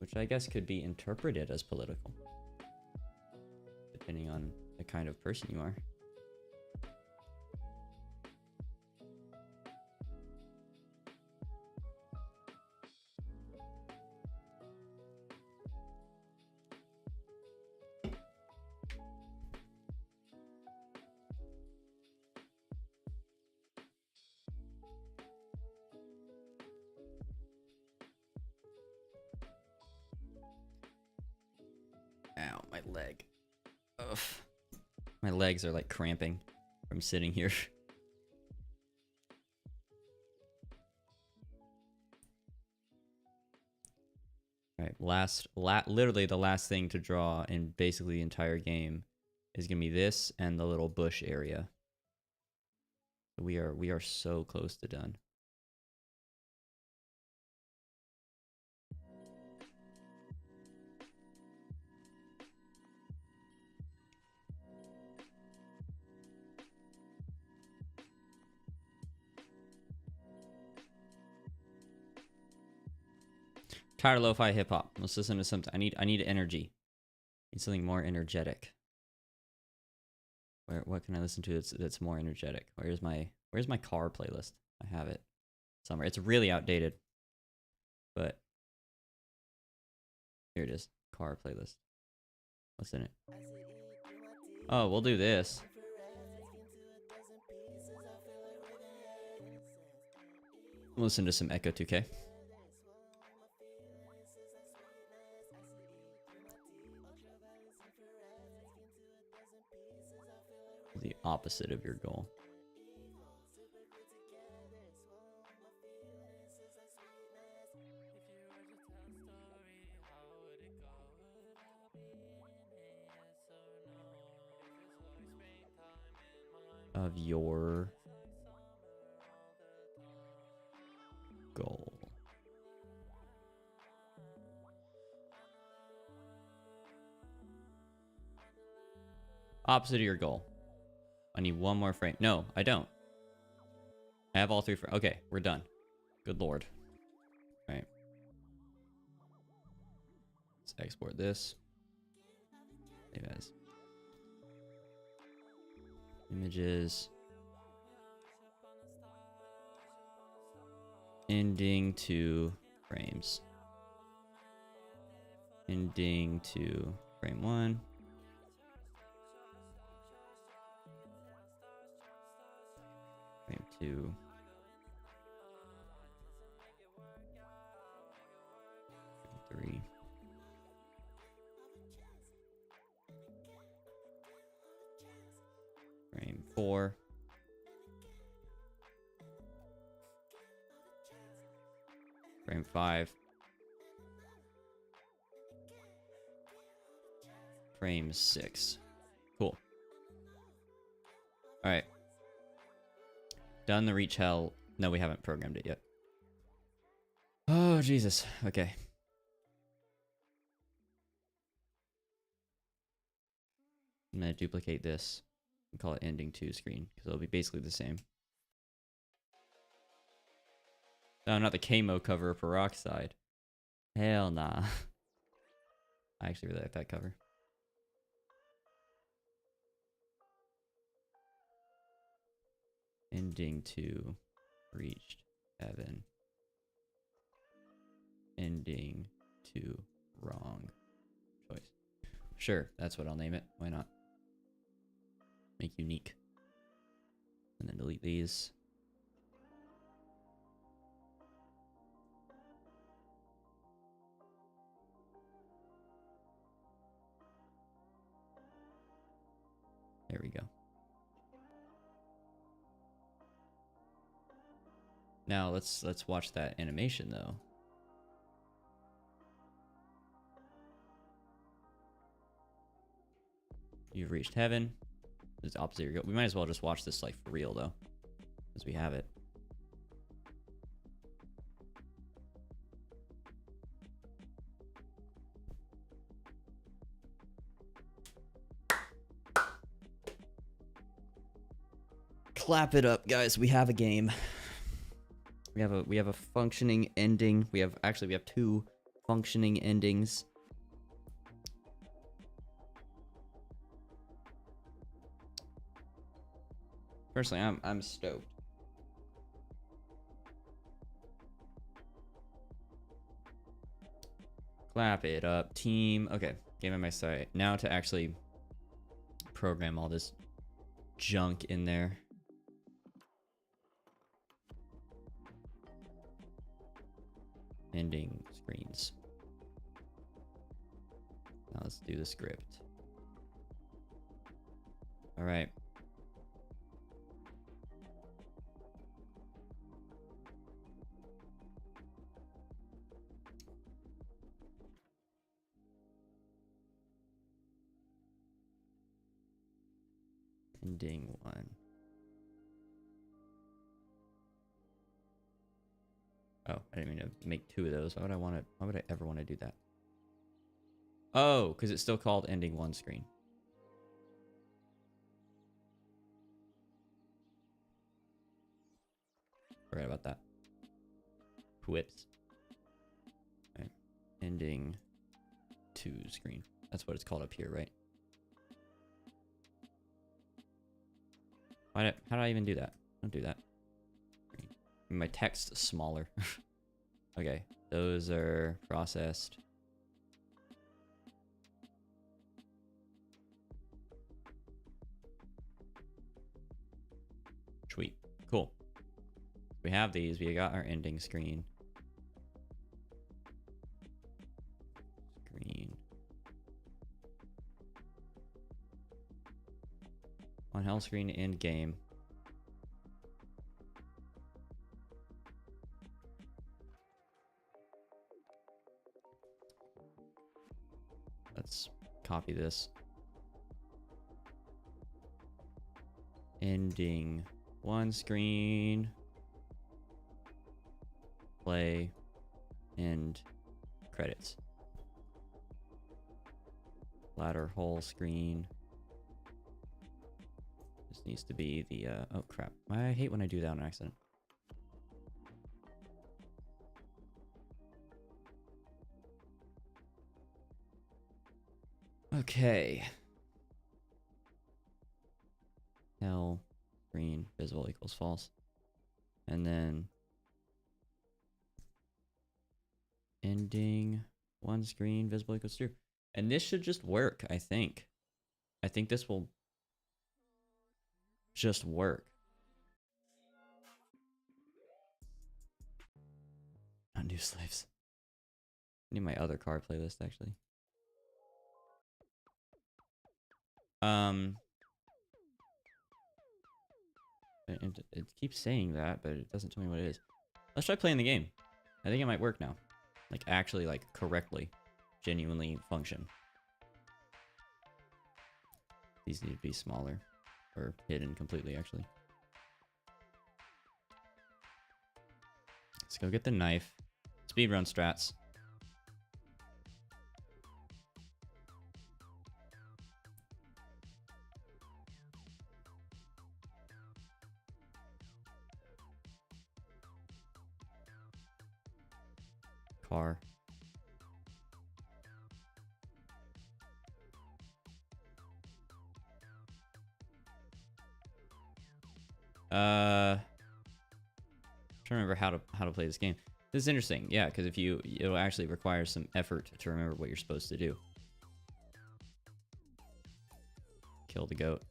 which I guess could be interpreted as political, depending on the kind of person you are. Ow, my leg. Ugh. My legs are like cramping from sitting here. Alright, literally the last thing to draw in basically the entire game is gonna be this and the little bush area. We are so close to done. Tired of lo-fi hip hop. Let's listen to something. I need energy. Need something more energetic. What can I listen to that's more energetic? Where's my car playlist? I have it somewhere. It's really outdated. But here it is. Car playlist. What's in it? Oh, we'll do this. Listen to some Echo 2K. The opposite of your goal. Of your goal. Opposite of your goal. I need one more frame. No, I don't. I have all 3 frames. Okay, we're done. Good lord. All right. Let's export this. Save as. Images. Ending 2 frames. Ending 2 Frame 1. Frame 2. Frame 3. Frame 4. Frame 5. Frame 6. Cool. Alright. Done the reach hell. No, we haven't programmed it yet. Oh, Jesus. Okay. I'm going to duplicate this and call it ending 2 screen because it'll be basically the same. No, not the camo cover of Peroxide. Hell nah. I actually really like that cover. Ending 2 reached heaven. Ending 2 wrong choice. Sure, that's what I'll name it. Why not? Make unique. And then delete these. There we go. Now let's watch that animation though. You've reached heaven. It's opposite your goal. We might as well just watch this like for real though, as we have it. Clap it up, guys. We have a game. We have a functioning ending. We have 2 functioning endings. Personally, I'm stoked. Clap it up, team. Okay, game on my side. Now to actually program all this junk in there. Ending screens. Now let's do the script. All right. Ending 1. Oh, I didn't mean to make 2 of those. Why would I ever want to do that? Oh, because it's still called ending 1 screen. Forgot about that. Whips. Right. Ending 2 screen. That's what it's called up here, right? How do I even do that? Don't do that. My text smaller. Okay, those are processed. Sweet. Cool. We have these. We got our ending screen. On hell screen end game. Let's copy this. Ending 1 screen. Play. End. Credits. Ladder whole screen. This needs to be the, oh crap. I hate when I do that on accident. Okay. Hell, green, visible equals false. And then ending 1 screen, visible equals true. And this should just work, I think. I think this will just work. Not new slaves. I need my other car playlist, actually. It keeps saying that, but it doesn't tell me what it is. Let's try playing the game. I think it might work now. Like, actually, like, correctly. Genuinely function. These need to be smaller. Or hidden completely, actually. Let's go get the knife. Speedrun strats. Car. Trying to remember how to play this game. This is interesting, yeah, because if it'll actually require some effort to remember what you're supposed to do. Kill the goat.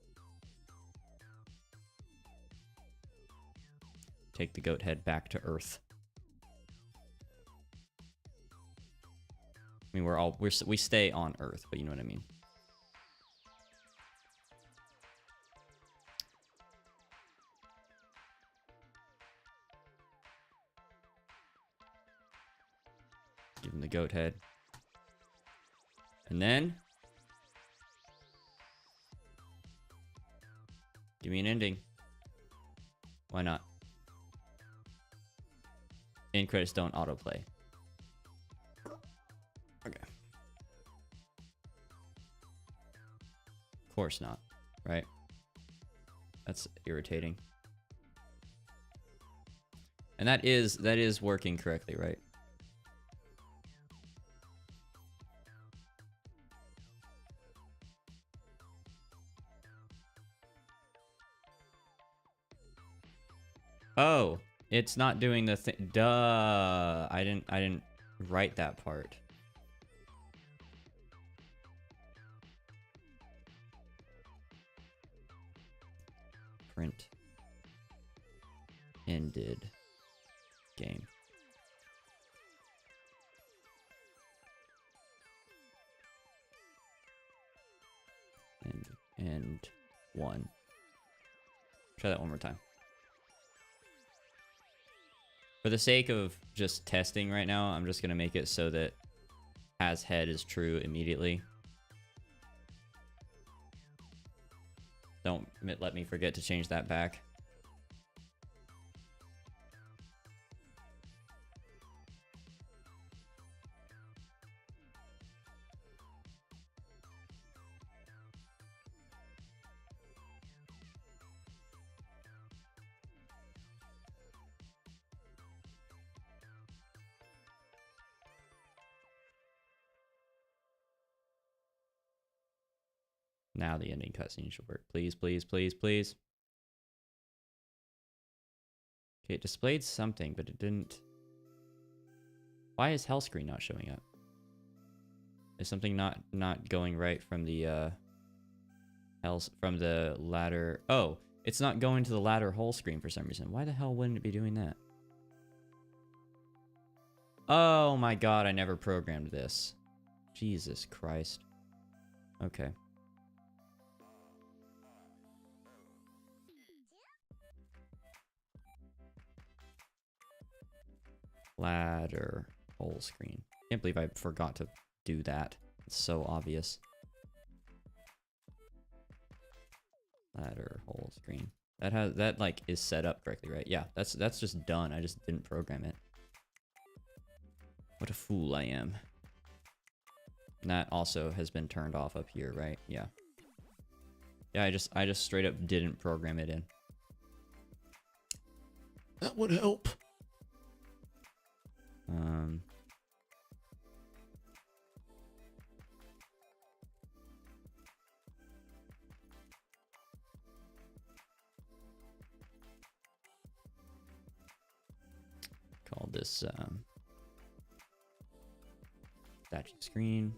Take the goat head back to Earth. I mean, we stay on Earth, but you know what I mean. Give him the goat head. And then give me an ending. Why not? End credits don't autoplay. Okay. Of course not, right? That's irritating. And that is working correctly, right? Oh, it's not doing the thing. Duh. I didn't write that part. Print. Ended. Game. And one. Try that one more time. For the sake of just testing right now, I'm just going to make it so that has head is true immediately. Don't let me forget to change that back. Now the ending cutscene should work. Please, please, please, please. Okay, it displayed something, but it didn't. Why is hell screen not showing up? Is something not going right from the from the ladder? Oh, it's not going to the ladder whole screen for some reason. Why the hell wouldn't it be doing that? Oh my god, I never programmed this. Jesus Christ. Okay. Ladder whole screen. Can't believe I forgot to do that. It's so obvious. Ladder whole screen. That like is set up correctly, right? Yeah, that's just done. I just didn't program it. What a fool I am. And that also has been turned off up here, right? Yeah. Yeah, I just straight up didn't program it in. That would help. Call this statue screen.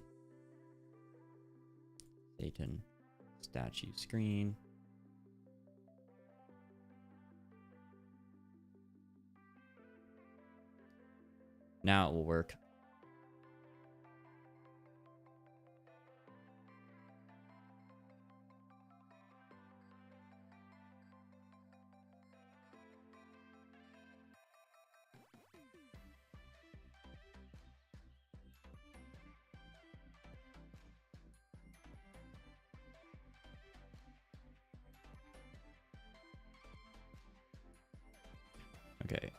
Satan statue screen. Now it will work. Okay.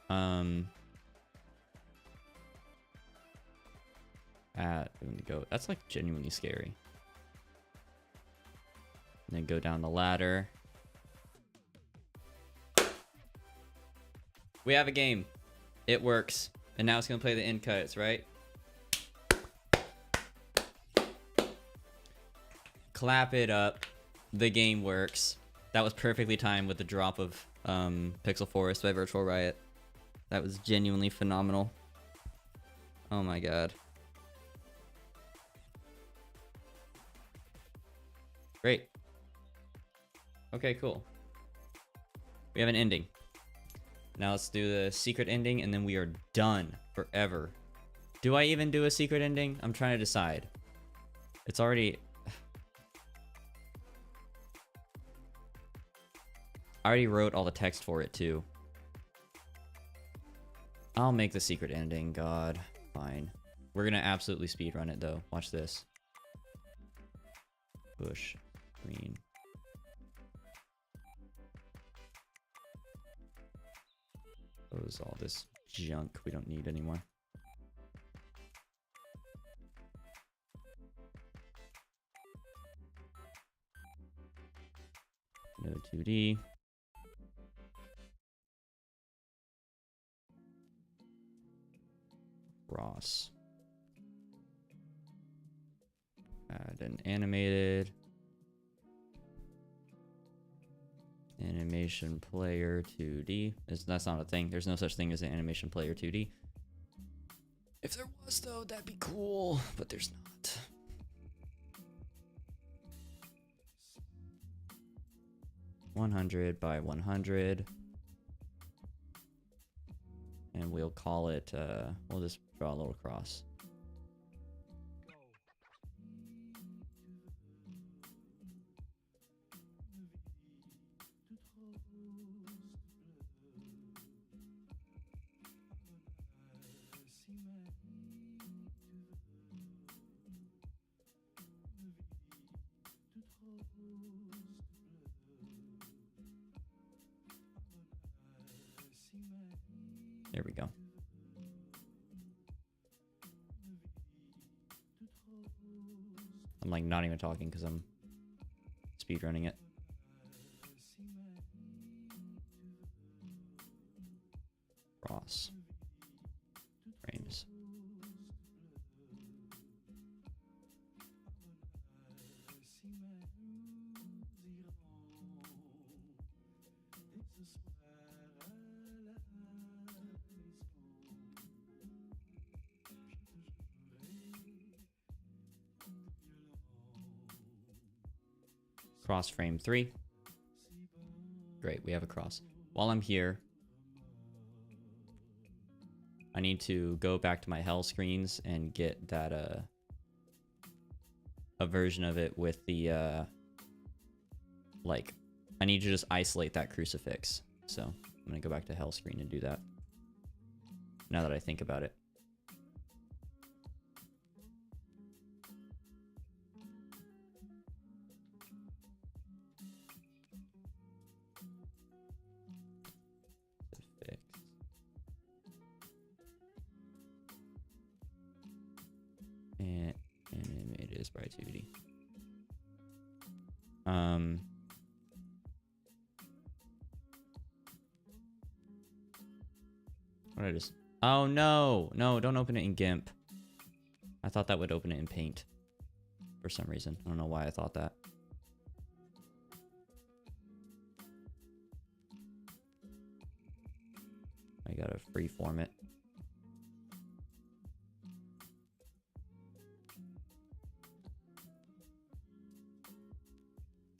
That's like genuinely scary. And then go down the ladder. We have a game. It works. And now it's gonna play the end cuts, right? Clap it up. The game works. That was perfectly timed with the drop of Pixel Forest by Virtual Riot. That was genuinely phenomenal. Oh my god. Great. Okay, cool. We have an ending. Now let's do the secret ending and then we are done forever. Do I even do a secret ending? I'm trying to decide. It's already... I already wrote all the text for it too. I'll make the secret ending, god. Fine. We're gonna absolutely speedrun it though. Watch this. Push. Green. Close all this junk we don't need anymore. No 2D. Ross. Add an animated. Animation player 2D. That's not a thing. There's no such thing as an animation player 2D. If there was though, that'd be cool, but there's not. (100 by 100). And we'll call it, we'll just draw a little cross. There we go. I'm like not even talking because I'm speedrunning it. Cross. Frames. Cross frame 3. Great, we have a cross. While I'm here, I need to go back to my hell screens and get that a version of it with the like I need to just isolate that crucifix. So I'm gonna go back to hell screen and do that. Now that I think about it. And it is by 2D. What I just... Oh no! No, don't open it in GIMP. I thought that would open it in Paint. For some reason. I don't know why I thought that. I gotta freeform it.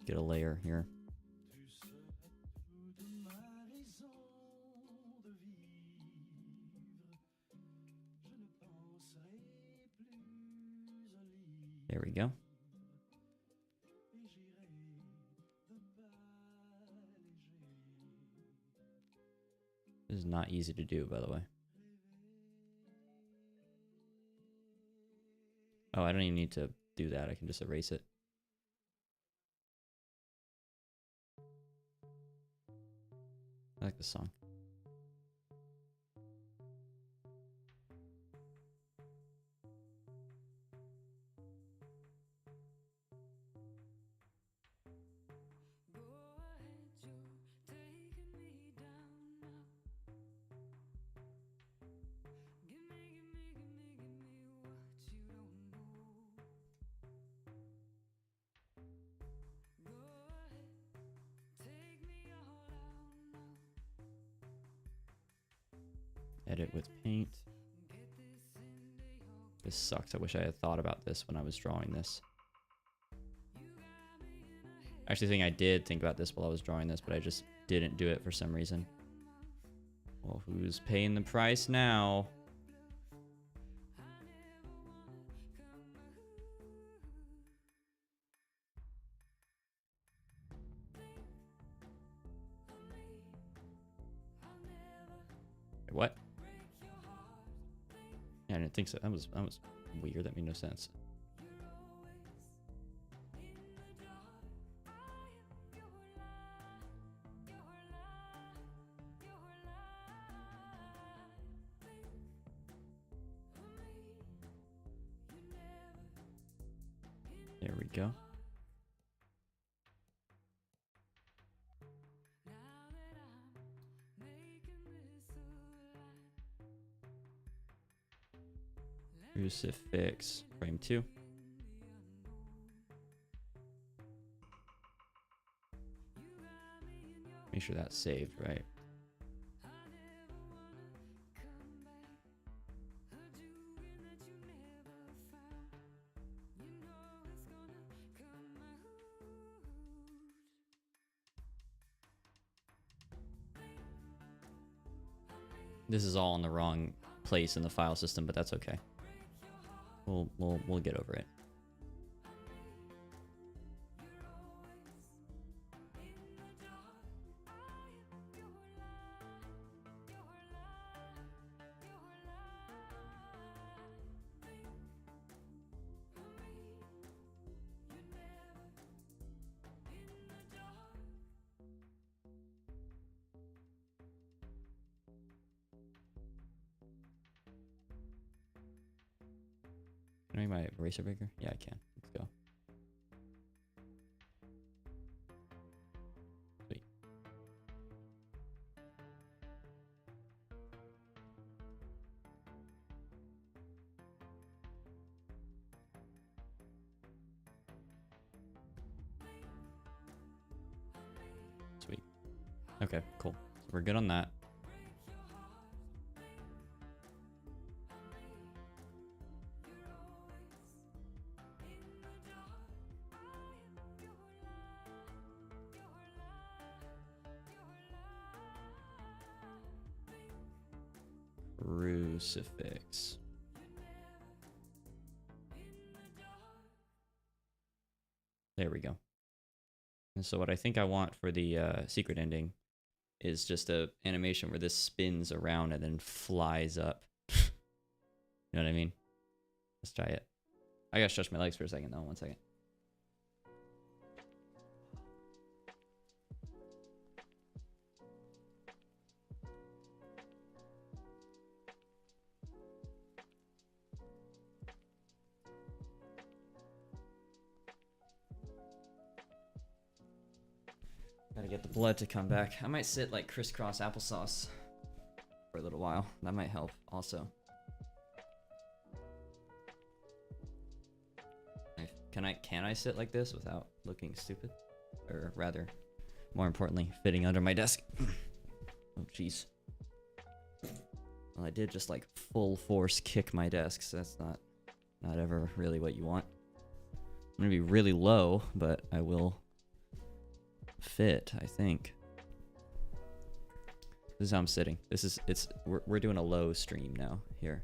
get a layer here. There we go. This is not easy to do, by the way. Oh, I don't even need to do that. I can just erase it. I like this song. Edit with paint. This sucks. I wish I had thought about this when I was drawing this. I actually think I did think about this while I was drawing this, but I just didn't do it for some reason. Well, who's paying the price now? What? Yeah, I didn't think so. That was weird. That made no sense. There we go. Crucifix, frame 2. Make sure that's saved, right? This is all in the wrong place in the file system, but that's okay. We'll get over it. Can I make my eraser bigger? Yeah, I can. Let's go. Sweet. Sweet. Okay, cool. So we're good on that. Crucifix. There we go. And so what I think I want for the secret ending is just a animation where this spins around and then flies up. You know what I mean? Let's try it. I gotta stretch my legs for a second though. 1 second. Gotta get the blood to come back. I might sit like crisscross applesauce for a little while. That might help also. Can I sit like this without looking stupid? Or rather, more importantly, fitting under my desk. Oh jeez. Well, I did just like full force kick my desk, so that's not ever really what you want. I'm gonna be really low, but I will fit, I think. This is how I'm sitting. We're doing a low stream now. Here.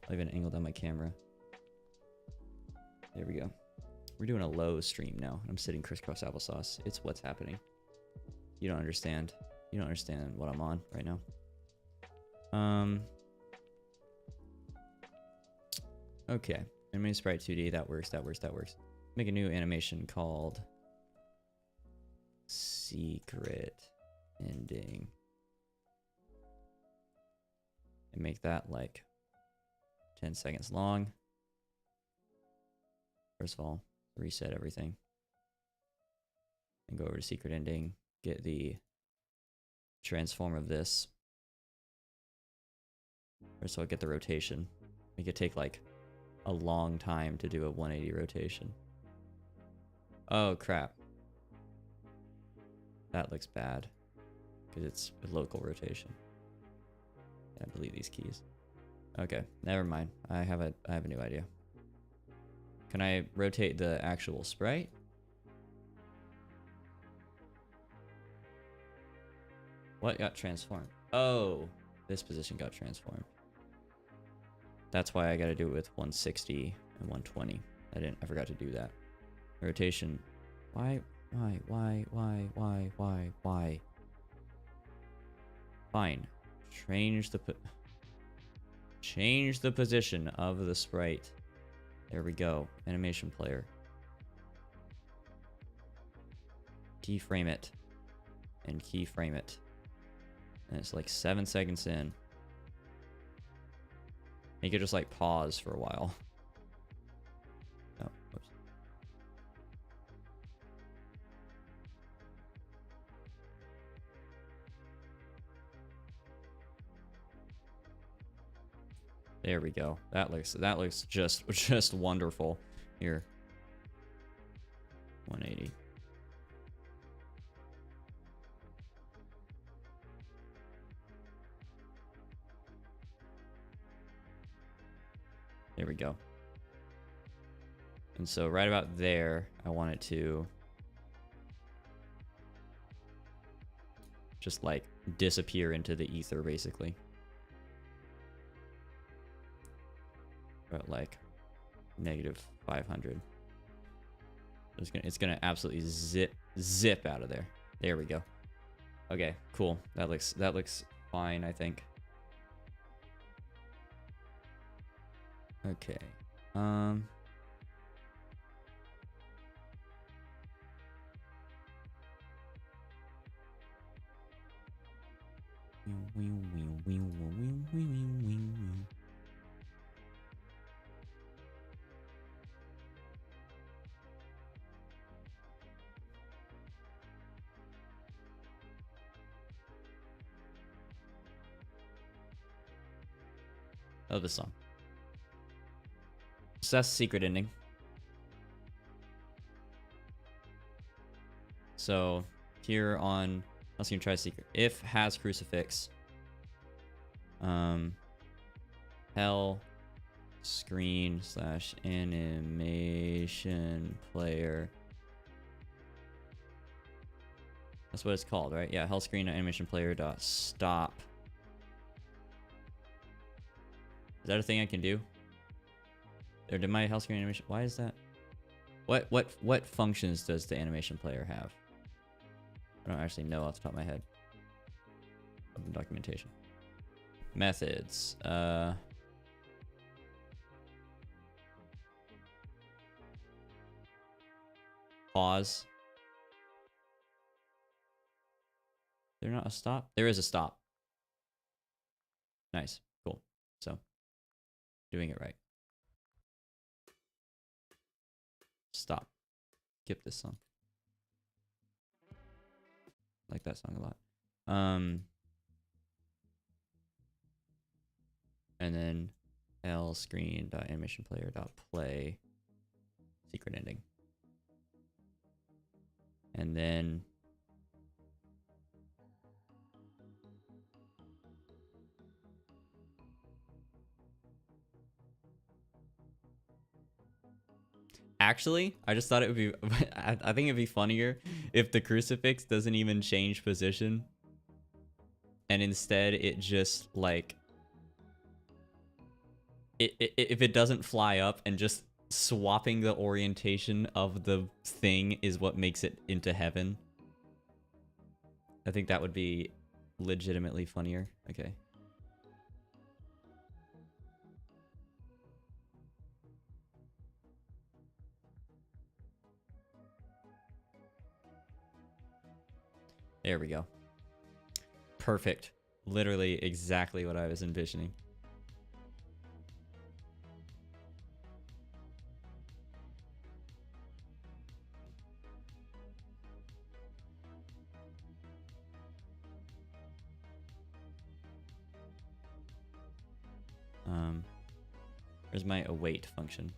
I'll even angle down my camera. There we go. We're doing a low stream now. I'm sitting crisscross applesauce. It's what's happening. You don't understand. You don't understand what I'm on right now. Okay. Animated sprite 2D. That works. That works. That works. Make a new animation called Secret Ending. And make that like 10 seconds long. First of all, reset everything. And go over to Secret Ending. Get the transform of this. First of all, get the rotation. Make it take like a long time to do a 180 rotation. Oh crap. That looks bad. Because it's a local rotation. I delete these keys. Okay, never mind. I have a new idea. Can I rotate the actual sprite? What got transformed? Oh, this position got transformed. That's why I gotta do it with 160 and 120. I forgot to do that. Rotation. Why? Fine. Change the position of the sprite. There we go. Animation player. Keyframe it. And keyframe it. And it's like 7 seconds in. Make it just like pause for a while. Oh, whoops. There we go. That looks just wonderful. Here. 180. There we go. And so right about there, I want it to just like disappear into the ether basically. But like -500. It's gonna absolutely zip out of there. There we go. Okay, cool. That looks fine, I think. Okay. Love this song. So that's Secret Ending. So here on, let's gonna try secret. If has crucifix, hell screen / animation player. That's what it's called, right? Yeah, hell screen animation player dot stop. Is that a thing I can do? Or did my hell screen animation? Why is that? What functions does the animation player have? I don't actually know off the top of my head. Open documentation. Methods. Pause. There not a stop? There is a stop. Nice. Cool. So, doing it right. Stop. Skip this song. I like that song a lot. And then L screen dot animation player dot play secret ending. And then actually, I just thought it would be I think it'd be funnier if the crucifix doesn't even change position, and instead it just like if it doesn't fly up and just swapping the orientation of the thing is what makes it into heaven, I think that would be legitimately funnier. Okay. There we go. Perfect. Literally exactly what I was envisioning. Where's my await function?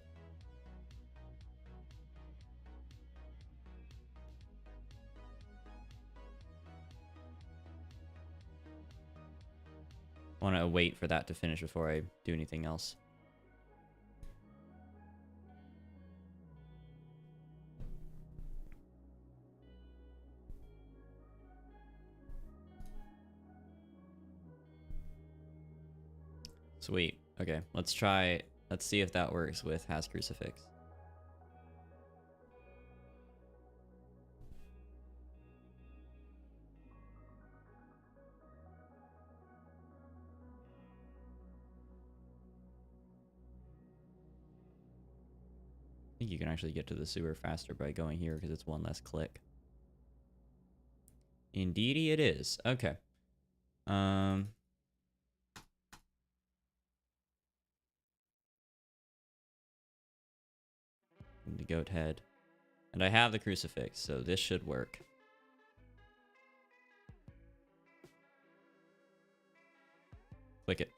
I want to wait for that to finish before I do anything else. Sweet. Okay, let's try. Let's see if that works with has crucifix. I think you can actually get to the sewer faster by going here because it's one less click. Indeedy it is. Okay. The goat head. And I have the crucifix, so this should work. Click it.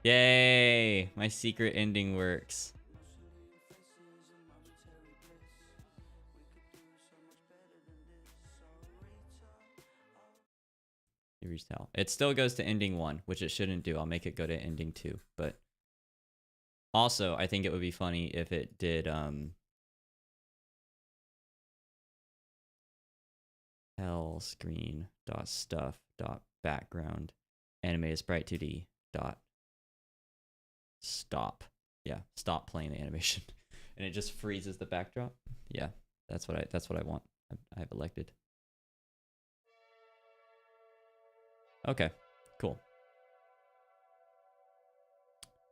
Yay! My secret ending works. You reached hell. It still goes to ending 1, which it shouldn't do. I'll make it go to ending 2, but also I think it would be funny if it did hell screen dot stuff dot background animated sprite 2D dot stop. Yeah, stop playing the animation. And it just freezes the backdrop. Yeah, that's what I want. I've elected. Okay, cool.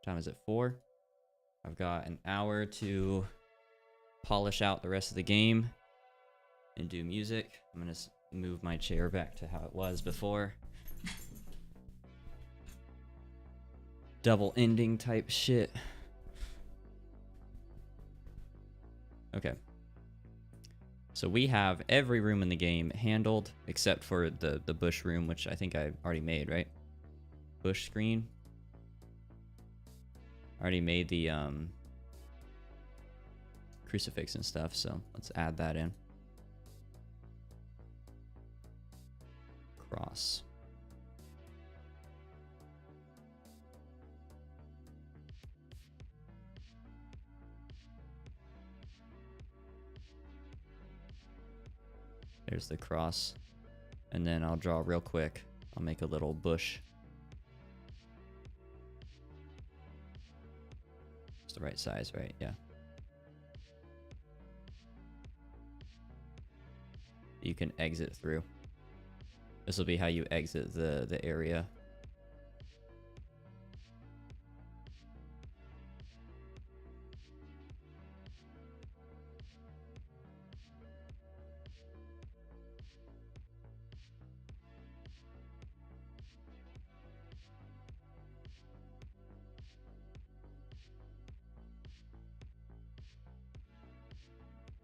Time is it 4? I've got an hour to polish out the rest of the game and do music. I'm gonna move my chair back to how it was before. Double ending type shit. Okay. So we have every room in the game handled except for the bush room, which I think I already made, right? Bush screen. I already made the crucifix and stuff, so let's add that in. Cross. There's the cross. And then I'll draw real quick. I'll make a little bush. It's the right size, right? Yeah. You can exit through. This will be how you exit the area.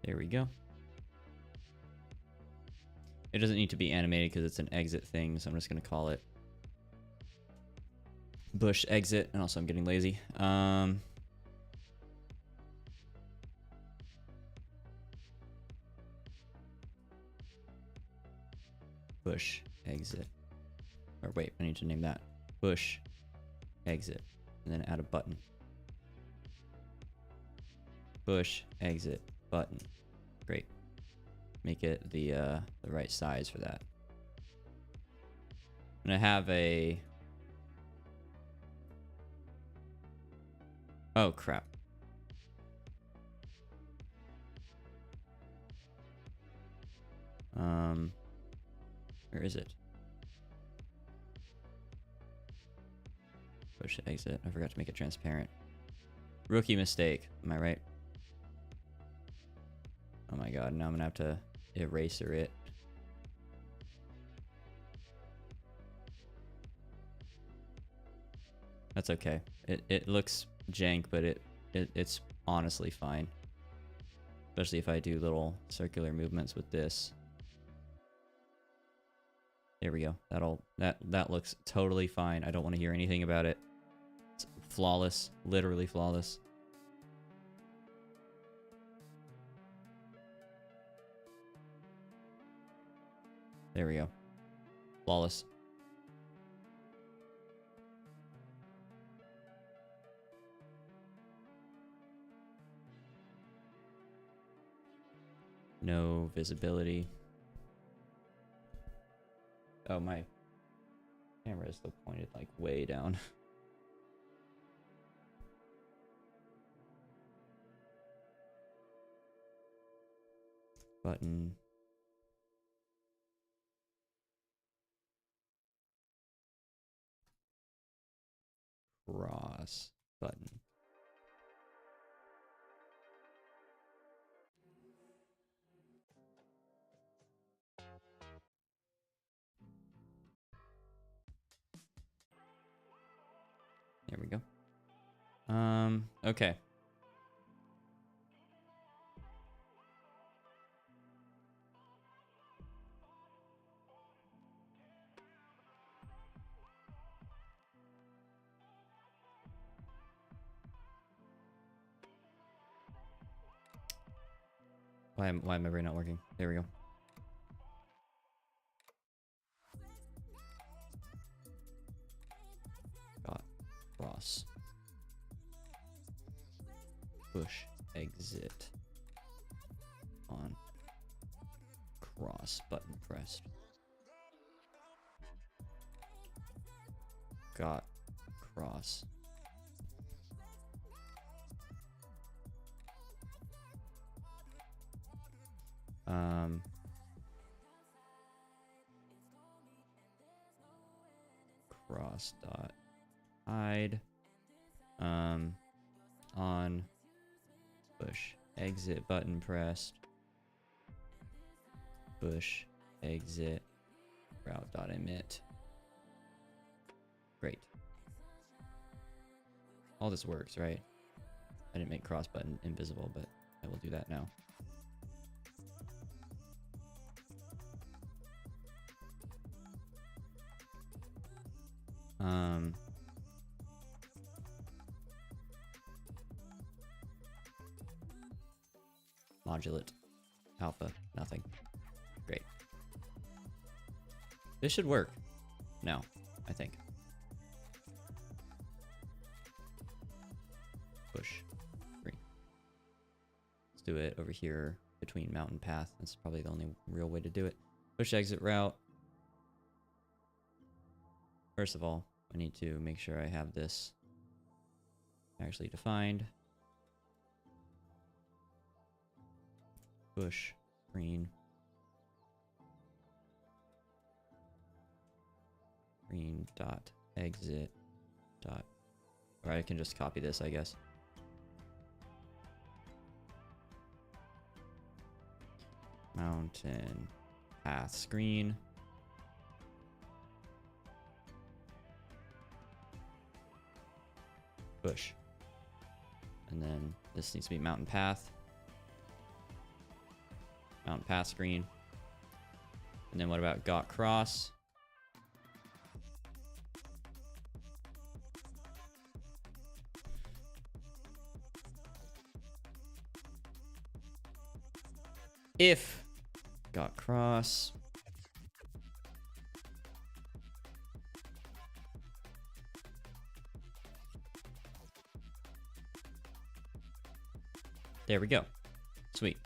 There we go. It doesn't need to be animated because it's an exit thing, so I'm just going to call it bush exit. And also I'm getting lazy. Bush exit. Or wait, I need to name that. Bush exit. And then add a button. Bush exit button. Great. make it the right size for that. And I have a... Oh, crap. Where is it? Push exit. I forgot to make it transparent. Rookie mistake. Am I right? Oh my god, now I'm gonna have to eraser it. That's okay. It looks jank, but it's honestly fine. Especially if I do little circular movements with this. There we go. That looks totally fine. I don't want to hear anything about it. It's flawless, literally flawless. There we go. Flawless. No visibility. Oh, my camera is still pointed like way down. Button. Cross button. There we go. Okay. Why am my brain not working? There we go. Got cross. Push exit on cross button pressed. Got cross. Cross dot hide on push exit button pressed, push exit route dot emit. Great. All this works, right? I didn't make cross button invisible, but I will do that now. Modulate. Alpha. Nothing. Great. This should work. No, I think. Push. Green. Let's do it over here between mountain path. That's probably the only real way to do it. Push exit route. First of all, I need to make sure I have this actually defined. Push green. Green dot exit dot. Or I can just copy this, I guess. Mountain path screen. Push. And then this needs to be mountain path. Mountain path screen. And then what about got cross? If got cross. There we go. Sweet.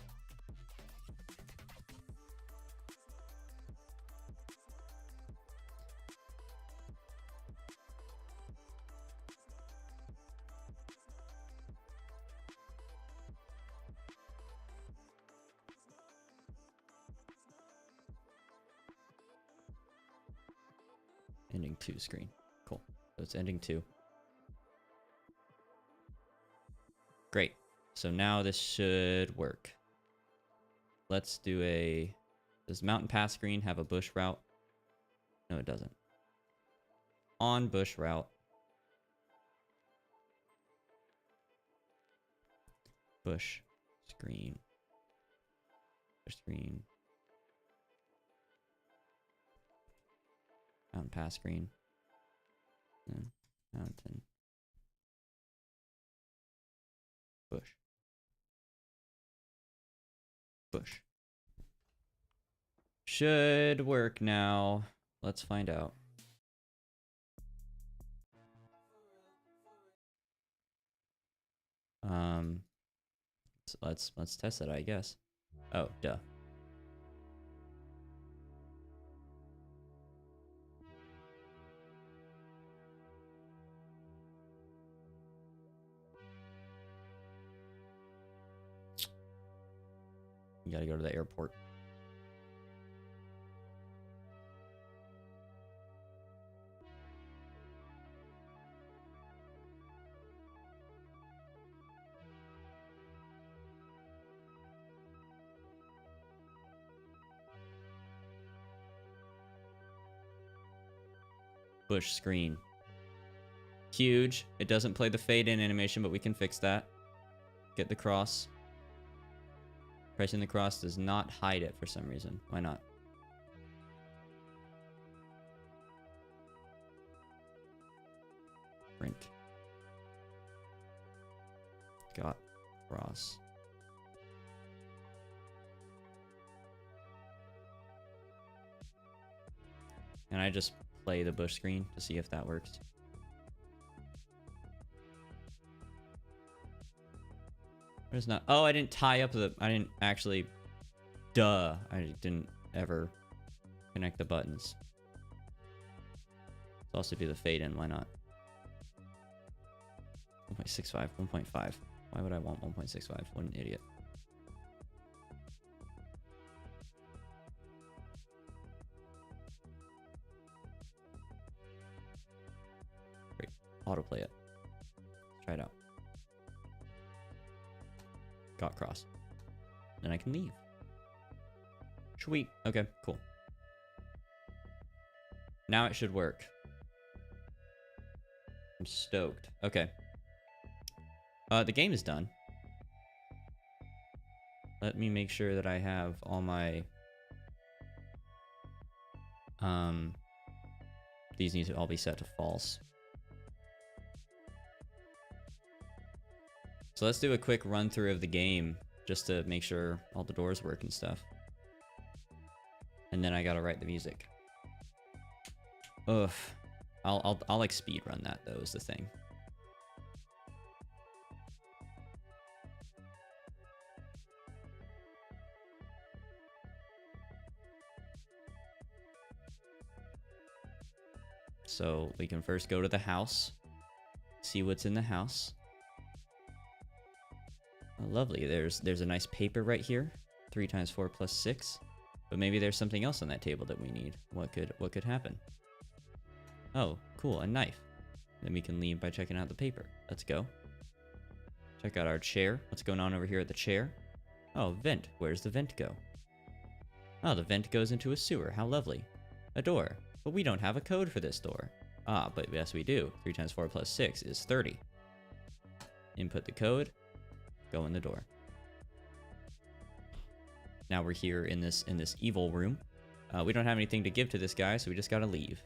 Ending 2 screen. Cool. So it's ending 2. Great. So now this should work. Let's do a... Does Mountain Pass screen have a bush route? No, it doesn't. On bush route. Bush screen. Bush screen. Mountain Pass screen. And mountain. Bush. Bush. Should work now. Let's find out. So let's test it, I guess. Oh, duh. You gotta go to the airport. Bush screen. Huge. It doesn't play the fade in animation, but we can fix that. Get the cross. Pressing the cross does not hide it for some reason. Why not? Print. Got cross. And I just play the bush screen to see if that works. There's not. Oh, I didn't tie up the. I didn't actually. Duh. I didn't ever connect the buttons. Let's also do the fade in. Why not? 1.65, 1.5. Why would I want 1.65? What an idiot. Great. Autoplay it. Let's try it out. Got cross. Then I can leave. Sweet. Okay, cool. Now it should work. I'm stoked. Okay. The game is done. Let me make sure that I have all my... These need to all be set to false. So let's do a quick run through of the game just to make sure all the doors work and stuff. And then I gotta write the music. Ugh. I'll like speed run that though is the thing. So we can first go to the house, see what's in the house. Oh, lovely. There's a nice paper right here. 3 times 4 plus 6. But maybe there's something else on that table that we need. What could happen? Oh, cool, a knife. Then we can leave by checking out the paper. Let's go. Check out our chair. What's going on over here at the chair? Oh, vent. Where's the vent go? Oh, the vent goes into a sewer. How lovely. A door. But we don't have a code for this door. Ah, but yes we do. 3 times 4 plus 6 is 30. Input the code. Go in the door. Now we're here in this evil room. We don't have anything to give to this guy, so we just gotta leave.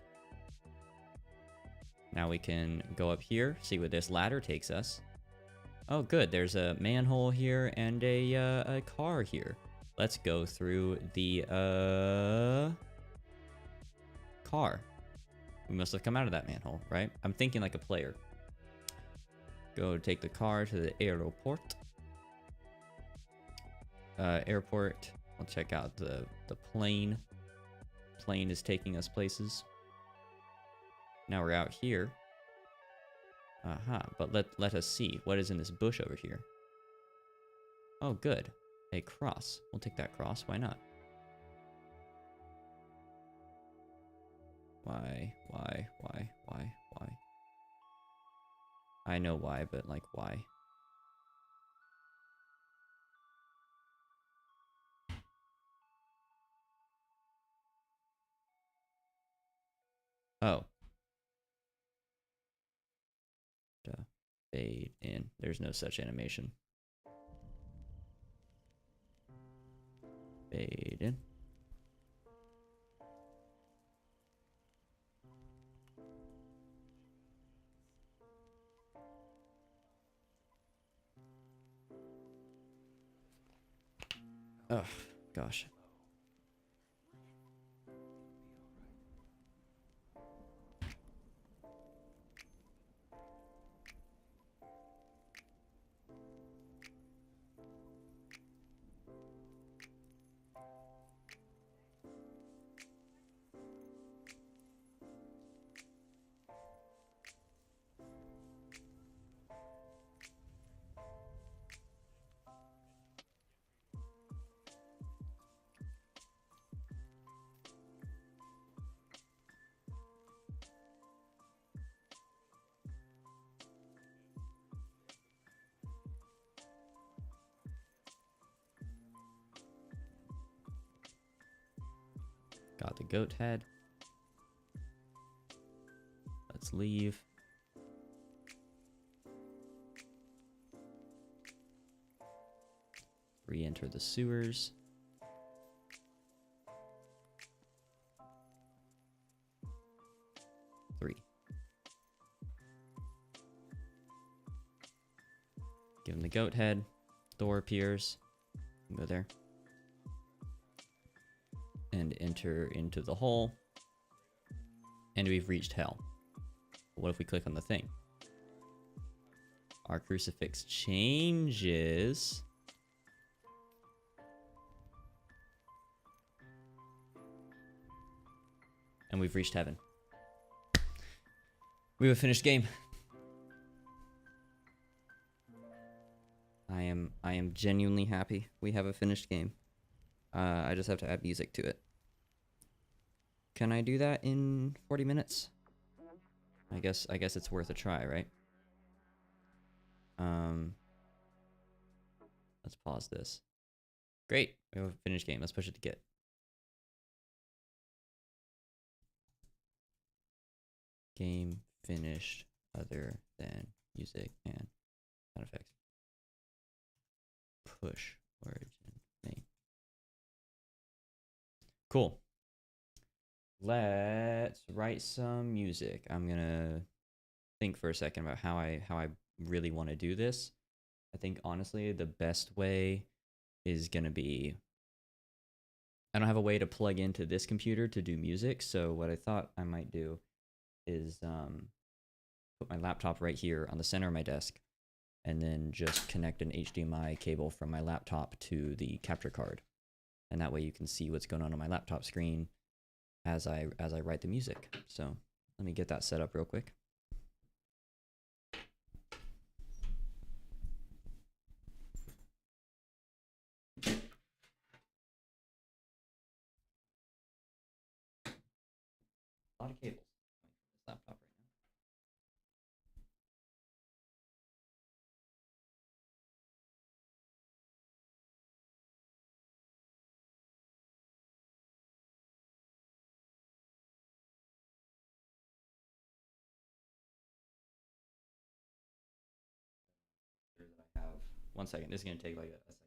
Now we can go up here, see where this ladder takes us. Oh, good. There's a manhole here and a car here. Let's go through the car. We must have come out of that manhole, right? I'm thinking like a player. Go take the car to the airport. Airport. I'll check out the plane. Plane is taking us places. Now we're out here. Aha, but let us see what is in this bush over here. Oh, good. A cross. We'll take that cross. Why not? Why? I know why, but like why? Oh. Duh. Fade in. There's no such animation. Fade in. Oh, gosh. Got the goat head. Let's leave. Re-enter the sewers. Three. Give him the goat head. Door appears. Go there. And enter into the hole. And we've reached hell. What if we click on the thing? Our crucifix changes. And we've reached heaven. We have a finished game. I am genuinely happy we have a finished game. I just have to add music to it. Can I do that in 40 minutes? I guess it's worth a try, right? Let's pause this. Great. We have a finished game. Let's push it to Git. Game finished other than music and sound effects. Push origin name. Cool. Let's write some music. I'm gonna think for a second about how I really want to do this. I think honestly the best way is gonna be, I don't have a way to plug into this computer to do music, so what I thought I might do is put my laptop right here on the center of my desk, and then just connect an HDMI cable from my laptop to the capture card, and that way you can see what's going on my laptop screen as I write the music. So let me get that set up real quick. A lot of cables coming from this laptop right now. Sure that I have. 1 second. This is gonna take like a second.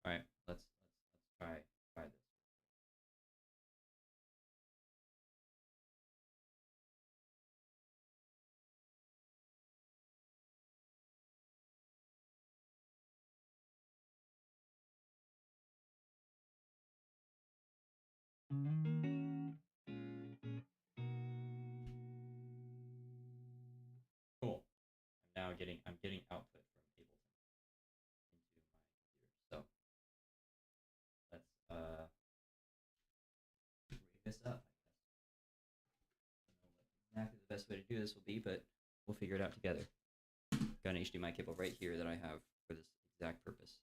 All right, let's try this. Cool. I'm getting output from Ableton into my computer. So let's rig this up. I don't know what exactly the best way to do this will be, but we'll figure it out together. Got an HDMI cable right here that I have for this exact purpose.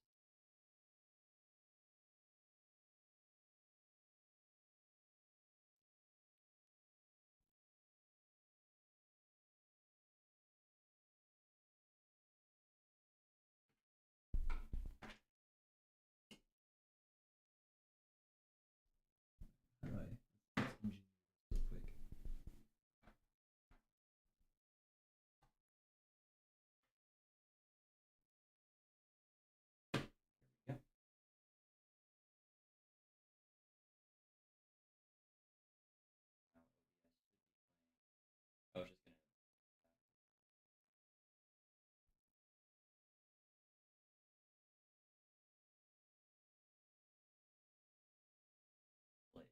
How do I engineer this real quick? There we go. Now OBS should be playing. Oh, it's just gonna. Play.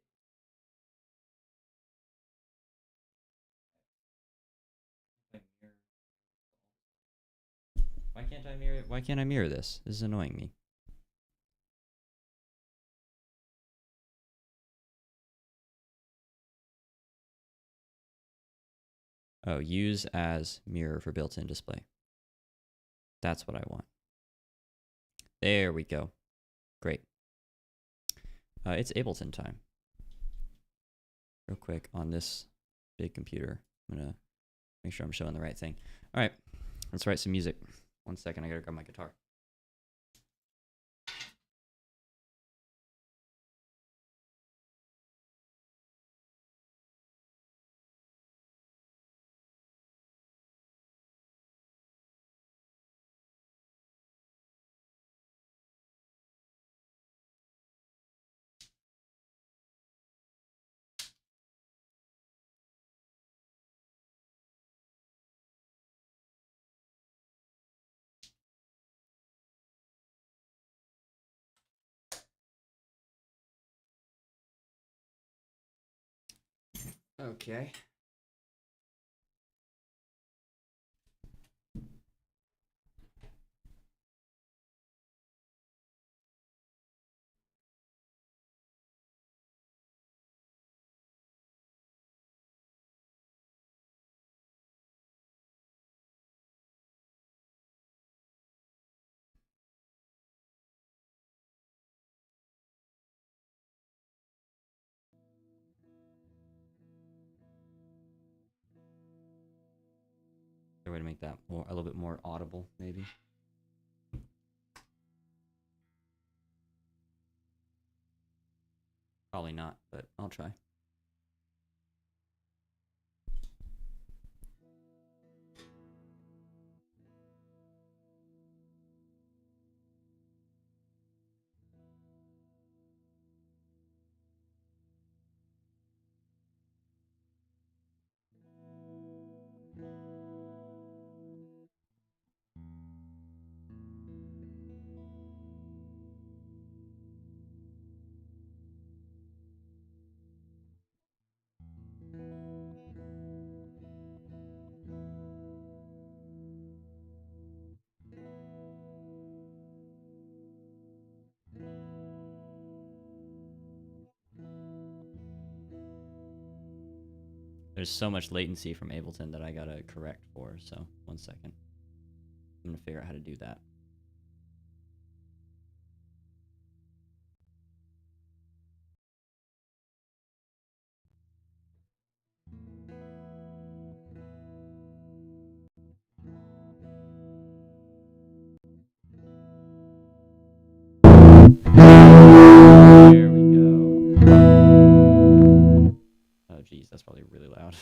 If I mirror. Why can't I mirror? Why can't I mirror this? This is annoying me. Oh, use as mirror for built-in display. That's what I want. There we go. Great. It's Ableton time. Real quick on this big computer. I'm gonna make sure I'm showing the right thing. All right, let's write some music. 1 second, I gotta grab my guitar. Okay. A way to make that a little bit more audible, maybe. Probably not, but I'll try. There's so much latency from Ableton that I gotta correct for, so 1 second. I'm gonna figure out how to do that. There we go. Oh geez, that's probably really loud.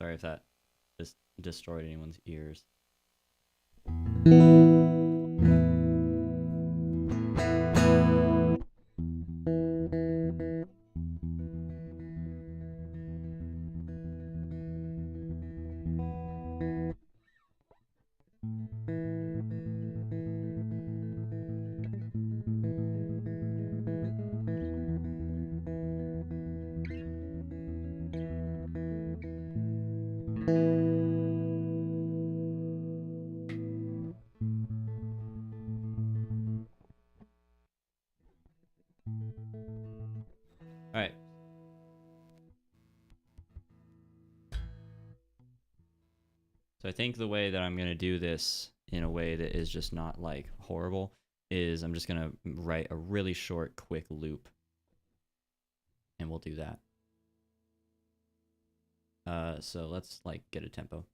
Sorry if that just destroyed anyone's ears. So I think the way that I'm going to do this in a way that is just not like horrible is I'm just going to write a really short, quick loop. And we'll do that. So let's like get a tempo.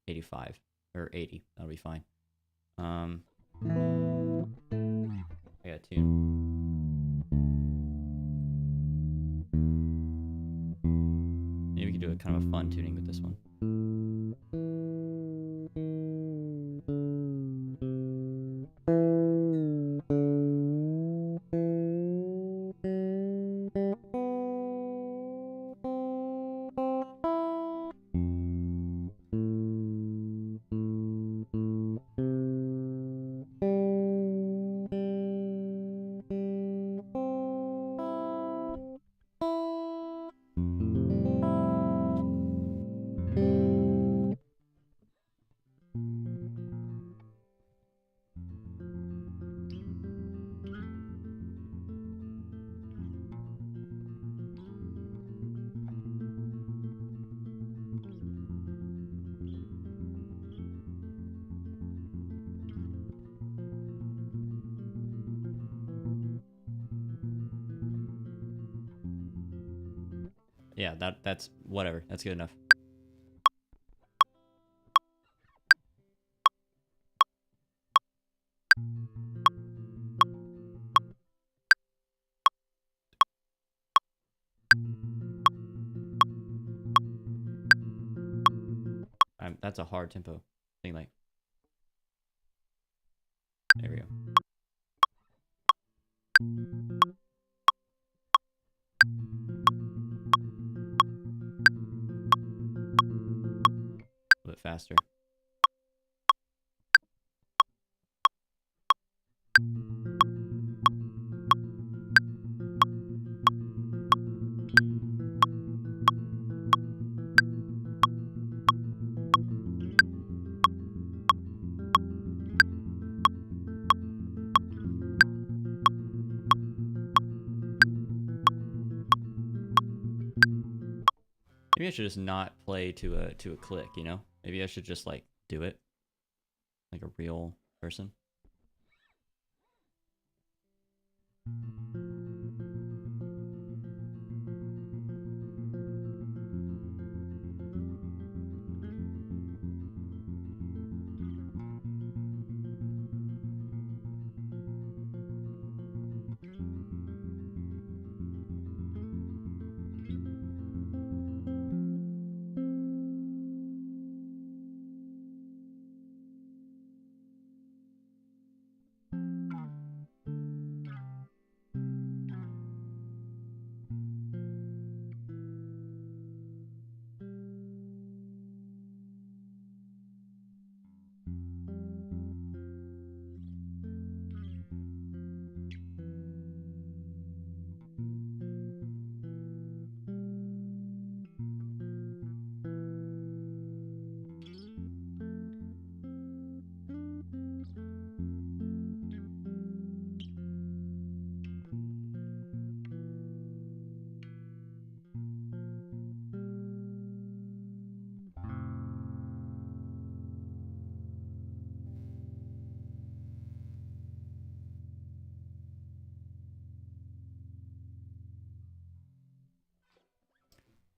$85 or 80. That'll be fine. I got a tune. Maybe we could do a kind of a fun tuning with this one. Yeah, that's whatever. That's good enough. That's a hard tempo thing. Like, there we go. A bit faster. Maybe I should just not play to a click, you know? Maybe I should just like do it like a real person.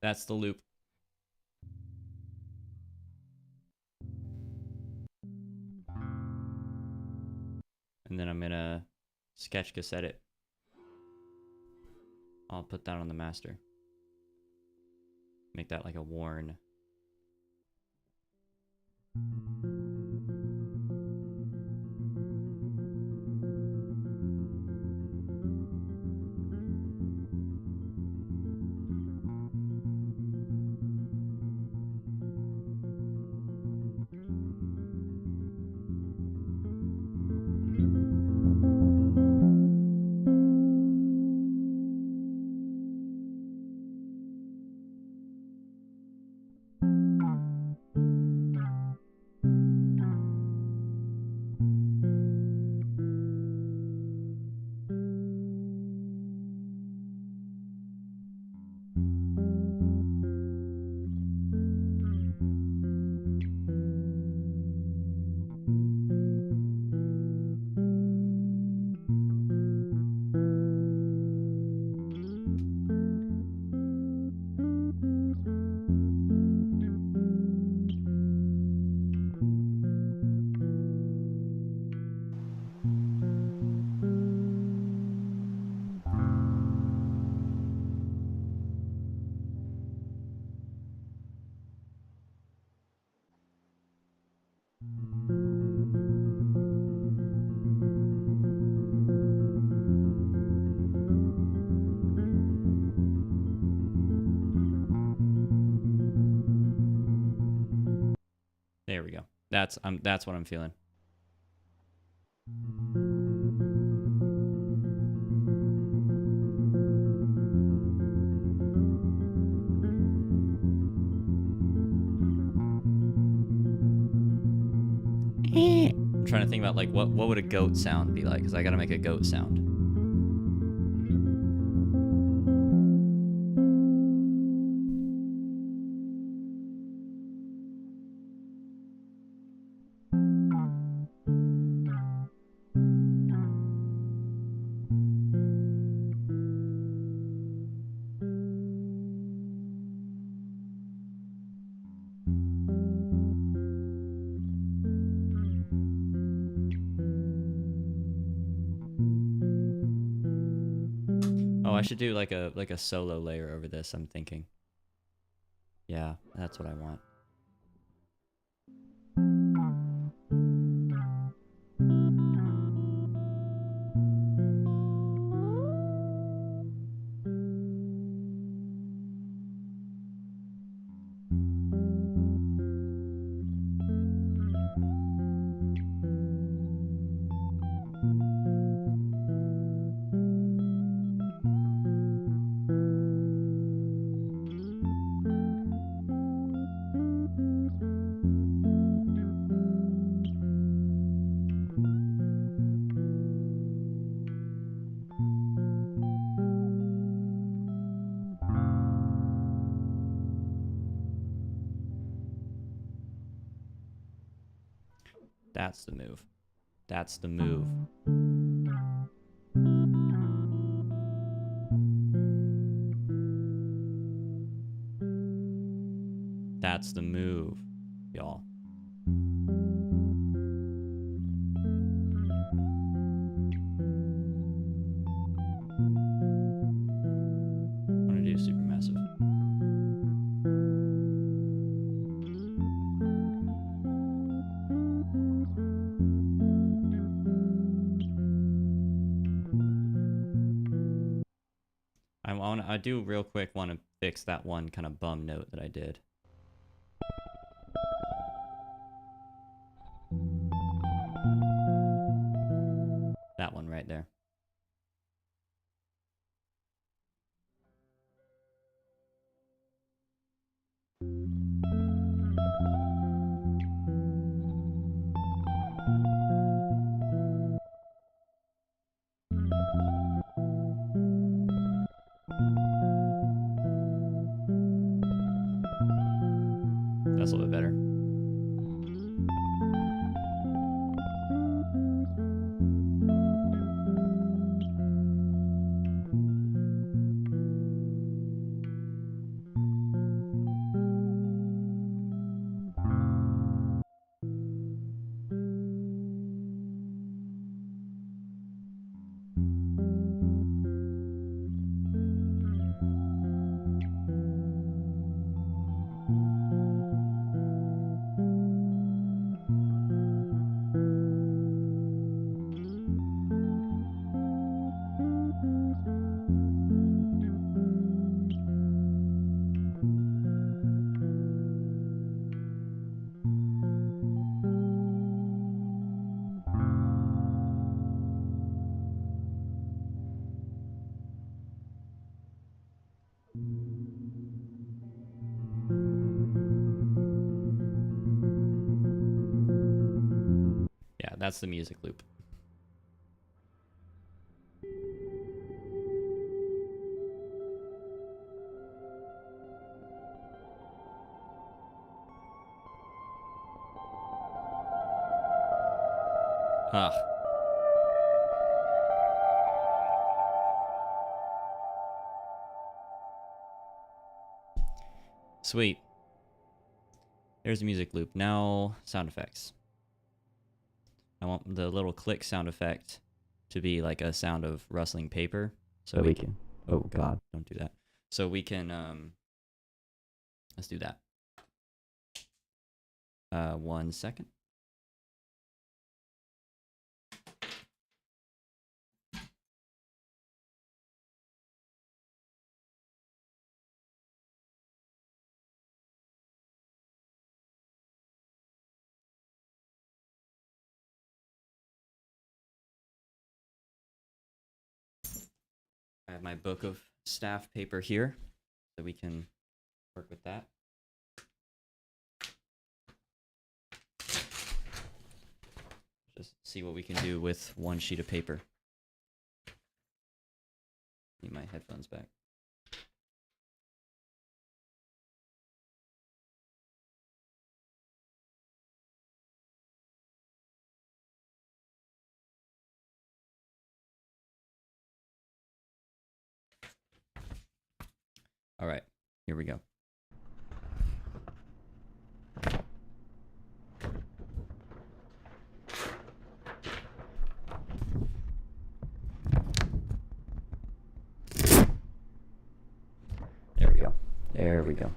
That's the loop. And then I'm gonna sketch cassette it. I'll put that on the master. Make that like a worn. There we go. That's what I'm feeling. I'm trying to think about like what would a goat sound be like, because I gotta make a goat sound. Oh, I should do like a solo layer over this, I'm thinking. Yeah, that's what I want. That's the move. That's the move. That's the move, y'all. I'm gonna do Supermassive. I do real quick want to fix that one kind of bum note that I did. That one right there. That's a little bit better. Yeah, that's the music loop. Ugh. Sweet. There's the music loop. Now, sound effects. I want the little click sound effect to be like a sound of rustling paper. So we can... Oh, God. Don't do that. So we can... Let's do that. 1 second. I have my book of staff paper here, so we can work with that. Just see what we can do with one sheet of paper. Need my headphones back. All right, here we go. There we go. There we go.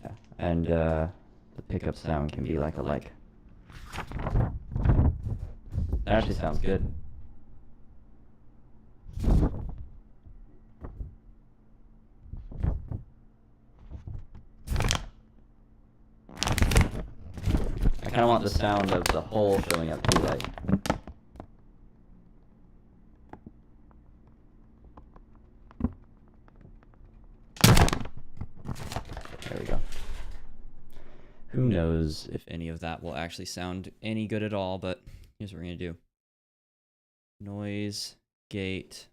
Yeah, and the pickup sound can be like a like. That actually sounds good. I kind of want the sound of the hole showing up too, like. There we go. Who knows if any of that will actually sound any good at all, but here's what we're going to do. Noise, gate.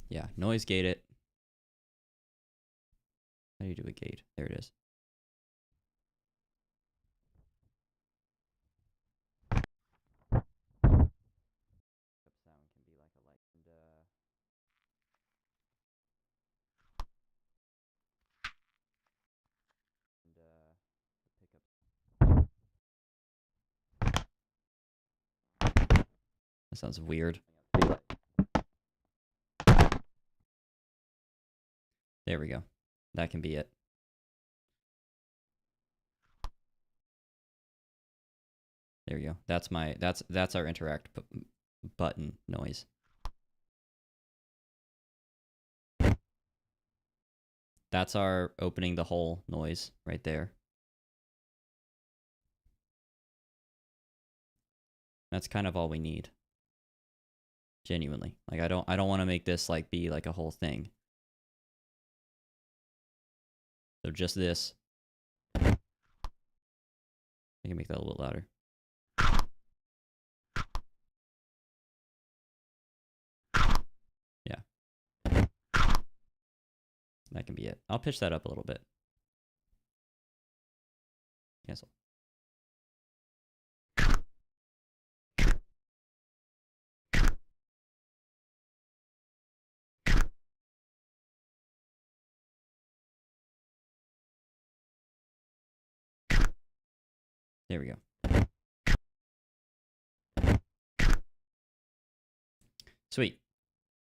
Yeah, noise gate it. How do you do a gate? There it is. Sound can be like a light. That sounds weird. There we go. That can be it. There you go. That's our interact button noise. That's our opening the hole noise right there. That's kind of all we need. Genuinely. Like I don't want to make this like be like a whole thing. So just this. I can make that a little bit louder. Yeah. That can be it. I'll pitch that up a little bit. Cancel. There we go. Sweet.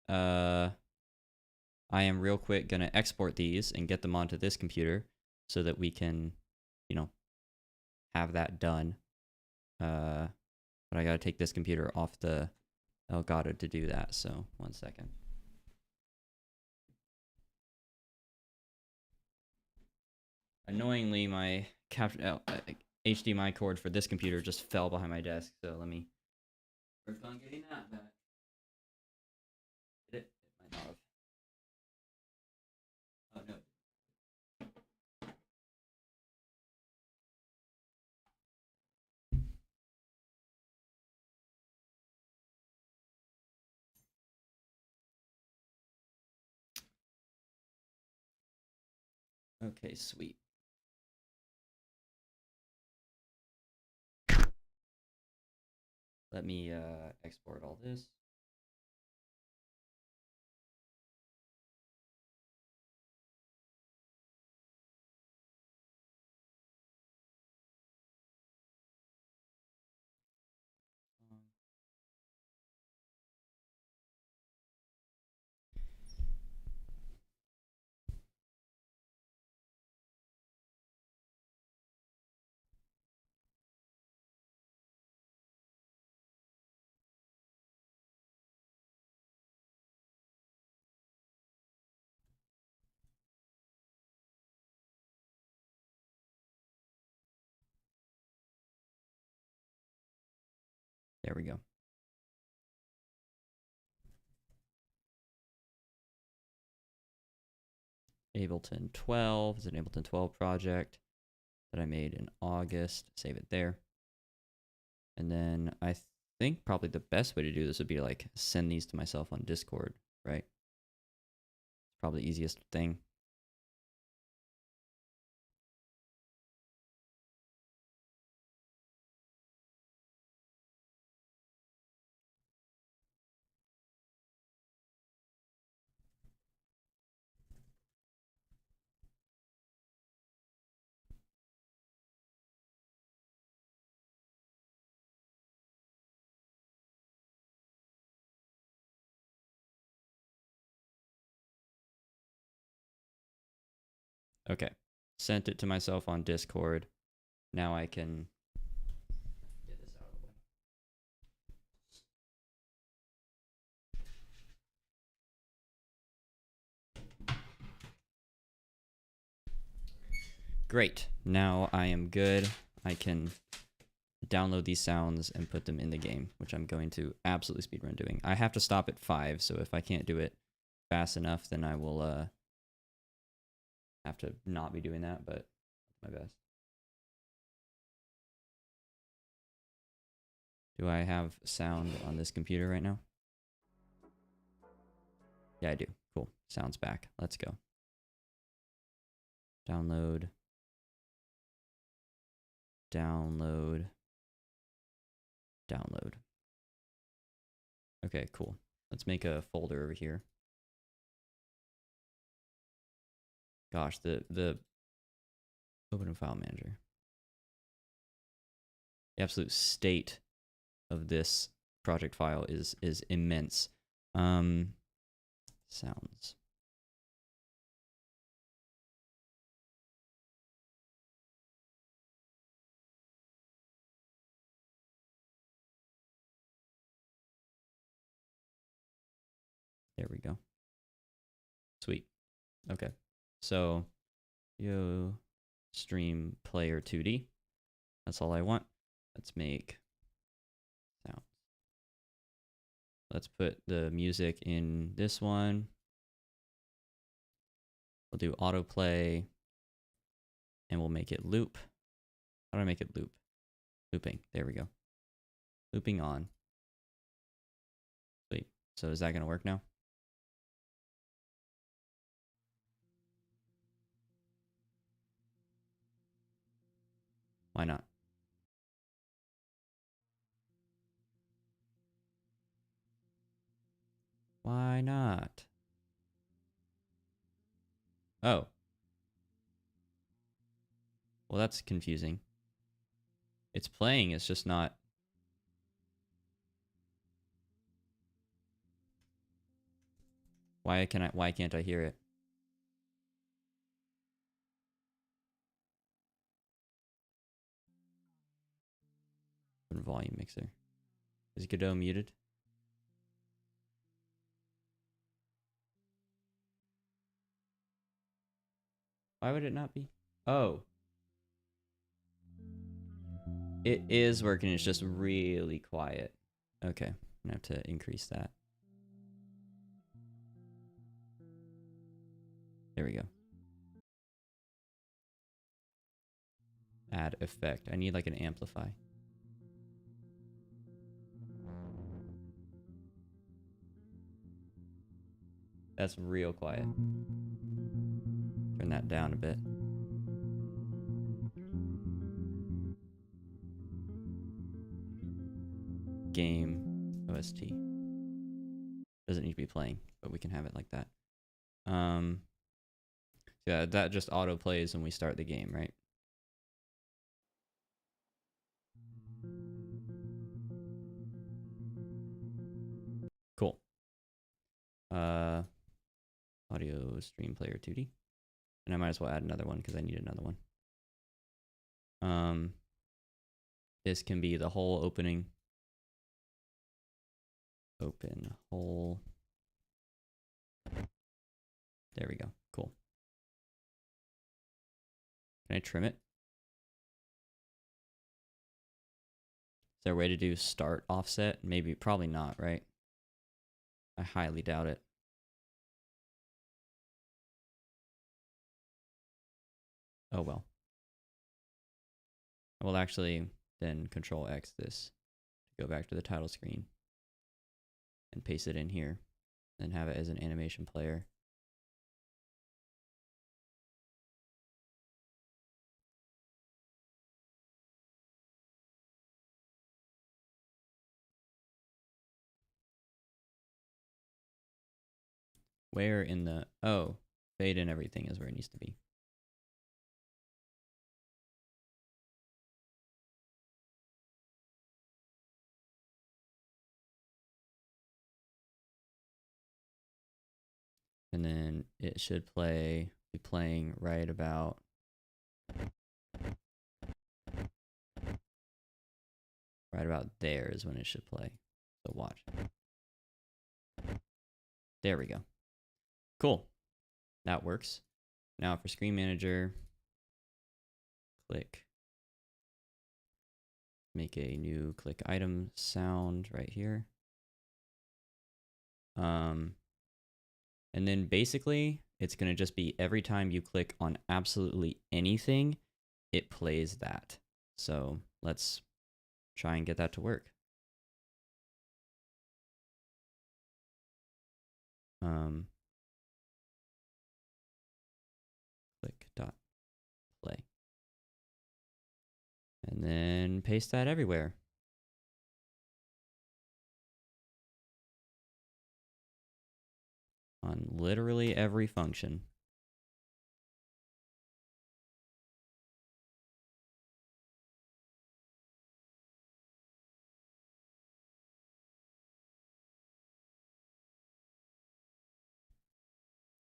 I am real quick gonna export these and get them onto this computer so that we can, you know, have that done. But I gotta take this computer off the Elgato to do that, so 1 second. Annoyingly, my HDMI cord for this computer just fell behind my desk, so let me work on getting that back. Did it? It might not have. Oh no. Okay, sweet. Let me export all this. There we go. Ableton 12 is an Ableton 12 project that I made in August. Save it there. And then I think probably the best way to do this would be to like send these to myself on Discord, right? Probably the easiest thing. Okay. Sent it to myself on Discord. Now I can get this out of the way. Great. Now I am good. I can download these sounds and put them in the game, which I'm going to absolutely speedrun doing. I have to stop at 5, so if I can't do it fast enough, then I will have to not be doing that, but my best. Do I have sound on this computer right now? Yeah, I do. Cool. Sound's back. Let's go. Download. Download. Download. Okay, cool. Let's make a folder over here. Gosh, the open a file manager. The absolute state of this project file is immense. Sounds. There we go. Sweet. Okay. So, yo, stream player 2D. That's all I want. Let's make sounds. Let's put the music in this one. We'll do autoplay and we'll make it loop. How do I make it loop? Looping. There we go. Looping on. Sweet. So is that going to work now? Why not? Why not? Oh. Well, that's confusing. It's playing, it's just not. Why can't I hear it? Volume mixer. Is Godot muted? Why would it not be? Oh. It is working, it's just really quiet. Okay, I'm gonna have to increase that. There we go. Add effect. I need like an amplify. That's real quiet. Turn that down a bit. Game OST. Doesn't need to be playing, but we can have it like that. Yeah, that just auto plays when we start the game, right? Cool. Audio stream player 2D. And I might as well add another one because I need another one. This can be the whole opening. Open whole. There we go. Cool. Can I trim it? there a way to do start offset? Maybe, probably not, right? I highly doubt it. Oh well. I will actually then Control X this to go back to the title screen and paste it in here and have it as an animation player. Where in the, oh, fade and everything is where it needs to be. And then it should be playing right about there is when it should play. So watch. There we go. Cool. That works. Now for Screen Manager, click. Make a new click item sound right here. And then basically it's going to just be every time you click on absolutely anything, it plays that. So let's try and get that to work. Click dot play. And then paste that everywhere. On literally every function.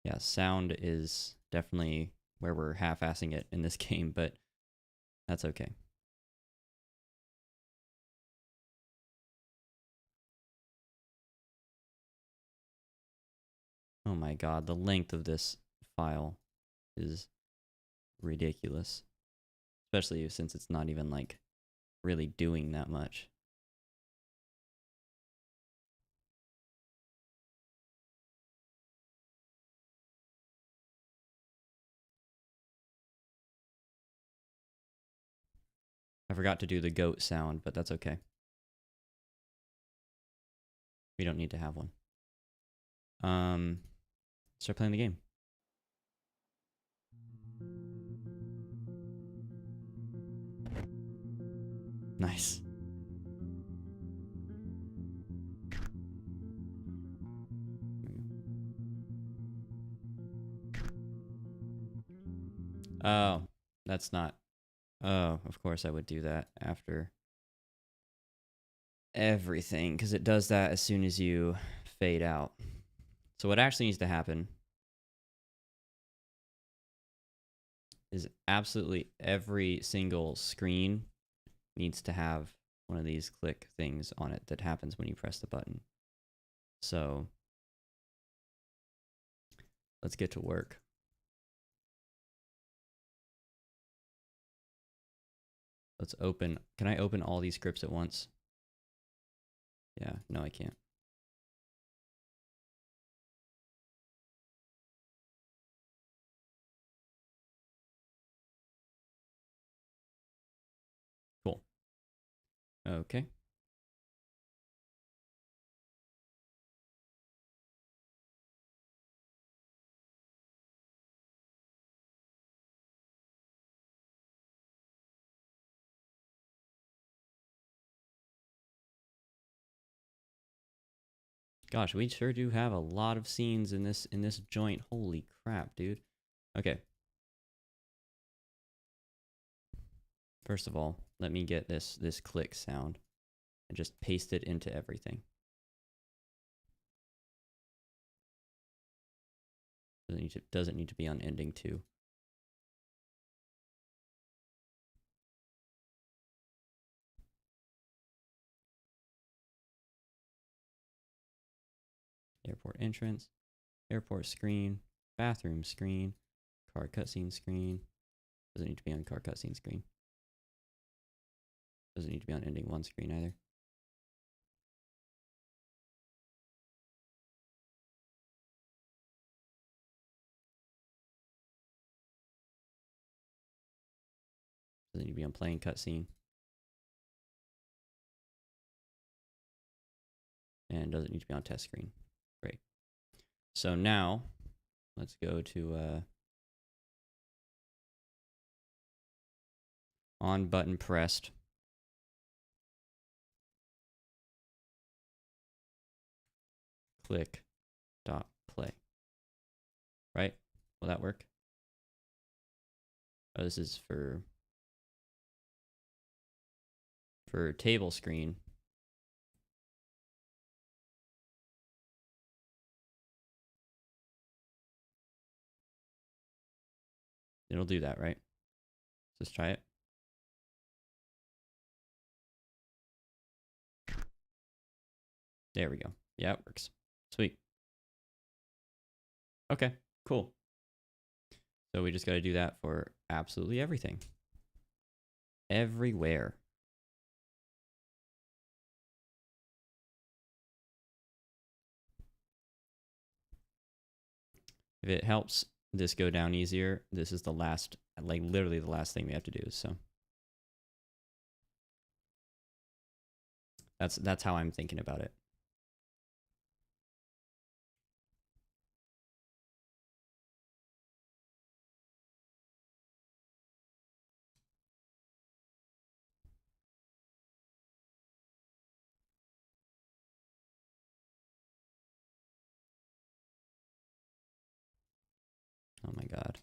Yeah, sound is definitely where we're half-assing it in this game, but that's okay. Oh my god, the length of this file is ridiculous. Especially since it's not even like really doing that much. I forgot to do the goat sound, but that's okay. We don't need to have one. Start playing the game. Nice. Oh, that's not. Oh, of course I would do that after everything, because it does that as soon as you fade out. So what actually needs to happen is absolutely every single screen needs to have one of these click things on it that happens when you press the button. So let's get to work. Let's open. Can I open all these scripts at once? Yeah, no, I can't. Cool. Okay. Gosh, we sure do have a lot of scenes in this joint. Holy crap, dude. Okay. First of all, let me get this click sound and just paste it into everything. Doesn't need to be on ending 2. Airport entrance, airport screen, bathroom screen, car cutscene screen. Doesn't need to be on car cutscene screen. Doesn't need to be on ending one screen either. Doesn't need to be on playing cutscene. And doesn't need to be on test screen. Great. So now, let's go to on button pressed. Click dot play. Right? Will that work? Oh, this is for table screen. It'll do that, right? Let's try it. There we go. Yeah, it works. Sweet. Okay, cool. So we just got to do that for absolutely everything. Everywhere. If it helps this go down easier, this is the last, like literally the last thing we have to do. So that's how I'm thinking about it. Oh my God.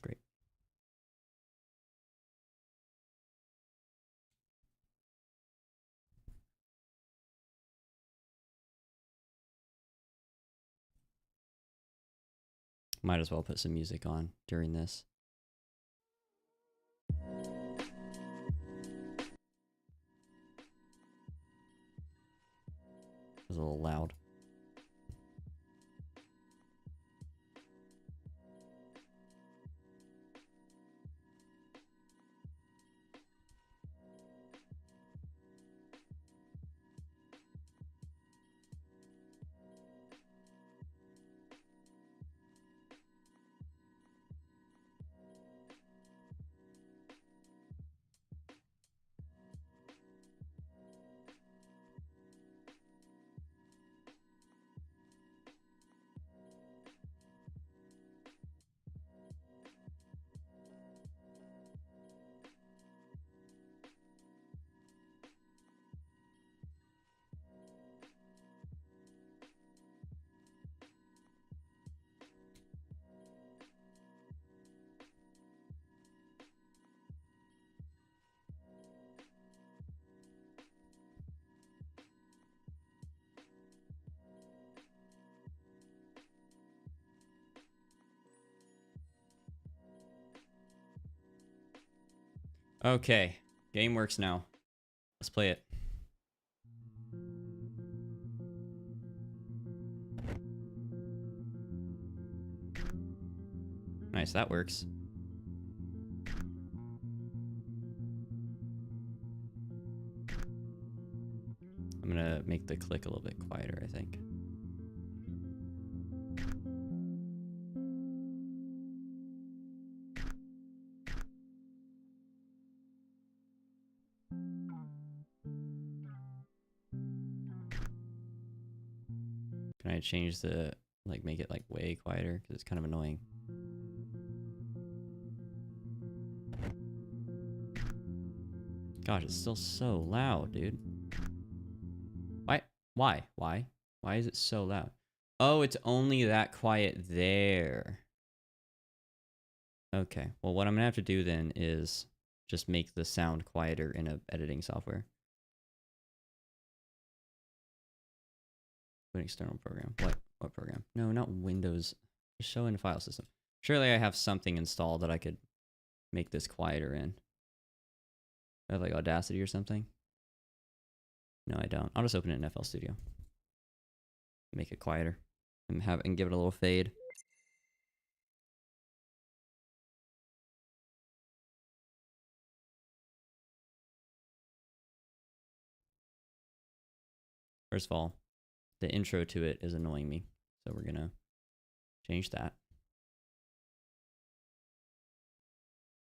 Great. Might as well put some music on during this. It was a little loud. Okay, game works now. Let's play it. Nice, that works. I'm gonna make the click a little bit quieter, I think. Can I change the, like, make it like way quieter? Because it's kind of annoying. Gosh, it's still so loud, dude. Why? Why? Why? Why is it so loud? Oh, it's only that quiet there. Okay. Well, what I'm gonna have to do then is just make the sound quieter in a editing software. An external program. What program? No, not Windows. Just show in file system. Surely I have something installed that I could make this quieter in. I have like Audacity or something. No, I don't. I'll just open it in FL Studio. Make it quieter and give it a little fade. First of all, the intro to it is annoying me, so we're gonna change that.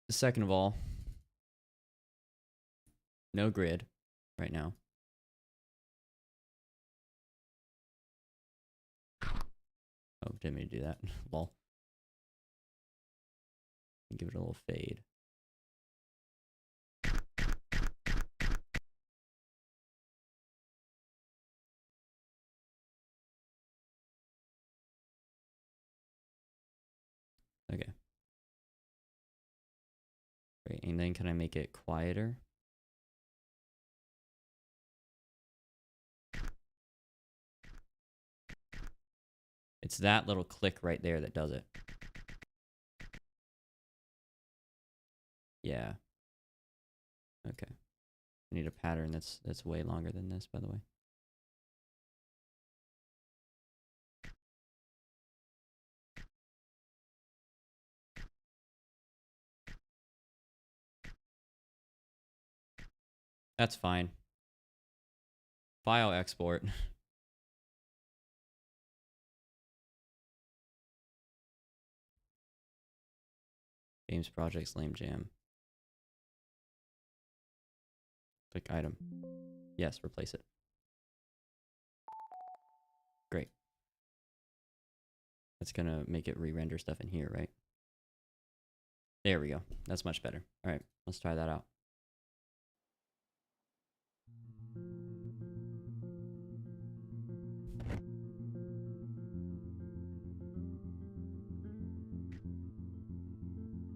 Second of all, no grid right now. Oh, didn't mean to do that. Lol. Give it a little fade. Okay. Great. And then can I make it quieter? It's that little click right there that does it. Yeah. Okay. I need a pattern that's way longer than this, by the way. That's fine. File export. Games projects lame jam. Click item. Yes, replace it. Great. That's gonna make it re-render stuff in here, right? There we go. That's much better. All right, let's try that out.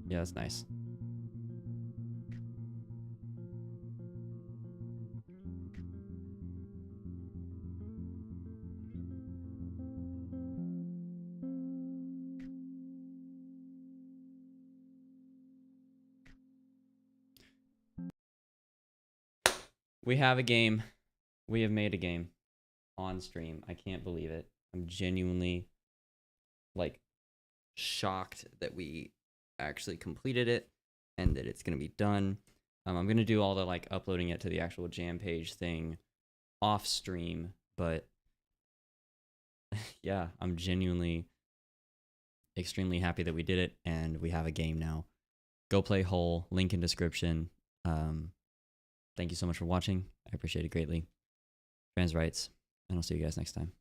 Yeah, that's nice. We have a game. We have made a game on stream. I can't believe it. I'm genuinely like shocked that we actually completed it and that it's going to be done. I'm going to do all the like uploading it to the actual jam page thing off stream, but yeah, I'm genuinely extremely happy that we did it and we have a game now. Go play Hole, link in description. Thank you so much for watching. I appreciate it greatly. Trans rights, and I'll see you guys next time.